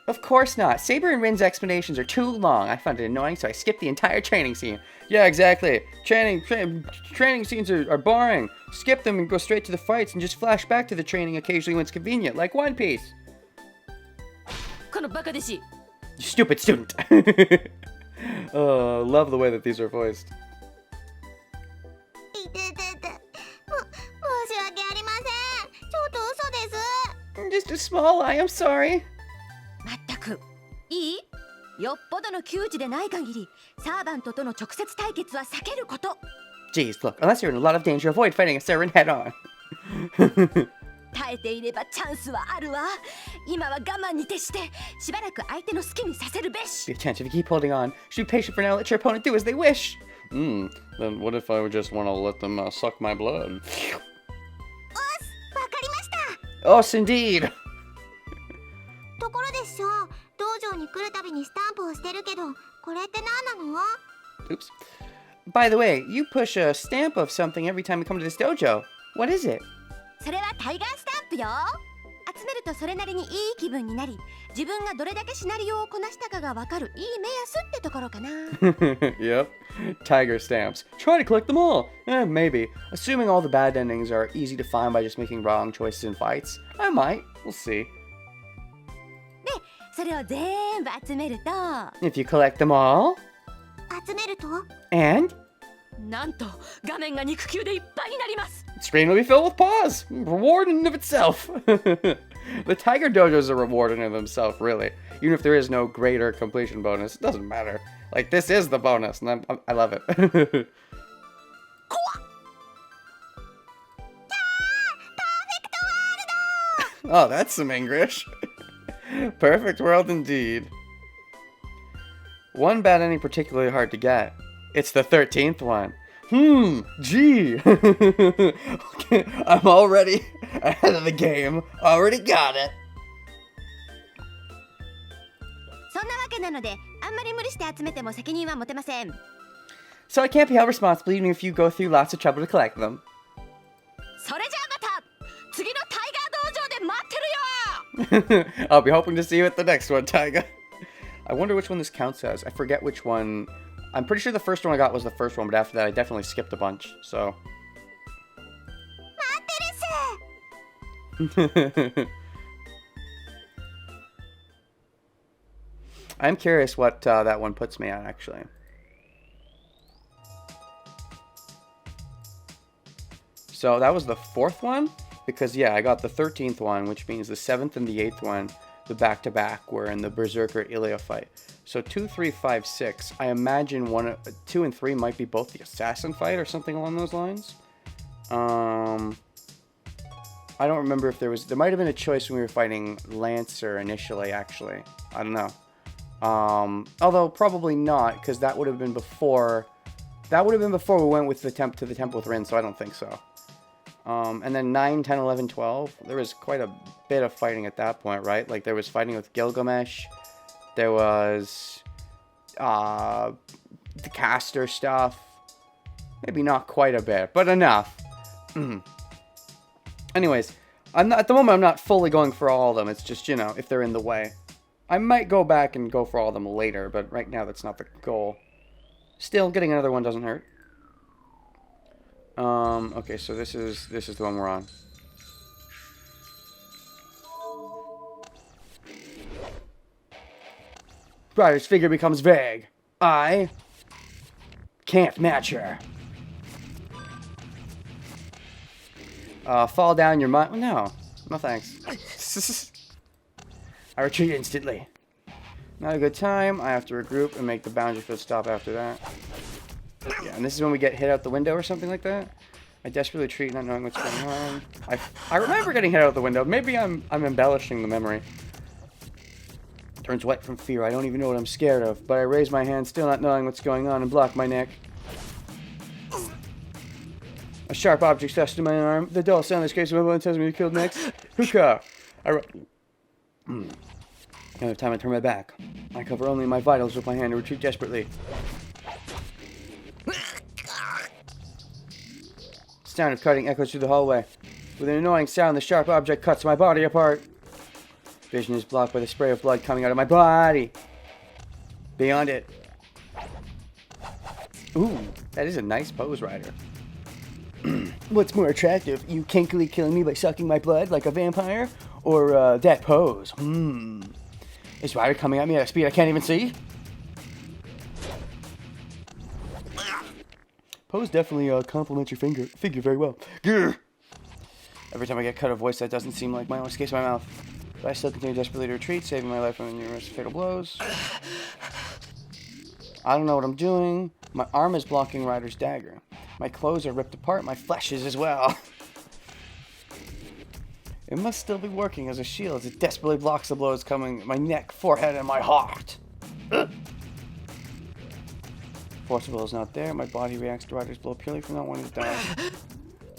Of course not. Saber and Rin's explanations are too long. I found it annoying, so I skipped the entire training scene. Yeah, exactly. Training scenes are boring. Skip them and go straight to the fights and just flash back to the training occasionally when it's convenient, like One Piece. このバカ弟子 You stupid student. Love the way that these are voiced. いててて申し訳ありませんちょっと嘘です Just a small lie, I'm sorry. まったくいいよっぽどの窮地でない限りサーバントとの直接対決は避けること Jeez, look, unless you're in a lot of danger, avoid fighting a Siren head on. 耐えていればチャンスはあるわ今は我慢に徹してしばらく相手の好きにさせるべし Be a chance if you keep holding on. Should be patient for now, let your opponent do as they wish. Then what if I would just want to let them suck my blood? わかりました Us indeed. ところでしょ道場に来るたびにスタンプをしてるけどこれって何なの Oops. By the way, you push a stamp of something every time you come to this dojo. What is it? それはタイガースタンプよ集めるとそれなりにいい気分になり自分がどれだけシナリオをこなしたかがわかるいい目安ってところかな Yep. Tiger stamps. Try to collect them all. Maybe. Assuming all the bad endings are easy to find by just making wrong choices in fights, I might. We'll see. でそれを全部集めると If you collect them all, 集めると and なんと画面が肉球でいっぱいになります screen will be filled with paws. Reward in and of itself. The Tiger Dojo is a reward in and of itself, really. Even if there is no greater completion bonus, it doesn't matter. Like, this is the bonus, and I love it. Oh, that's some English. Perfect world indeed. One bad ending particularly hard to get. It's the 13th one. Gee. Okay, I'm already ahead of the game. Already got it. そんなわけなのであんまり無理して集めても責任は持てません So I can't be held responsible even if you go through lots of trouble to collect them. それじゃあまた次のタイガー道場で待ってるよ I'll be hoping to see you at the next one, Taiga. I wonder which one this counts as. I forget which one. I'm pretty sure the first one I got was the first one, but after that I definitely skipped a bunch, so. 待ってるっす I'm curious what that one puts me at, actually. So that was the 4th one? Because, yeah, I got the 13th one, which means the 7th and the 8th one, the back-to-back, were in the Berserker fight. So 2, 3, 5, 6. I imagine 2 and 3 might be both the assassin fight or something along those lines. I don't remember if there might have been a choice when we were fighting Lancer initially, actually. I don't know. Although probably not, because that would have been before. That would have been before we went with the to the temple with Rin, so I don't think so. And then 9, 10, 11, 12. There was quite a bit of fighting at that point, right? Like there was fighting with Gilgamesh. There was the caster stuff. Maybe not quite a bit, but enough. Anyways, at the moment I'm not fully going for all of them. It's just, you know, if they're in the way. I might go back and go for all of them later, but right now that's not the goal. Still, getting another one doesn't hurt. Okay, so this is the one we're on. Rider's figure becomes vague. I can't match her. Fall down your mind. No thanks. I retreat instantly. Not a good time. I have to regroup and make the boundary field stop after that. Yeah, and this is when we get hit out the window or something like that. I desperately retreat, not knowing what's going on. I remember getting hit out the window. Maybe I'm embellishing the memory. Turns white from fear. I don't even know what I'm scared of, but I raise my hand, still not knowing what's going on, and block my neck. A sharp object thrust in my arm. The dull sound that scrapes my blood tells me to kill next. Hookah! I don't have time to turn my back. I cover only my vitals with my hand and retreat desperately. Sound of cutting echoes through the hallway. With an annoying sound, the sharp object cuts my body apart. Vision is blocked by the spray of blood coming out of my body. Beyond it. Ooh, that is a nice pose, Ryder. What's more attractive, you kinkily killing me by sucking my blood like a vampire, or that pose? Is Ryder coming at me at a speed I can't even see? Pose definitely complements your figure very well. Grr. Every time I get cut, a voice that doesn't seem like my own escapes my mouth. But I still continue desperately to retreat, saving my life from the numerous fatal blows. I don't know what I'm doing. My arm is blocking Ryder's dagger. My clothes are ripped apart, my flesh is as well. It must still be working as a shield as it desperately blocks the blows coming at my neck, forehead, and my heart. Force of will is not there. My body reacts to Ryder's blow purely from not wanting to die.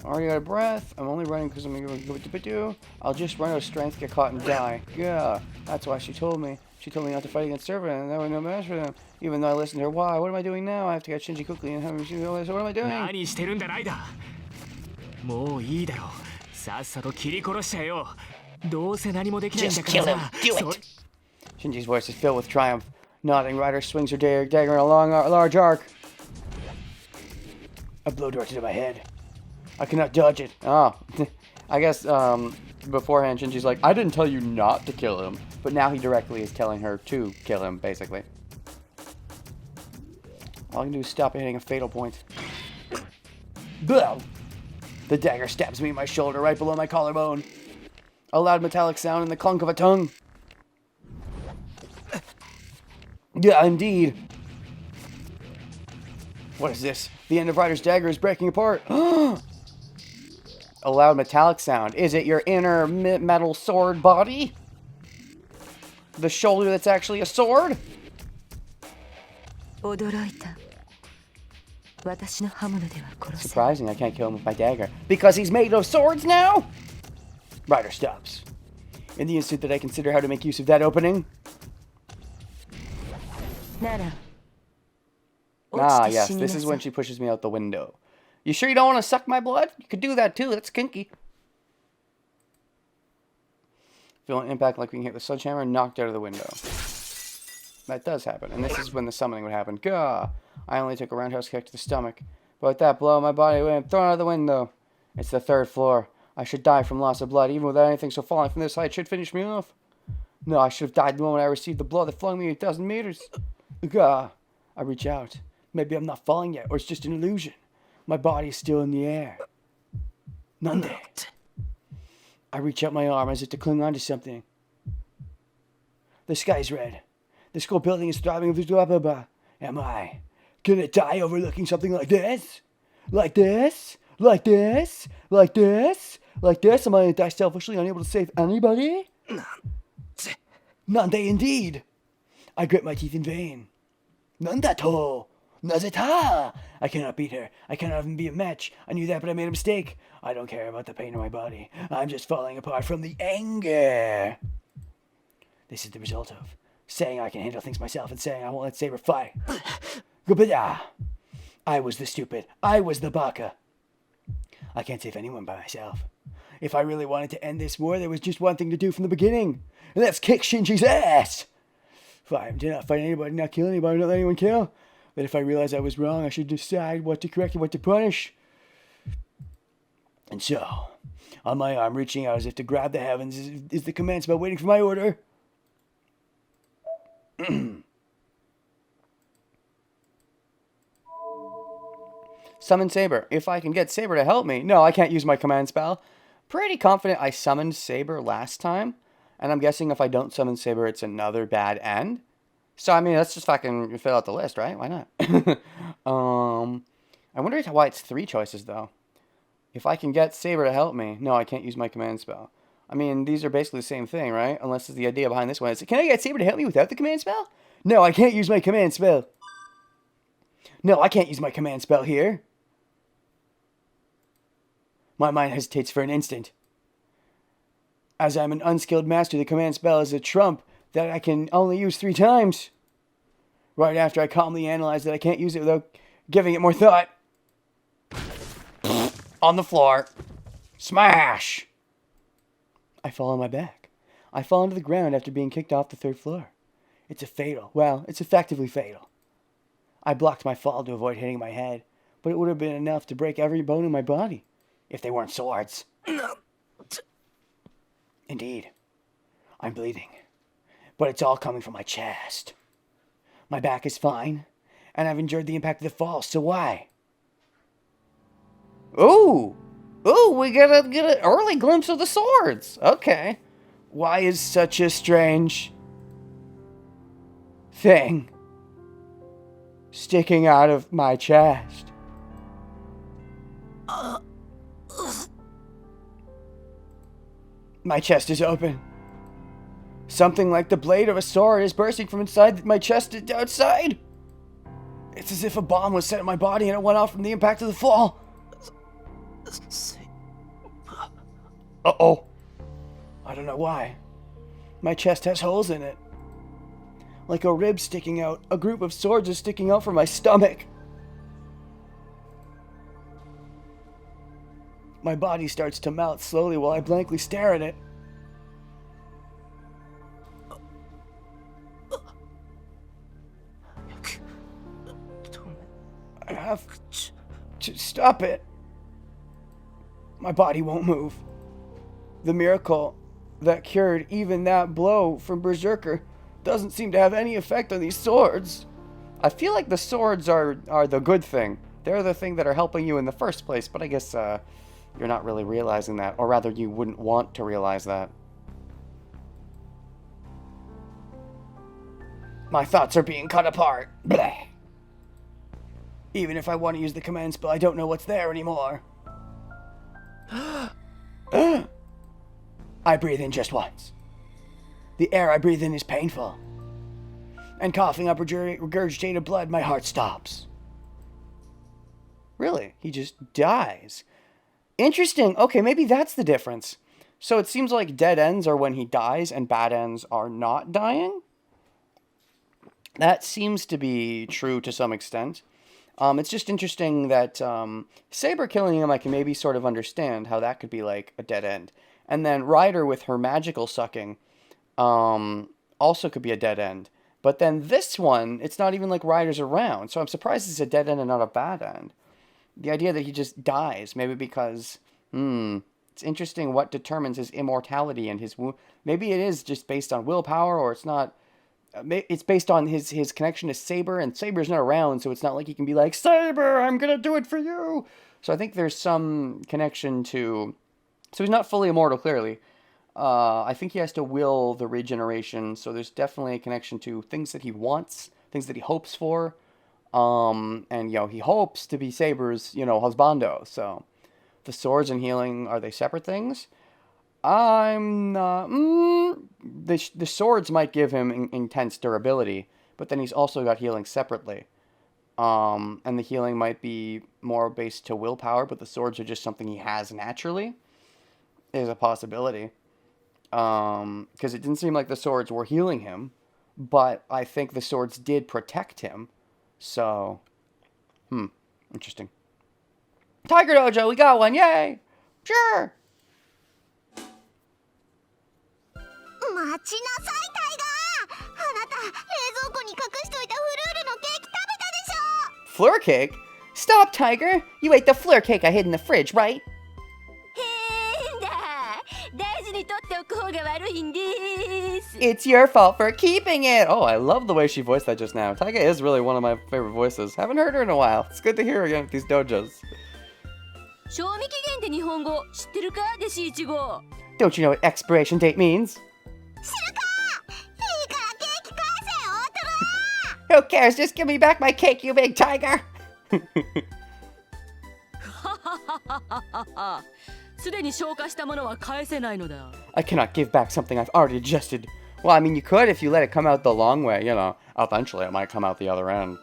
Already out of breath. I'm only running because I'm going to do. I'll just run out of strength, get caught, and die. Yeah, that's why she told me. She told me not to fight against Saber, and there were no match for them. Even though I listened to her, why? What am I doing now? I have to get Shinji quickly and have him shoot. So what am I doing? 何してるんだライダー。もういいだろう。さっさと切り殺しちゃえよ。どうせ何もできないんだからさ。 Shinji's voice is filled with triumph. Nodding, Ryder swings her dagger in a large arc. A blow directed at my head. I cannot dodge it. Oh, I guess beforehand Shinji's like, I didn't tell you not to kill him, but now he directly is telling her to kill him, basically. All I can do is stop it hitting a fatal point. Blow! The dagger stabs me in my shoulder, right below my collarbone. A loud metallic sound and the clunk of a tongue. Yeah, indeed. What is this? The end of Ryder's dagger is breaking apart. A loud metallic sound. Is it your inner metal sword body? The shoulder that's actually a sword? Surprising, I can't kill him with my dagger. Because he's made of swords now? Ryder stops. In the instant that I consider how to make use of that opening. Ah, yes, this is when she pushes me out the window. You sure you don't want to suck my blood? You could do that too, that's kinky. Feel an impact like we can hit the sledgehammer and knocked out of the window. That does happen, and this is when the summoning would happen. Gah! I only took a roundhouse kick to the stomach. But with that blow, my body went thrown out of the window. It's the 3rd floor. I should die from loss of blood, even without anything, so falling from this height should finish me off. No, I should have died the moment I received the blow that flung me 1,000 meters. Gah! I reach out. Maybe I'm not falling yet, or it's just an illusion. My body is still in the air. Nande. I reach out my arm as if to cling onto something. The sky's red. The school building is throbbing with blah blah blah. Am I gonna die overlooking something like this? Like this? Like this? Like this? Like this? Am I gonna die selfishly, unable to save anybody? Nande indeed. I grit my teeth in vain. Nandato! Nazeta! I cannot beat her. I cannot even be a match. I knew that, but I made a mistake. I don't care about the pain in my body. I'm just falling apart from the anger. This is the result of saying I can handle things myself and saying I won't let Saber fight. Gubada! I was the stupid. I was the baka. I can't save anyone by myself. If I really wanted to end this war, there was just one thing to do from the beginning, and that's kick Shinji's ass. Fine, do not fight anybody, not kill anybody, not let anyone kill. But if I realize I was wrong, I should decide what to correct and what to punish. And so, on my arm, reaching out as if to grab the heavens, is the command spell waiting for my order. Summon Saber. If I can get Saber to help me. No, I can't use my command spell. Pretty confident I summoned Saber last time. And I'm guessing if I don't summon Saber, it's another bad end. So, I mean, let's just fucking fill out the list, right? Why not? I wonder why it's 3 choices, though. If I can get Saber to help me. No, I can't use my command spell. I mean, these are basically the same thing, right? Unless the idea behind this one is, can I get Saber to help me without the command spell? No, I can't use my command spell. No, I can't use my command spell here. My mind hesitates for an instant. As I'm an unskilled master, the command spell is a trump that I can only use 3 times. Right after I calmly analyze that I can't use it without giving it more thought. On the floor. Smash! I fall on my back. I fall onto the ground after being kicked off the 3rd floor. It's it's effectively fatal. I blocked my fall to avoid hitting my head, but it would have been enough to break every bone in my body, if they weren't swords. Indeed. I'm bleeding. But it's all coming from my chest. My back is fine, and I've endured the impact of the fall, so why? Ooh! Ooh, we get an early glimpse of the swords! Okay. Why is such a strange thing sticking out of my chest? My chest is open. Something like the blade of a sword is bursting from inside my chest and outside. It's as if a bomb was set in my body and it went off from the impact of the fall. Uh-oh. I don't know why. My chest has holes in it. Like a rib sticking out, a group of swords is sticking out from my stomach. My body starts to melt slowly while I blankly stare at it. I have to stop it. My body won't move. The miracle that cured even that blow from Berserker doesn't seem to have any effect on these swords. I feel like the swords are the good thing. They're the thing that are helping you in the first place, but I guess you're not really realizing that, or rather you wouldn't want to realize that. My thoughts are being cut apart. Bleh. Even if I want to use the command spell, I don't know what's there anymore. I breathe in just once. The air I breathe in is painful. And coughing up regurgitated blood, my heart stops. Really? He just dies. Interesting. Okay, maybe that's the difference. So it seems like dead ends are when he dies and bad ends are not dying? That seems to be true to some extent. It's just interesting that Saber killing him, I can maybe sort of understand how that could be like a dead end. And then Ryder with her magical sucking also could be a dead end. But then this one, it's not even like Ryder's around. So I'm surprised it's a dead end and not a bad end. The idea that he just dies, maybe because, it's interesting what determines his immortality and his wound. Maybe it is just based on willpower, or it's not. It's based on his connection to Saber, and Saber's not around, so it's not like he can be like, Saber, I'm gonna do it for you. So I think there's some connection to... So he's not fully immortal, clearly. I think he has to will the regeneration, so there's definitely a connection to things that he wants, things that he hopes for. And, he hopes to be Saber's, husbando. So the swords and healing, are they separate things? I'm not... the swords might give him intense durability, but then he's also got healing separately. And the healing might be more based to willpower, but the swords are just something he has naturally. Is a possibility. Because it didn't seem like the swords were healing him, but I think the swords did protect him. So, interesting. Tiger Dojo, we got one, yay! Sure! 待ちなさいタイガー、あなた冷蔵庫に隠しといたフルールのケーキ食べたでしょ。 Fleur cake? Stop, Tiger! You ate the fleur cake I hid in the fridge, right? 変だ、大事に取っておく方が悪いんです。 It's your fault for keeping it! Oh, I love the way she voiced that just now. Taiga is really one of my favorite voices. Haven't heard her in a while. It's good to hear her again with these dojos. 賞味期限って日本語知ってるか、弟子1号。 Don't you know what expiration date means? 知るか。いいからケーキ返せよ、大人。 Who cares? Just give me back my cake, you big tiger! すでに消化したものは返せないのだ。 I cannot give back something I've already digested. Well, I mean, you could if you let it come out the long way, Eventually it might come out the other end.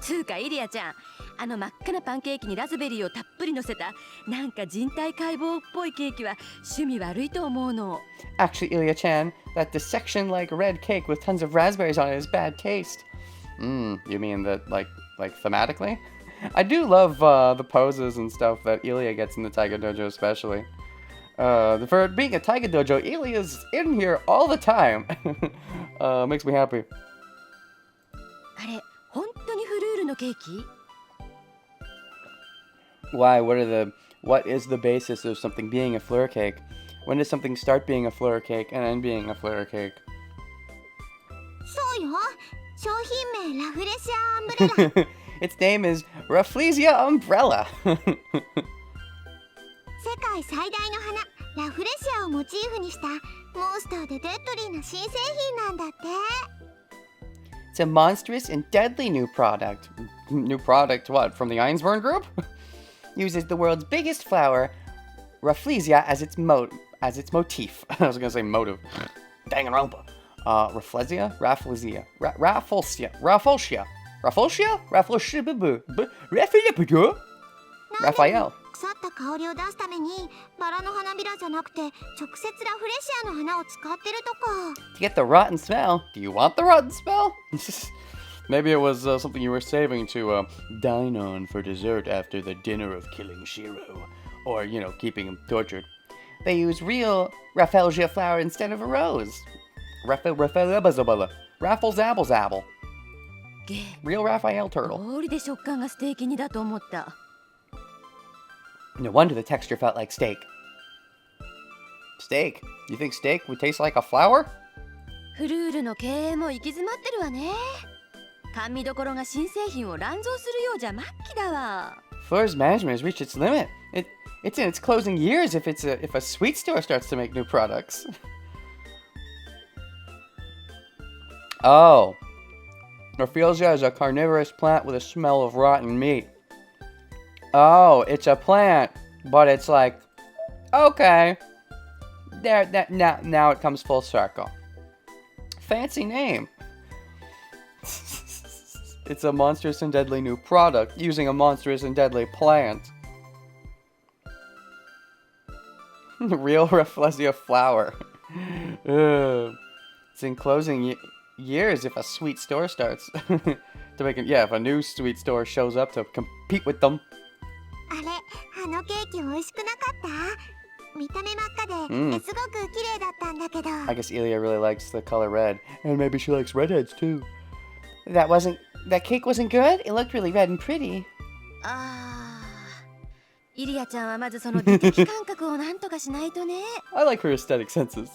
つうかイリアちゃん、あの真っ赤なパンケーキにラズベリーをたっぷり乗せたなんか人体解剖っぽいケーキは趣味悪いと思うの。 Actually, Ilya-chan, that dissection-like red cake with tons of raspberries on it is bad taste. You mean that, like thematically? I do love the poses and stuff that Ilya gets in the Tiger Dojo especially. For being a Tiger Dojo, Ilya's in here all the time. Makes me happy. あれ、本当にフルールのケーキ？ Why? What is the basis of something being a fleur cake? When does something start being a fleur cake and end being a fleur cake? そうよ。商品名ラフレシアアンブレラ。 Its name is Rafflesia Umbrella. 世界最大の花ラフレシアをモチーフにしたモンスターでデッドリーな新製品なんだって。 It's a monstrous and deadly new product. New product what? From the Einsborn group? Uses the world's biggest flower, Rafflesia, as its motif. I was gonna say motive. Danganronpa. Rafflesia? Rafflesia. Rafflesia. Rafflesia. Rafflesia? Rafflesia. Raphael. 腐った香りを出すためにバラの花びらじゃなくて直接ラフレシアの花を使ってるとか。 To get the rotten smell. Do you want the rotten smell? Maybe it was something you were saving to dine on for dessert after the dinner of killing Shiro. Or, keeping him tortured. They use real Rafflesia flower instead of a rose. Raffle-zabble-zabble. Real Raphael turtle. 道理で食感がステーキ煮だと思った。 No wonder the texture felt like steak. Steak? You think steak would taste like a flower? フルールの経営も行き詰まってるわね。甘味どころが新製品を乱造するようじゃ末期だわ。 Fleur's management has reached its limit. It's in its closing years if a sweet store starts to make new products. Oh. Rafflesia is a carnivorous plant with a smell of rotten meat. Oh, it's a plant, but it's like, okay. Now it comes full circle. Fancy name. It's a monstrous and deadly new product using a monstrous and deadly plant. Real Rafflesia flower. It's in closing years if a sweet store starts to make it. Yeah, if a new sweet store shows up to compete with them. あれ、あのケーキ美味しくなかった？見た目真っ赤ですごく綺麗だったんだけど。 I guess Ilya really likes the color red, and maybe she likes redheads too. That cake wasn't good? It looked really red and pretty. ああ、イリアちゃんはまずその美的感覚をなんとかしないとね。 I like her aesthetic senses.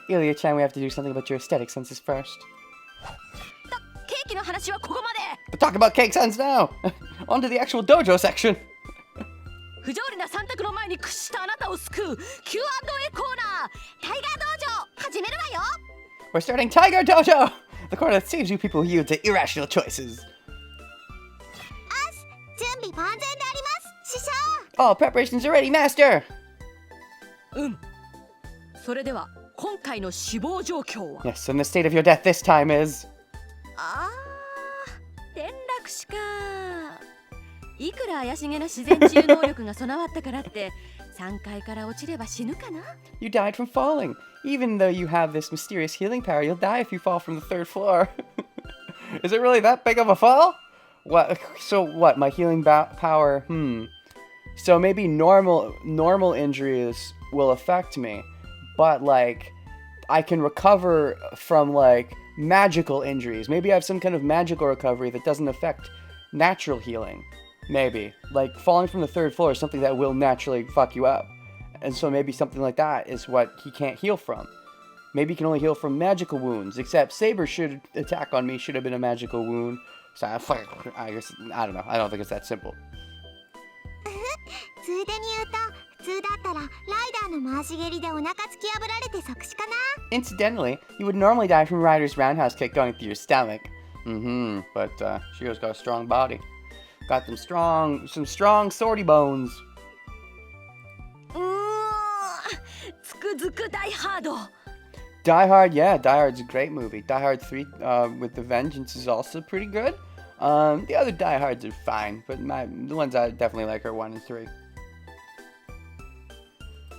Ilya-chan, we have to do something about your aesthetic senses first. ケーキの話はここまで。 But talk about cake sense now! On to the actual dojo section! 不条理な3択の前に屈したあなたを救う Q&A コーナータイガー道場始めるわよ。 We're starting Tiger Dojo! The corner that saves you people who yield to irrational choices. 準備万全であります師匠。 All preparations are ready, Master! それでは今回の死亡状況は Yes, and the state of your death this time is... 転落死か。いくら怪しげな自然治癒能力が備わったからって3階から落ちれば死ぬかな。 You died from falling. Even though you have this mysterious healing power, you'll die if you fall from the 3rd floor. Is it really that big of a fall? What? So what? My healing power? So maybe normal injuries will affect me, but like I can recover from like magical injuries. Maybe I have some kind of magical recovery that doesn't affect natural healing. Maybe like falling from the 3rd floor is something that will naturally fuck you up, and so maybe something like that is what he can't heal from. Maybe he can only heal from magical wounds. Except Saber should attack on me should have been a magical wound. So I guess I don't know. I don't think it's that simple. ついでに言うと普通だったらライダーの回し蹴りでお腹突き破られて即死かな。 Incidentally, you would normally die from Ryder's roundhouse kick going through your stomach. But Shio's got a strong body. Got some strong swordy bones. つくづく大ハード。 Die Hard, yeah, Die Hard's a great movie. Die Hard 3 with The Vengeance is also pretty good. The other Die Hards are fine, but the ones I definitely like are 1 and 3.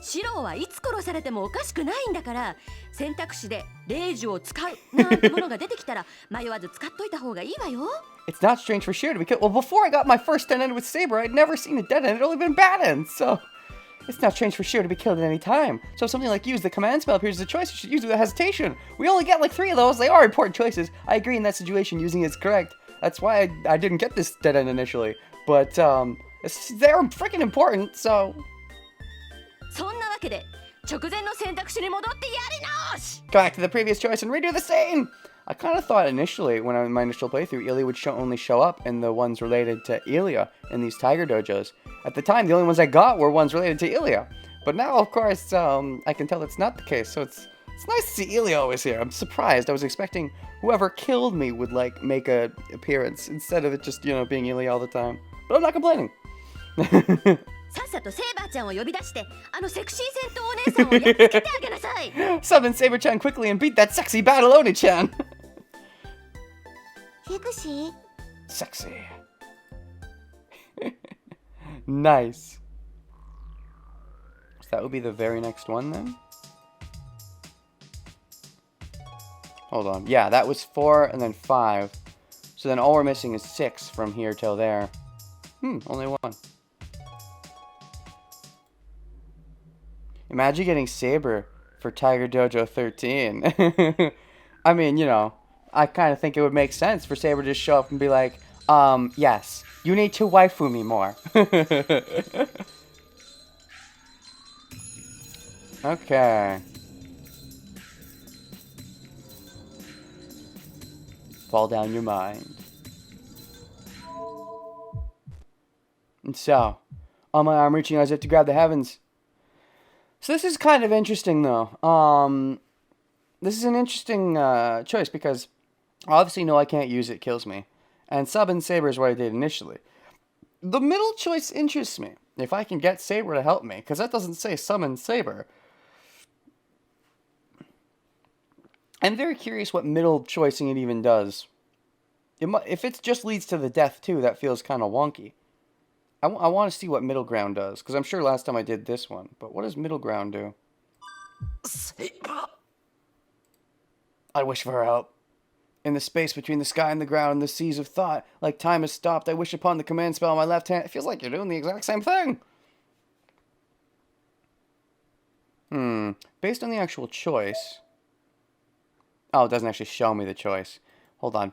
シローはいつ殺されてもおかしくないんだから、選択肢で霊樹を使うなんてものが出てきたら迷わず使っといた方がいいわよ。 It's not strange for Shio to be killed. Well, before I got my first dead end with Saber, I'd never seen a dead end. It'd only been bad ends, so it's not strange for Shio to be killed at any time. So if something like use the command spell appears as a choice, you should use it with hesitation. We only get like 3 of those. They are important choices. I agree in that situation, using it is correct. That's why I didn't get this dead end initially. But they're freaking important, so... そんなわけで直前の選択肢に戻ってやり直し。 Go back to the previous choice and redo the scene! I kind of thought initially, when in my initial playthrough, Ilya would only show up in the ones related to Ilya in these Tiger Dojos. At the time, the only ones I got were ones related to Ilya. But now, of course, I can tell that's not the case, so it's nice to see Ilya always here. I'm surprised. I was expecting whoever killed me would, like, make a appearance instead of it just, being Ilya all the time. But I'm not complaining. さっさとセイバーちゃんを呼び出してあのセクシー戦闘お姉さんをやっつけてあげなさい。 Summon Saber-chan quickly and beat that sexy battle Oni-chan! セクシー Sexy. Nice. So that would be the very next one then? Hold on. Yeah, that was 4 and then 5. So then all we're missing is 6 from here till there. Only 1. Imagine getting Saber for Tiger Dojo 13. I mean, I kind of think it would make sense for Saber to just show up and be like, yes, you need to waifu me more. Okay. Fall down your mind. And so, on my arm reaching as if to grab the heavens. So this is kind of interesting, though. This is an interesting choice because I obviously know I can't use it, kills me. And summon Saber is what I did initially. The middle choice interests me. If I can get Saber to help me, because that doesn't say summon Saber. I'm very curious what middle choicing it even does. If it just leads to the death too, that feels kind of wonky. I want to see what middle ground does, because I'm sure last time I did this one. But what does middle ground do? Saber. I wish for her help. In the space between the sky and the ground and the seas of thought, like time has stopped, I wish upon the command spell on my left hand. It feels like you're doing the exact same thing. Based on the actual choice... Oh, it doesn't actually show me the choice. Hold on.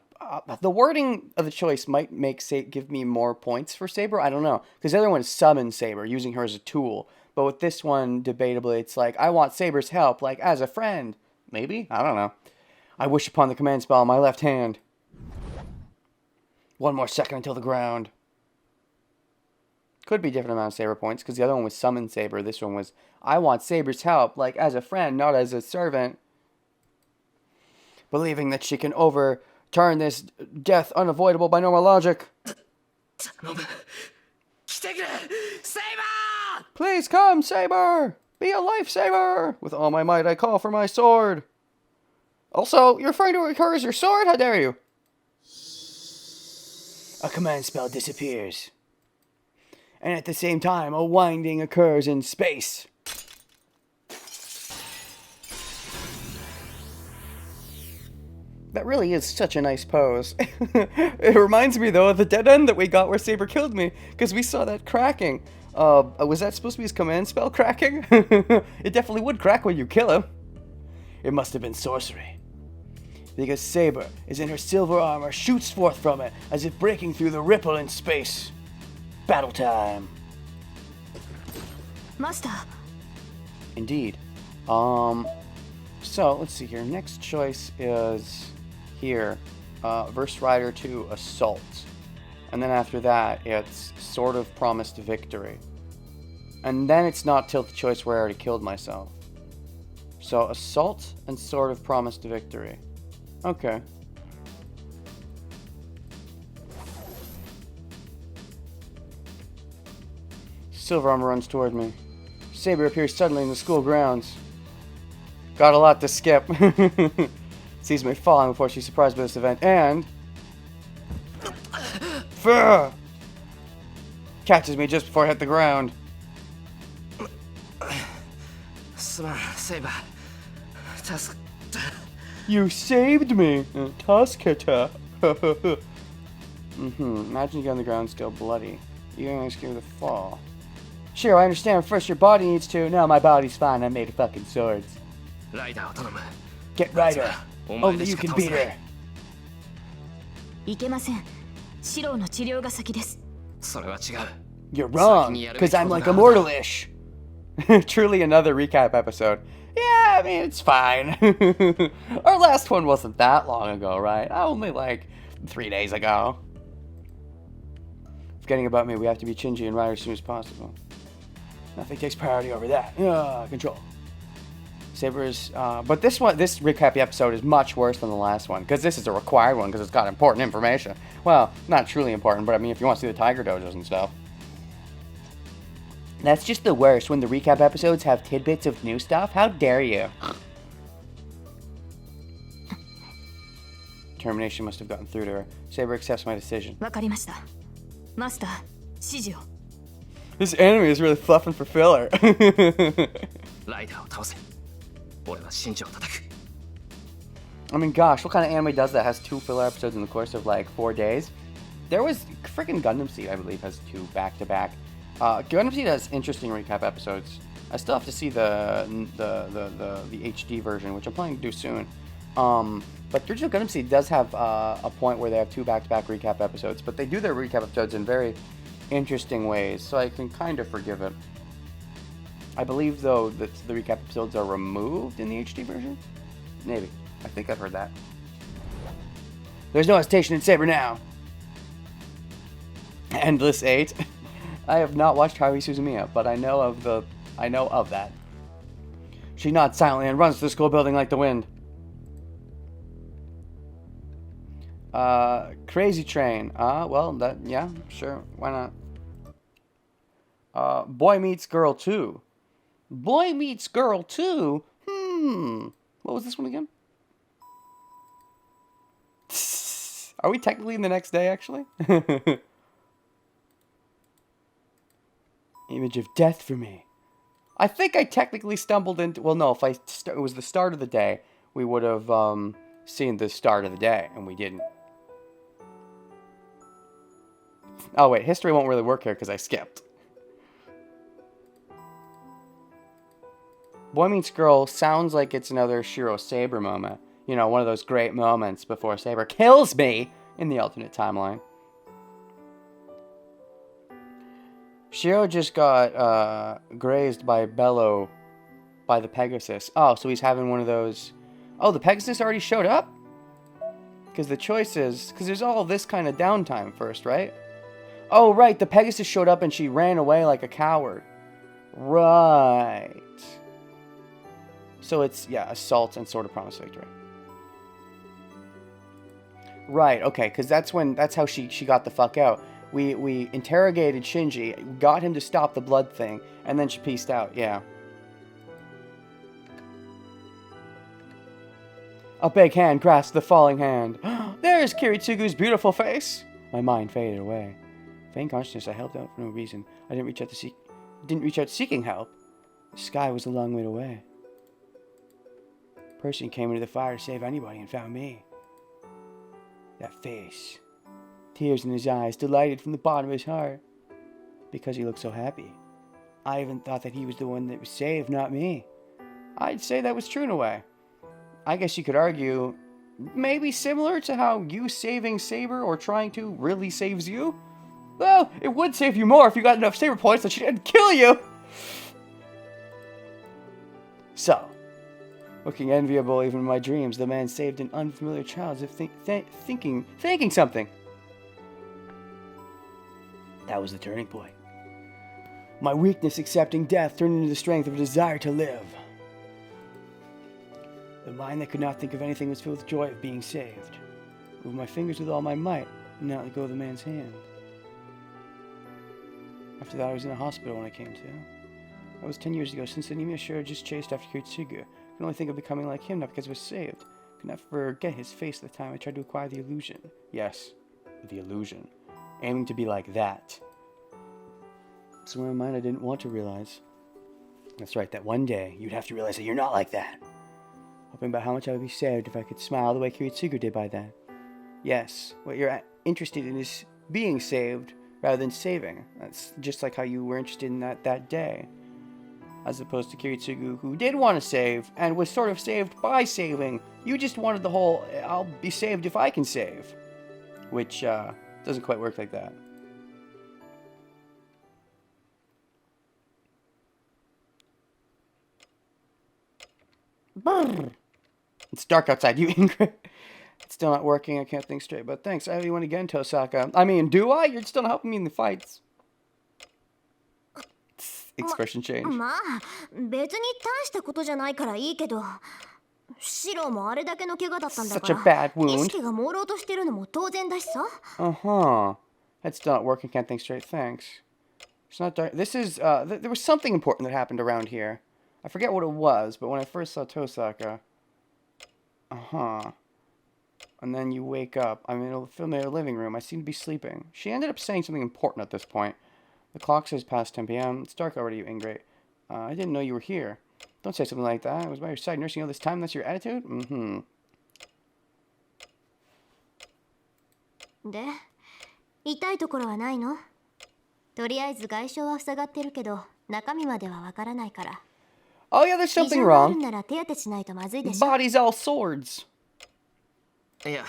The wording of the choice might give me more points for Saber. I don't know. Because the other one is summon Saber, using her as a tool. But with this one, debatably, it's like, I want Saber's help, like, as a friend. Maybe? I don't know. I wish upon the command spell on my left hand. 1 more second until the ground. Could be different amount of Saber points, because the other one was summon Saber. This one was, I want Saber's help, like as a friend, not as a servant. Believing that she can overturn this death unavoidable by normal logic. Please come, Saber! Be a lifesaver! With all my might I call for my sword. Also, you're referring to her as your sword? How dare you? A command spell disappears. And at the same time, a winding occurs in space. That really is such a nice pose. It reminds me, though, of the dead end that we got where Saber killed me, because we saw that cracking. Was that supposed to be his command spell, cracking? It definitely would crack when you kill him. It must have been sorcery. Because Saber is in her silver armor, shoots forth from it, as if breaking through the ripple in space. Battle time. Master. Indeed. So, let's see here. Next choice is here. Verse Rider to Assault. And then after that, it's Sword of Promised Victory. And then it's not Tilt the choice where I already killed myself. So, Assault and Sword of Promised Victory. Okay. Silver Armor runs toward me. Saber appears suddenly in the school grounds. Got a lot to skip. Sees me falling before she's surprised by this event, and... Fur! Catches me just before I hit the ground. Saber. You saved me! Tuskata. Imagine you get on the ground still bloody. You're gonna scare the fall. Sure, I understand. First your body needs to. No, my body's fine. I made a fucking swords. Get Ryder. Only you can beat her. いけません。シローの治療が先です。 You're wrong, because I'm like immortal-ish. Truly another recap episode. Yeah, I mean, it's fine. Our last one wasn't that long ago, right? Only like 3 days ago. Forgetting about me, we have to be Shinji and Ryder as soon as possible. Nothing takes priority over that. Control. Saber's, but this recap episode is much worse than the last one, because this is a required one, because it's got important information. Well, not truly important, but I mean, if you want to see the Tiger Dojos and stuff. That's just the worst, when the recap episodes have tidbits of new stuff. How dare you? Termination must have gotten through to her. Saber accepts my decision. わかりました。マスター、指示を。 This anime is really fluffing for filler. I mean, gosh, what kind of anime does that? Has 2 filler episodes in the course of like 4 days? There was freaking Gundam Seed, I believe, has 2 back-to-back. Gundam Seed has interesting recap episodes. I still have to see the HD version, which I'm planning to do soon. But the original Gundam Seed does have a point where they have 2 back-to-back recap episodes, but they do their recap episodes in very interesting ways, so I can kind of forgive it. I believe, though, that the recap episodes are removed in the HD version? Maybe. I think I've heard that. There's no hesitation in Saber now. Endless 8. I have not watched Haruhi Suzumiya, but I know of that. She nods silently and runs to the school building like the wind. Crazy Train. Well, that, yeah, sure, why not? Boy Meets Girl 2. Boy Meets Girl 2? What was this one again? Are we technically in the next day, actually? Image of death for me. I think I technically stumbled into... Well, no, if it was the start of the day, we would have seen the start of the day, and we didn't. Oh, wait, history won't really work here because I skipped. Boy Meets Girl sounds like it's another Shiro Saber moment. You know, one of those great moments before Saber kills me in the alternate timeline. Shiro just got grazed by Bello by the Pegasus. Oh, so he's having one of those... Oh, the Pegasus already showed up? Because the choice is... Because there's all this kind of downtime first, right? Oh, right, the Pegasus showed up and she ran away like a coward. Right. So it's, yeah, assault and sword of promise victory. Right, okay, because that's how she got the fuck out. We interrogated Shinji, got him to stop the blood thing, and then she pieced out, yeah. A big hand grasped the falling hand. There's Kiritsugu's beautiful face! My mind faded away. Faint consciousness, I helped out for no reason. I didn't reach out seeking help. The sky was a long way away. A person came into the fire to save anybody and found me. That face. Tears in his eyes, delighted from the bottom of his heart. Because he looked so happy. I even thought that he was the one that was saved, not me. I'd say that was true in a way. I guess you could argue, maybe similar to how you saving Saber or trying to really saves you? Well, it would save you more if you got enough Saber points that she didn't kill you! So, looking enviable even in my dreams, the man saved an unfamiliar child as if thinking something. That was the turning point. My weakness accepting death turned into the strength of a desire to live. The mind that could not think of anything was filled with joy of being saved. Moved my fingers with all my might, and not let go of the man's hand. After that, I was in a hospital when I came to. That was 10 years ago, since anemia sure just chased after Kiritsugu. I could only think of becoming like him, not because I was saved. I could not forget his face at the time I tried to acquire the illusion. Yes, the illusion. Aiming to be like that. Somewhere in my mind I didn't want to realize. That's right, that one day you'd have to realize that you're not like that. Hoping about how much I would be saved if I could smile the way Kiritsugu did by then. Yes, what you're interested in is being saved rather than saving. That's just like how you were interested in that day. As opposed to Kiritsugu, who did want to save and was sort of saved by saving. You just wanted the whole, I'll be saved if I can save. Which doesn't quite work like that. Brr. It's dark outside, you Ingrid. It's still not working, I can't think straight, but thanks. I owe you one again, Tosaka. I mean, do I? You're still not helping me in the fights. Expression change. まあ別に大したことじゃないからいいけどシロもあれだけの怪我だったんだから Such a bad wound. 意識が朦朧としてるのも当然だしさ Uh-huh. That's still not working, can't think straight, thanks. It's not dark. This is, there was something important that happened around here. I forget what it was, but when I first saw Tosaka... Uh-huh. And then you wake up. I'm in a familiar living room. I seem to be sleeping. She ended up saying something important at this point. The clock says past 10 p.m. It's dark already, you ingrate. I didn't know you were here. Don't say something like that. I was by your side nursing you all this time. That's your attitude? Mm-hmm. で痛いところはないのとりあえず外傷は塞がってるけど中身まではわからないから Oh yeah, there's 異 something 常がある wrong. なら手当てしないとまずいでしょ Body's all swords. いや、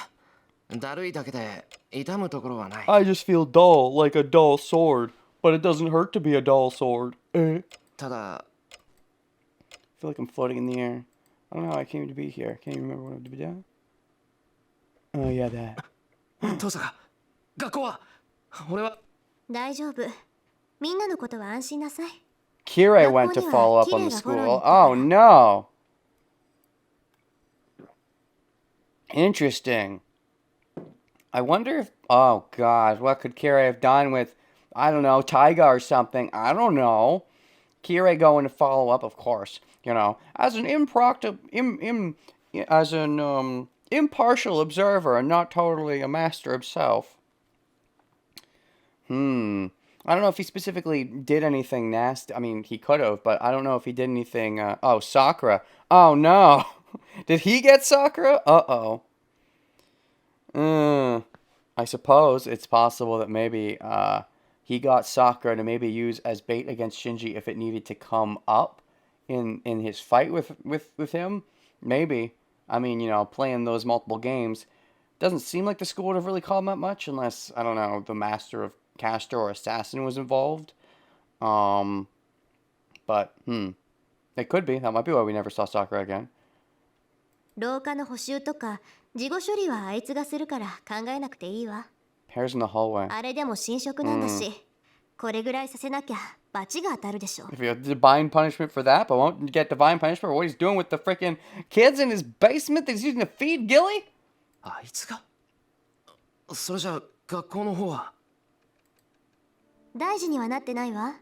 だるいだけで痛むところはない。 I just feel dull, like a dull sword. But it doesn't hurt to be a dull sword. I ただ、 feel like I'm floating in the air. I don't know how I came to be here. Can't even remember what I did down. Oh yeah, that. 父さん、学校は俺は大丈夫みんなのことは安心なさい Kirei went to follow up on the school. Oh no. Interesting. I wonder if... Oh god, what could Kirei have done with... I don't know, Tiger or something. I don't know. Kirei going to follow up, of course. You know, as an impartial observer and not totally a master himself. I don't know if he specifically did anything nasty. I mean, he could have, but I don't know if he did anything... oh, Sakura. Oh, no. Did he get Sakura? Uh-oh. I suppose it's possible that maybe he got Sakura to maybe use as bait against Shinji if it needed to come up in his fight with him. Maybe. I mean, you know, playing those multiple games. Doesn't seem like the school would have really called him up much unless, I don't know, the master of caster or assassin was involved. But, it could be. That might be why we never saw Sakura again. 廊下の補修とか事後処理はあいつがするから考えなくていいわ Hairs in the hallway. あれでも侵食なんだし、これぐらいさせなきゃ罰が当たるでしょ。 If you have divine punishment for that, but won't get divine punishment for what he's doing with the freaking kids in his basement that he's using to feed Gilly? あいつがそれじゃあ学校の方は大事にはなってないわ。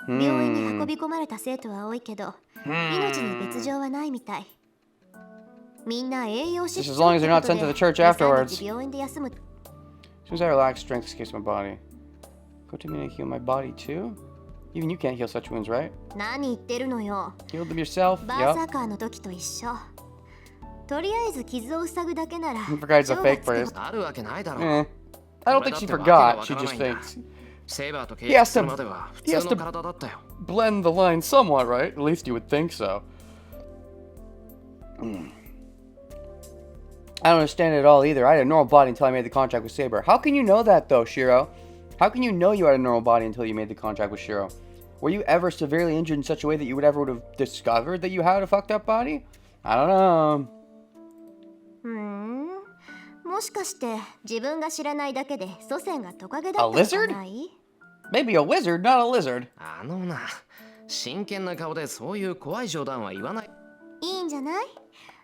病院に運び込まれた生徒は多いけど、命に別状はないみたい。みんな栄養失 Just 調 as long as they're not sent to the church afterwards. 病院で休む。 As soon as I relax, strength escapes my body. Go to me to heal my body too? Even you can't heal such wounds, right? 何言ってるのよ。 Healed them yourself? バーサ Yep. ーカーの時と一緒。とりあえず傷を塞ぐだけなら。 He forgot it's a 超 fake がつく phrase. あるわけないだろう。 Eh. I don't think she forgot. She just thinks. セイバーと契 He 約 has す to- るまでは普 he has 通 to- の体だったよ。 Blend the line somewhat, right? At least you would think so. I don't understand it at all either. I had a normal body until I made the contract with Saber. How can you know that though, Shiro? How can you know you had a normal body until you made the contract with Shiro? Were you ever severely injured in such a way that you would have discovered that you had a fucked up body? I don't know. もしかして自分が知らないだけで祖先がトカゲだったん A じゃ lizard? ない？ Maybe a wizard, not a lizard. あのな、真剣な顔でそういう怖い冗談は言わない。いいんじゃない？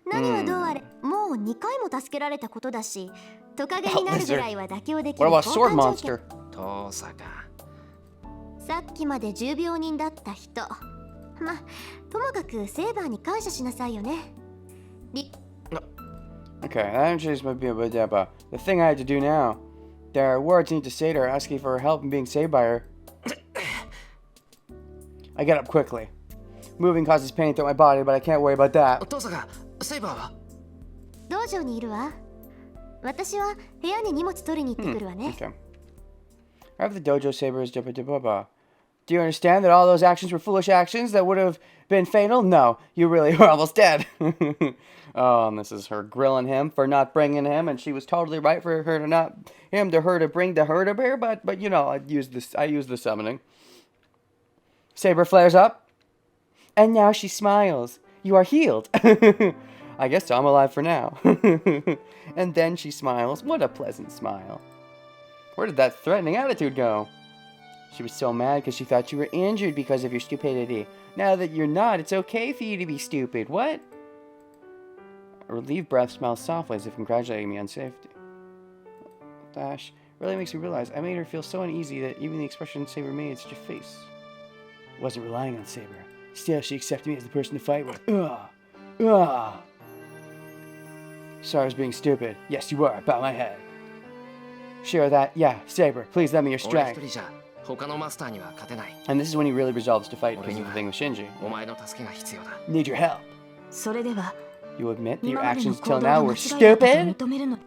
何はどうあれ、もう2回も助けられたことだし、トカゲになるぐらいは妥協できる。 What about sword monster? 遠さか。さっきまで重病人だった人。ま、ともかくセーバーに感謝しなさいよね。Okay, that introduced my be but the thing I had to do now. There are words I need to say to her, asking for her help in being saved by her. I get up quickly. Moving causes pain throughout my body, but I can't worry about that. 遠さか、セイバーは道場にいるわ。私は部屋に荷物取りに行ってくるわね。 Okay. I have the dojo sabers. Do you understand that all those actions were foolish actions that would have been fatal? No, you really were almost dead. Oh, and this is her grilling him for not bringing him, and she was totally right for her to not her to bring the herd of bear. But you know, I used the summoning. Saber flares up, and now she smiles. You are healed. I guess I'm alive for now. And then she smiles. What a pleasant smile. Where did that threatening attitude go? She was so mad because she thought you were injured because of your stupidity. Now that you're not, it's okay for you to be stupid. What? A relieved breath smiles softly as if congratulating me on safety. Dash really makes me realize I made her feel so uneasy that even the expression Saber made in such a face wasn't relying on Saber. Still, she accepted me as the person to fight with. Sorry I was being stupid. Yes, you were. Bow my head. Share that. Yeah, Saber, please lend me your 俺一 strength. 人じゃ他のマスターには勝てない。 And this is when he really resolves to fight because of the thing with Shinji. お前の助けが必要だ。 Need your help. それでは You admit that your 今までの actions 行 till 動 now が were 間違いだったと stupid? 認めるの。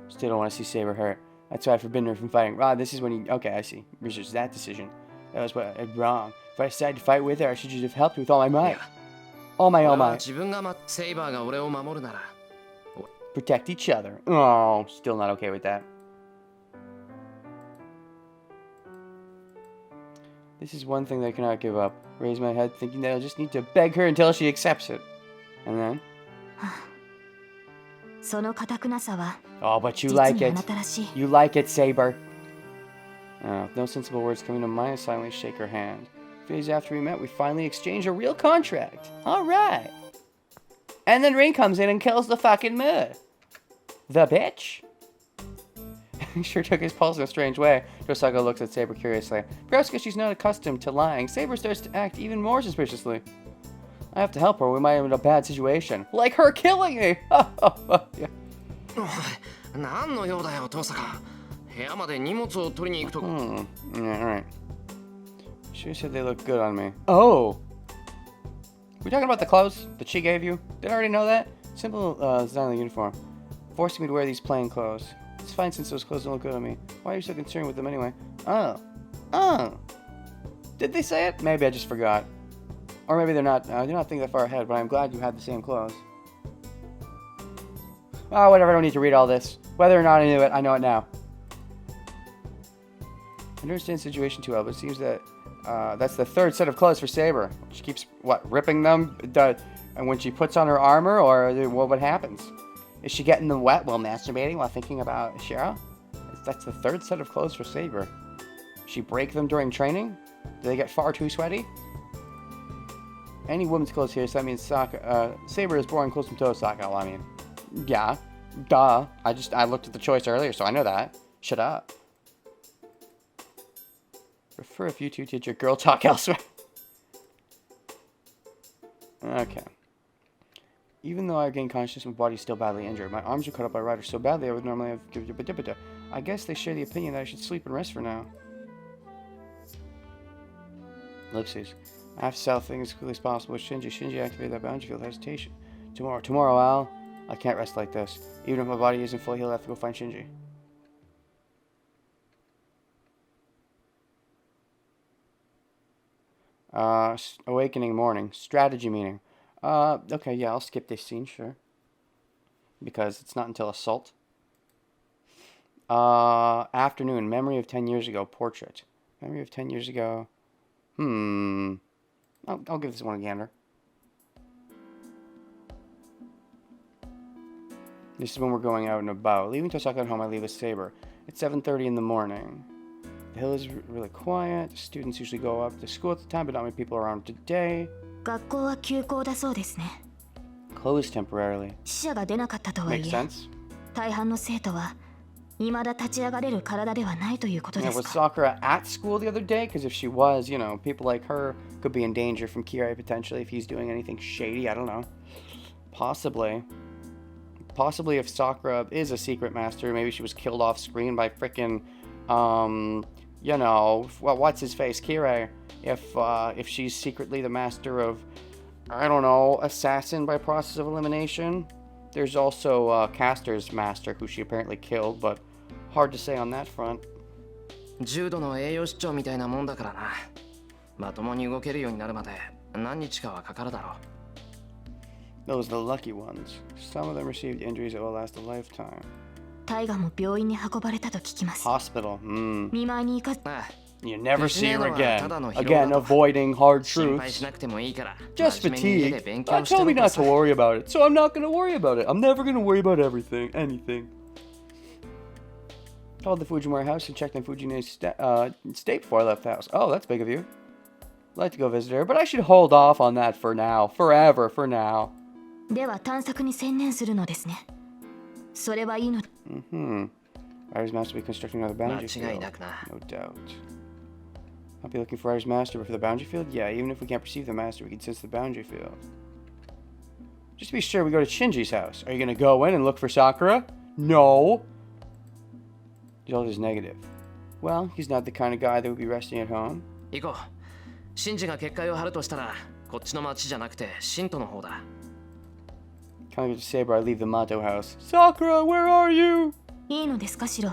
Still don't want to see Saber hurt. That's why I've forbidden her from fighting. Ah, this is when he... Okay, I see. Research that decision. That was what I did wrong. If I decided to fight with her, I should just have helped with all my might. All my 俺は might. 自分がセイバーが俺を守るなら。 Protect each other. Oh, still not okay with that. This is one thing that I cannot give up. Raise my head thinking that I'll just need to beg her until she accepts it. And then... その堅くなさは Oh, but you 実 like にあ it. なたらしい。 You like it, Saber. With no sensible words coming to mind, I silently shake her hand. A few days after we met, we finally exchanged a real contract. All right. And then Ring comes in and kills the fucking mood. The bitch. He sure took his pulse in a strange way. Josago looks at Saber curiously. Perhaps because she's not accustomed to lying, Saber starts to act even more suspiciously. I have to help her, or we might have a bad situation. Like her killing me! Yeah. おい、何の用だよ、遠さか。部屋まで荷物を取りに行くと。Yeah, alright. She said they look good on me. Oh! We talking about the clothes that she gave you? Did I already know that? Simple design of the uniform. Forcing me to wear these plain clothes. It's fine since those clothes don't look good on me. Why are you so concerned with them anyway? Oh. Oh! Did they say it? Maybe I just forgot. Or maybe they're not. I do not think that far ahead, but I'm glad you had the same clothes. Oh, whatever, I don't need to read all this. Whether or not I knew it, I know it now. I don't understand the situation too well, but it seems that that's the third set of clothes for Saber. She keeps, what, ripping them? And when she puts on her armor, or what happens? Is she getting them wet while masturbating while thinking about Shiro? That's the third set of clothes for Saber. She break them during training? Do they get far too sweaty? Any woman's clothes here, so that means Saber is born close from Tosaka. Well, I mean, yeah, duh. I looked at the choice earlier, so I know that. Shut up. Prefer if you two did your girl talk elsewhere. Okay. Even though I gained consciousness, my body's still badly injured. My arms are cut up by riders so badly I would normally have given. I guess they share the opinion that I should sleep and rest for now. Ellipses. I have to settle things as quickly as possible with Shinji. Shinji activated that boundary field hesitation. Tomorrow, Al. I can't rest like this. Even if my body isn't fully healed, I have to go find Shinji. Awakening morning. Strategy meeting. Okay, yeah, I'll skip this scene, sure. Because it's not until assault. Afternoon. Memory of 10 years ago. Portrait. Memory of 10 years ago. I'll give this one a gander. This is when we're going out and about. Leaving Tosaka at home, I leave with Saber. It's 7:30 in the morning. The hill is really quiet. Students usually go up to school at the time, but not many people are around today. 学校は休校だそうですね。 Closed temporarily. 死者が出なかったとはい Makes え、 sense. 大半の生徒は未だ立ち上がれる体ではないということで Yeah, す was か。 Sakura at school the other day? Because if she was, you know, people like her could be in danger from Kirei potentially if he's doing anything shady. I don't know. Possibly. Possibly if Sakura is a secret master, maybe she was killed off screen by frickin', you know, what's his face, Kirei. If she's secretly the master of, I don't know, assassin by process of elimination. There's also Caster's master, who she apparently killed, but hard to say on that front. 重度の栄養失調みたいなもんだからな。まともに動けるようになるまで何日かはかかるだろう。Those are the lucky ones. Some of them received injuries that will last a lifetime. タイガも病院に運ばれたと聞きます。 Hospital. 見舞いに行か ああ You never see her again. ただの疲労だと。 Again, avoiding hard 心配 truths. しなくてもいいから。 Just 真面目に家で fatigue. 勉強 God して told ろ me と not さ to worry about it, so I'm not gonna worry about it. I'm never gonna worry about anything. Called the Fujimura house and checked on Fujine's state before I left the house. Oh, that's big of you. I'd like to go visit her, but I should hold off on that for now. Forever, for now. では探索に専念するのですね。それはいいの。 Iri's Master will be constructing another boundary 間違い field. なくな。 No doubt. I'll be looking for Iri's Master, but for the boundary field? Yeah, even if we can't perceive the Master, we can sense the boundary field. Just to be sure, we go to Shinji's house. Are you gonna go in and look for Sakura? No. Result is negative. Well, he's not the kind of guy that would be resting at home. 行こう。シンジが結界を張るとしたら、こっちの町じゃなくてシントの方だ。 Can't get to Saber, I leave the Mato house. Sakura, where are you? いいのですか、シロ。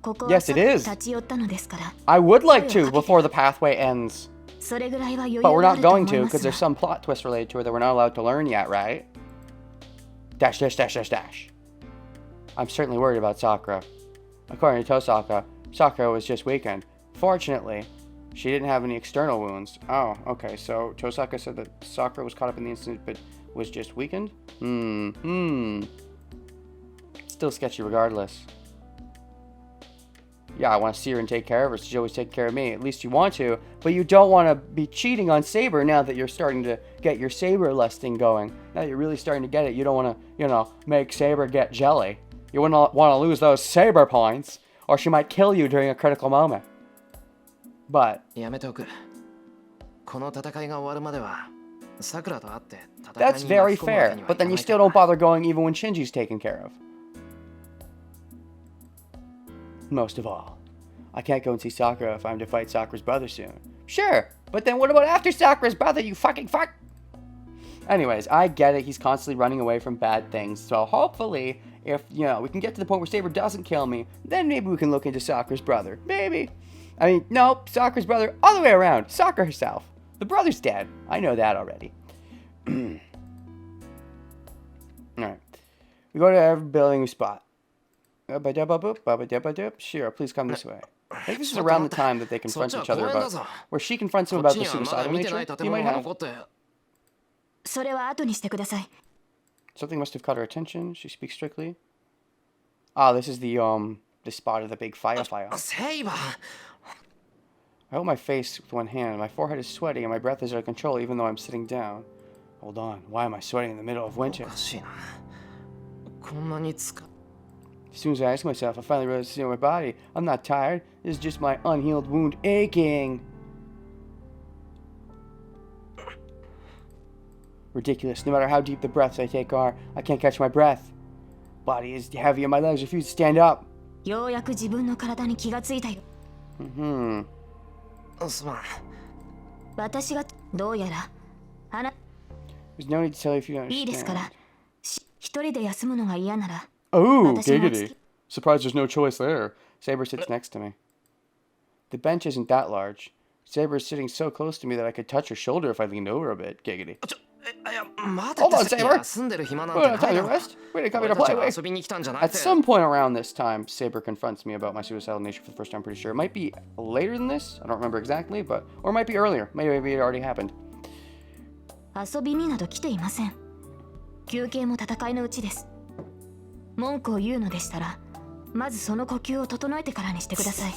ここは Yes, it is. 立ち寄ったのですから。 I would like to before the pathway ends. それぐらいは余裕 But we're があ not ると思 going い to ま because す there's が。 some plot twist related to her that we're not allowed to learn yet, right? Dash, dash, dash, dash, dash. I'm certainly worried about Sakura. According to Tosaka, Sakura was just weakened. Fortunately, she didn't have any external wounds. Oh, okay, so Tosaka said that Sakura was caught up in the incident but was just weakened? Still sketchy regardless. Yeah, I want to see her and take care of her. She's always taking care of me. At least you want to, but you don't want to be cheating on Saber now that you're starting to get your Saber lusting going. Now you're really starting to get it. You don't want to, you know, make Saber get jelly. You wouldn't want to lose those Saber points, or she might kill you during a critical moment. But やめておく。この戦いが終わるまでは、さくらと会って戦い that's に very 巻き込むわけ fair. にはい But か then な you いか still ら don't bother going even when Shinji's taken care of. Most of all, I can't go and see Sakura if I'm to fight Sakura's brother soon. Sure, but then what about after Sakura's brother, you fucking fuck? Anyways, I get it. He's constantly running away from bad things. So hopefully, if, you know, we can get to the point where Saber doesn't kill me, then maybe we can look into Sakura's brother. Maybe. I mean, nope, Sakura's brother, all the way around. Sakura herself. The brother's dead. I know that already. Alright. We go to every building we spot. Shiro, please come this way. I think this is around the time that they confront each other about, where she confronts him こっ about ち the にはまだ suicidal 見てない nature 建 he 物 might が have. 残って。それは後にしてください。Something must have caught her attention. She speaks strictly. Ah, this is the spot of the big fire. Saber! I hold my face with one hand. My forehead is sweaty and my breath is out of control even though I'm sitting down. Hold on. Why am I sweating in the middle of winter? おかしいな。こんなに疲 As soon as I ask myself, I finally realize it's in my body. I'm not tired. This is just my unhealed wound aching. Ridiculous. No matter how deep the breaths I take are, I can't catch my breath. Body is heavy and my legs refuse to stand up. ようやく自分の体に気がついたよ。すまん。私がどうやらThere's no need to tell you if you don't いいですか understand. ら一人で休むのが嫌なら Oh, 私も giggity. Surprised there's no choice there. Saber sits next to me. The bench isn't that large. Saber is sitting so close to me that I could touch her shoulder if I leaned over a bit. Giggity. いや、待て Hold on, って Saber. 休んでる暇なん We're て not ない time だ to ろ。 rest. We didn't come here 俺 to たち play. は Wait. 遊びに来たんじゃなく At て。 some point around this time, Saber confronts me about my suicidal nature for the first time, pretty sure. It might be later than this. I don't remember exactly, but... Or it might be earlier. Maybe it already happened. 遊びになど来ていません。休憩も戦いのうちです。文句を言うのでしたら、まずその呼吸を整えてからにしてください。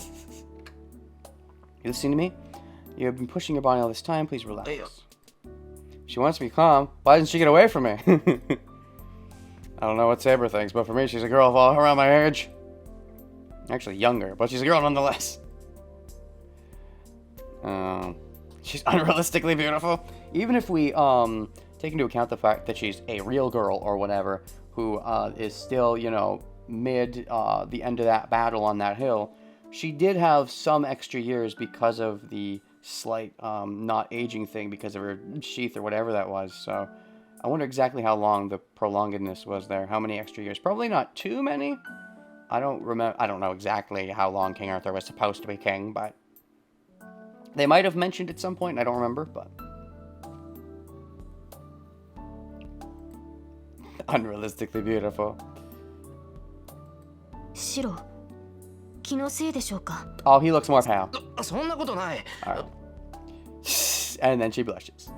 You listening to me? You have been pushing your body all this time. Please relax. Hey. She wants to be calm. Why doesn't she get away from me? I don't know what Saber thinks, but for me, she's a girl all around my age. Actually, younger, but she's a girl nonetheless. She's unrealistically beautiful. Even if we take into account the fact that she's a real girl or whatever, who is still, you know, mid the end of that battle on that hill, she did have some extra years because of the slight not aging thing because of her sheath or whatever that was. So I wonder exactly how long the prolongedness was there. How many extra years? Probably not too many. I don't know exactly how long King Arthur was supposed to be king, but they might have mentioned at some point. I don't remember, but unrealistically beautiful. 白、気のせいでしょうか。 Oh, he looks more pale. そんなことない。 Alright. And then she blushes.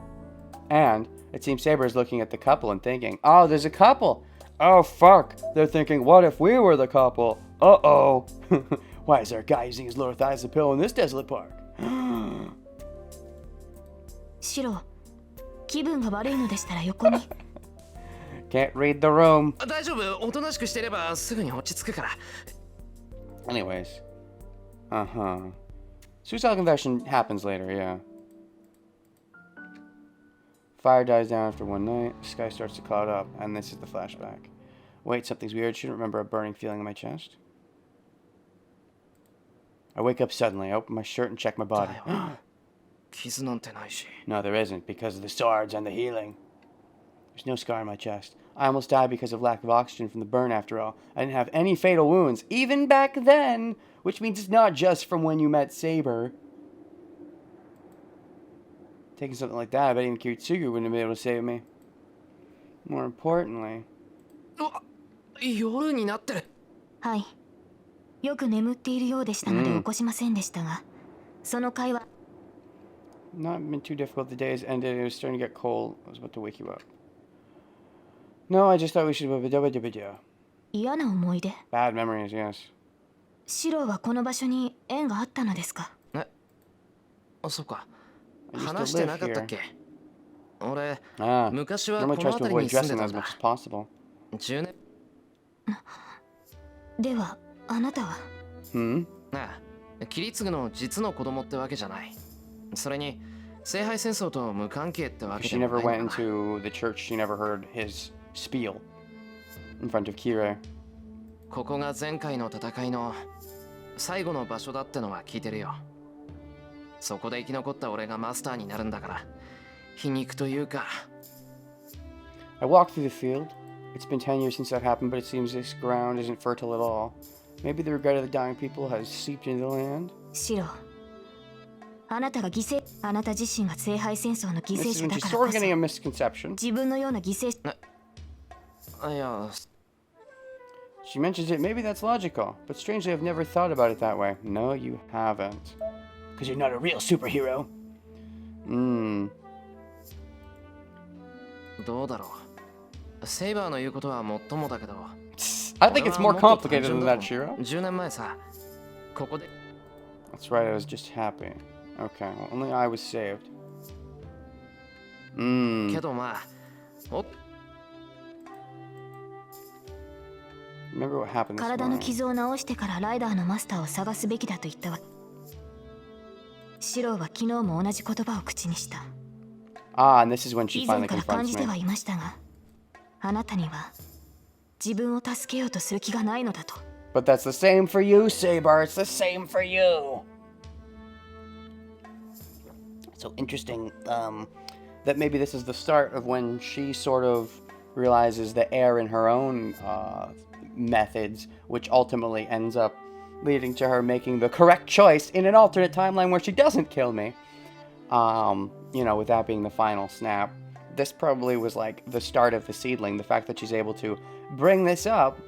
And it seems Saber is looking at the couple and thinking, oh, there's a couple. Oh, fuck. They're thinking, what if we were the couple? Uh-oh. Why is there a guy using his lower thigh as a pillow in this desolate park? 白、気分が悪いのでしたら横に。Can't read the room. 大丈夫、おとなしくしてればすぐに落ち着くから。Anyways. Uh-huh. Suicide confession happens later, yeah. Fire dies down after one night. The sky starts to cloud up, and this is the flashback. Wait, something's weird. Shouldn't remember a burning feeling in my chest. I wake up suddenly. I open my shirt and check my body. 傷なんてないし。 No, there isn't, because of the swords and the healing. There's no scar on my chest. I almost died because of lack of oxygen from the burn, after all. I didn't have any fatal wounds, even back then, which means it's not just from when you met Saber. Taking something like that, I bet even Kiritsugu wouldn't have been able to save me. More importantly... 夜になってる。はい。よく眠っているようでしたので起こしませんでしたが、その会話。Not been too difficult. The day has ended. It was starting to get cold. I was about to wake you up. No, I just thought we should... 嫌な思い出。 Bad memories, yes. シロはこの場所に縁があったのですか。え、そっか。 I used to 話して live なかったっ here. け。俺、 Ah, 昔はこ normally の tries to 辺り avoid に住んで dressing た as ん much だ。 as possible. 10年。では、あなたは。Hmm? ああ、キリツグの実の子供ってわけじゃない。それに、聖杯戦争と無関係ってわけ She でも never ない went のかな。 into the church. She never heard his spiel in front of Kira. ここが前回の戦いの最後の場所だってのは聞いてるよ。そこで生き残った俺がマスターになるんだから、皮肉というか。I walked through the field. It's been 10 years since that happened, but it seems this ground isn't fertile at all. Maybe the regret of the dying people has seeped into the land. シロ、あなたがあなた自身が聖杯戦争の犠 This 牲 is 者 when だ she's から sort こ of getting a そ、 misconception. 自分のような犠牲者。いや、 She mentions it. Maybe that's logical, but strangely, I've never thought about it that way. No, you haven't. Because you're not a real superhero. どうだろう。セイバーの言うことはもっともだけど I think it's more complicated than that, Shiro. 10年前さここで That's right, I was just happy. Okay, well, only I was saved. けどまあお Remember what happened this 体の morning? 傷を治してからライダーのマスターを探すべきだと言ったわ。シローは昨日も同じ言葉を口にした。 Ah, and this is when she 以前 finally から感 confronts じては me. いましたが、あなたには自分を助けようとする気がないのだと。 But that's the same for you, Saber. It's the same for you. So interesting that maybe this is the start of when she sort of realizes the error in her own methods, which ultimately ends up leading to her making the correct choice in an alternate timeline where she doesn't kill me. You know, with that being the final snap. This probably was like the start of the seedling. The fact that she's able to bring this up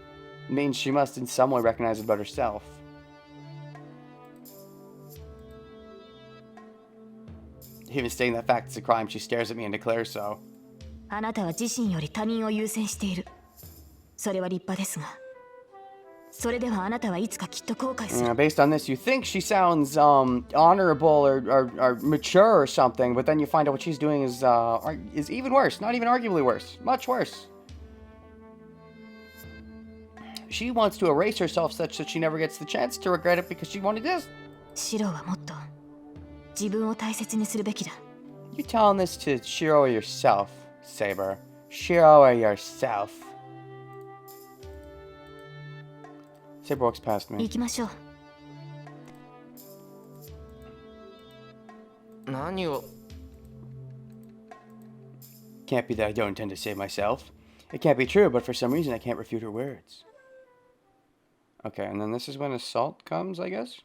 means she must in some way recognize it about herself. Even stating that fact is a crime, she stares at me and declares so. あなたは自身より他人を優先している。それは立派ですが、それではあなたはいつかきっと後悔する。Based on this, you think she sounds honorable or mature or something, but then you find out what she's doing is even worse. Not even arguably worse. Much worse. She wants to erase herself such that she never gets the chance to regret it because she won't exist. シローはもっと自分を大切にするべきだ。 You telling this to Shiro or yourself, Saber? Shiro or yourself? Saber walks past 行 me. きましょう。何を Can't be that I don't intend to save myself. It can't be true, but for some reason I can't refute her words. Okay, and then this is when assault comes, I guess?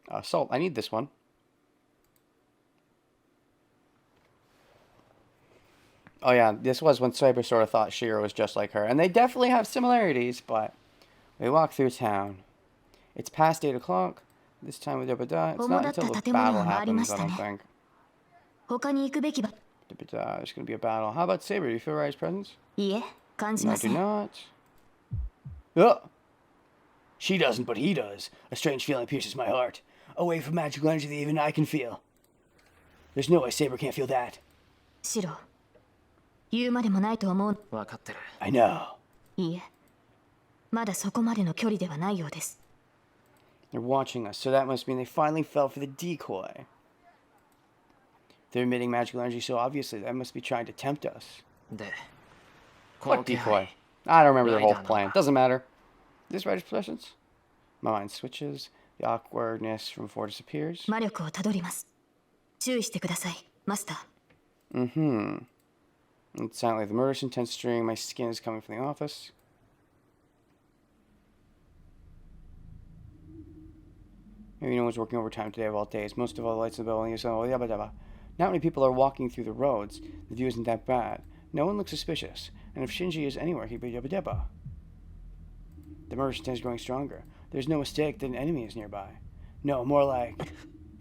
Assault, I need this one. Oh yeah, this was when Saber sort of thought Shiro was just like her. And they definitely have similarities, but we walk through town. It's past 8 o'clock. This time with Dabada. It's not until the battle happens, I don't think. 他に行くべきば。 There's gonna be a battle. How about Saber? Do you feel Rai's presence? いいえ、感じ No, ま I せ do ん。 not. Oh! She doesn't, but he does. A strange feeling pierces my heart. A wave of magical energy that even I can feel. There's no way Saber can't feel that. シロー、言うまでもないと思う。分かってる I know. いいえ、まだそこまでの距離ではないようです。 They're watching us, so that must mean they finally fell for the decoy. They're emitting magical energy so obviously that must be trying to tempt us. でこ What の気 decoy? 配 I don't remember their whole Right on. plan. Doesn't matter. This Rai's possessions? My mind switches. The awkwardness from 4 disappears. 魔力をたどります。注意してください、マスター。 Mm-hmm. It's silently the murderous intense string. My skin is coming from the office. Maybe no one's working overtime today of all days. Most of all the lights in the building is oh yabba dabba. Not many people are walking through the roads. The view isn't that bad. No one looks suspicious. And if Shinji is anywhere, he'd be yabba dabba. The murderous intent is growing stronger. There's no mistake that an enemy is nearby. No, more like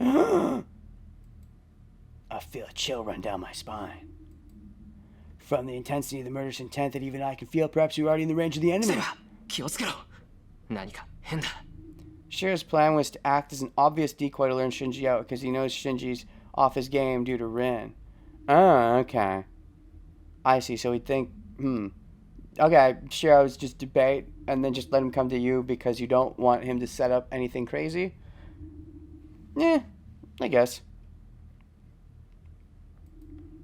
I feel a chill run down my spine. From the intensity of the murderous intent that even I can feel, perhaps you're already in the range of the enemy. 気をつけろ何か変だ Shiro's plan was to act as an obvious decoy to lure Shinji out because he knows Shinji's off his game due to Rin. Oh, okay. I see, so he'd think, Okay, Shiro's just debate and then just let him come to you because you don't want him to set up anything crazy? Yeah, I guess.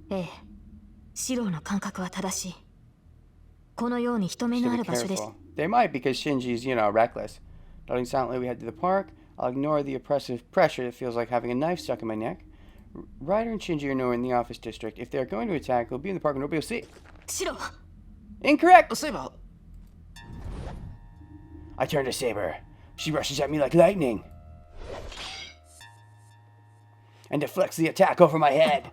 ええ、シローの感覚は正しい。このように人目の Should あ be る場所です。 careful. They might because Shinji's, reckless. Nodding silently, we head to the park. I'll ignore the oppressive pressure that feels like having a knife stuck in my neck. Ryder and Shinji are nowhere in the office district. If they are going to attack, they'll be in the park and nobody will see. シロー、 Incorrect! セイバー I turn to Saber. She rushes at me like lightning. And deflects the attack over my head.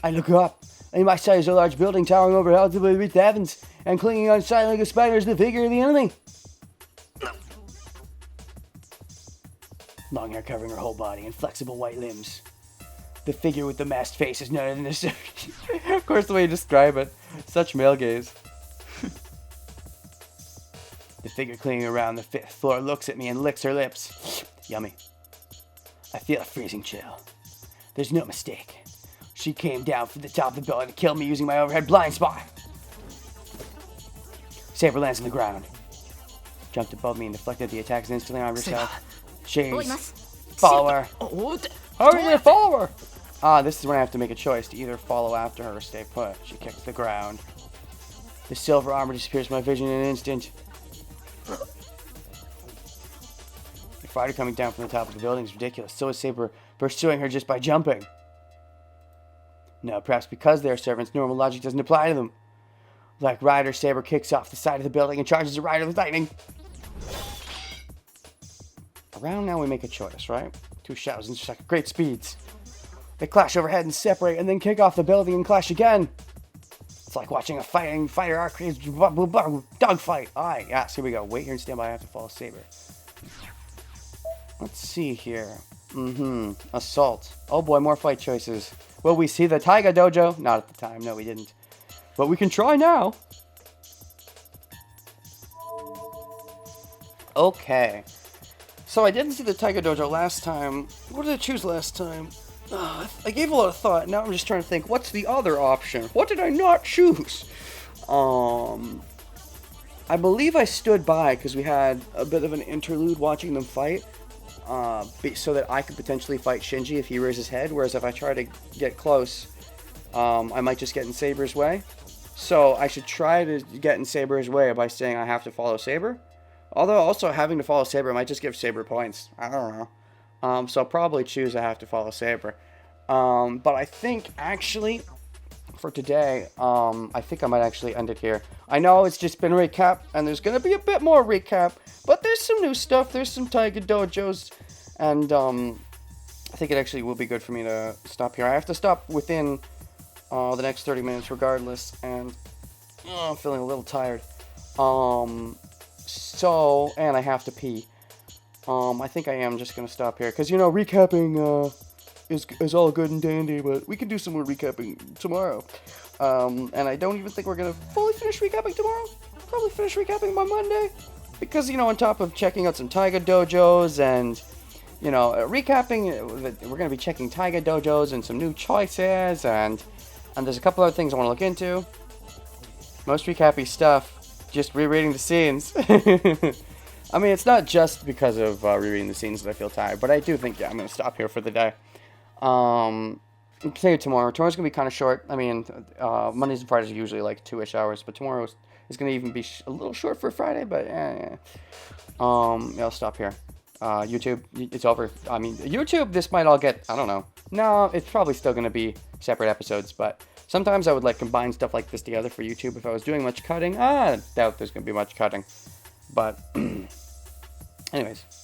I look up. In my sight is a large building towering over relatively beneath the heavens, and clinging on silently like a spider is the figure of the enemy. Long hair covering her whole body and flexible white limbs. The figure with the masked face is none other than this. Of course, the way you describe it. Such male gaze. The figure clinging around the fifth floor looks at me and licks her lips. Yummy. I feel a freezing chill. There's no mistake. She came down from the top of the building to kill me using my overhead blind spot. Saber lands on the ground. Jumped above me and deflected the attacks and instantly armed herself. Chase. Follow her. Hurry, follow her! Ah, this is when I have to make a choice to either follow after her or stay put. She kicks the ground. The silver armor disappears from my vision in an instant. The fighter coming down from the top of the building is ridiculous. So is Saber pursuing her just by jumping. No, perhaps because they are servants, normal logic doesn't apply to them. Like Rider, Saber kicks off the side of the building and charges the rider with lightning. Around now we make a choice, right? Two shadows intersect at great speeds. They clash overhead and separate and then kick off the building and clash again. It's like watching a fighter arcade dogfight. Alright, yes, here we go. Wait here and stand by. I have to follow Saber. Let's see here. Assault. Oh boy, more fight choices. Will we see the Tiger Dojo? Not at the time. No, we didn't. But we can try now. Okay. So I didn't see the Tiger Dojo last time. What did I choose last time? I gave a lot of thought. Now I'm just trying to think, what's the other option? What did I not choose? I believe I stood by because we had a bit of an interlude watching them fight. So that I could potentially fight Shinji if he rears his head. Whereas if I try to get close, I might just get in Saber's way. So I should try to get in Saber's way by saying I have to follow Saber. Although also having to follow Saber might just give Saber points. I don't know. So I'll probably choose I have to follow Saber. But I think actually for today, I think I might actually end it here. I know it's just been a recap and there's going to be a bit more recap. But there's some new stuff. There's some Tiger Dojos. And I think it actually will be good for me to stop here. I have to stop within the next 30 minutes regardless. And I'm feeling a little tired. And I have to pee. I think I am just going to stop here. Because, you know, recapping is all good and dandy. But we can do some more recapping tomorrow. And I don't even think we're going to fully finish recapping tomorrow. Probably finish recapping by Monday. Because, you know, on top of checking out some Tiger Dojos and, you know, recapping, we're going to be checking Tiger Dojos and some new choices. And there's a couple other things I want to look into. Most recappy stuff. Just rereading the scenes. I mean, it's not just because of rereading the scenes that I feel tired, but I do think, yeah, I'm going to stop here for the day. Continue tomorrow. Tomorrow's going to be kind of short. I mean, Mondays and Fridays are usually like 2-ish hours, but tomorrow is going to even be a little short for Friday, but yeah. I'll stop here. YouTube, it's over. I mean, YouTube, this might all get, I don't know. No, it's probably still going to be separate episodes, but sometimes I would like combine stuff like this together for YouTube if I was doing much cutting. I doubt there's going to be much cutting. But anyways,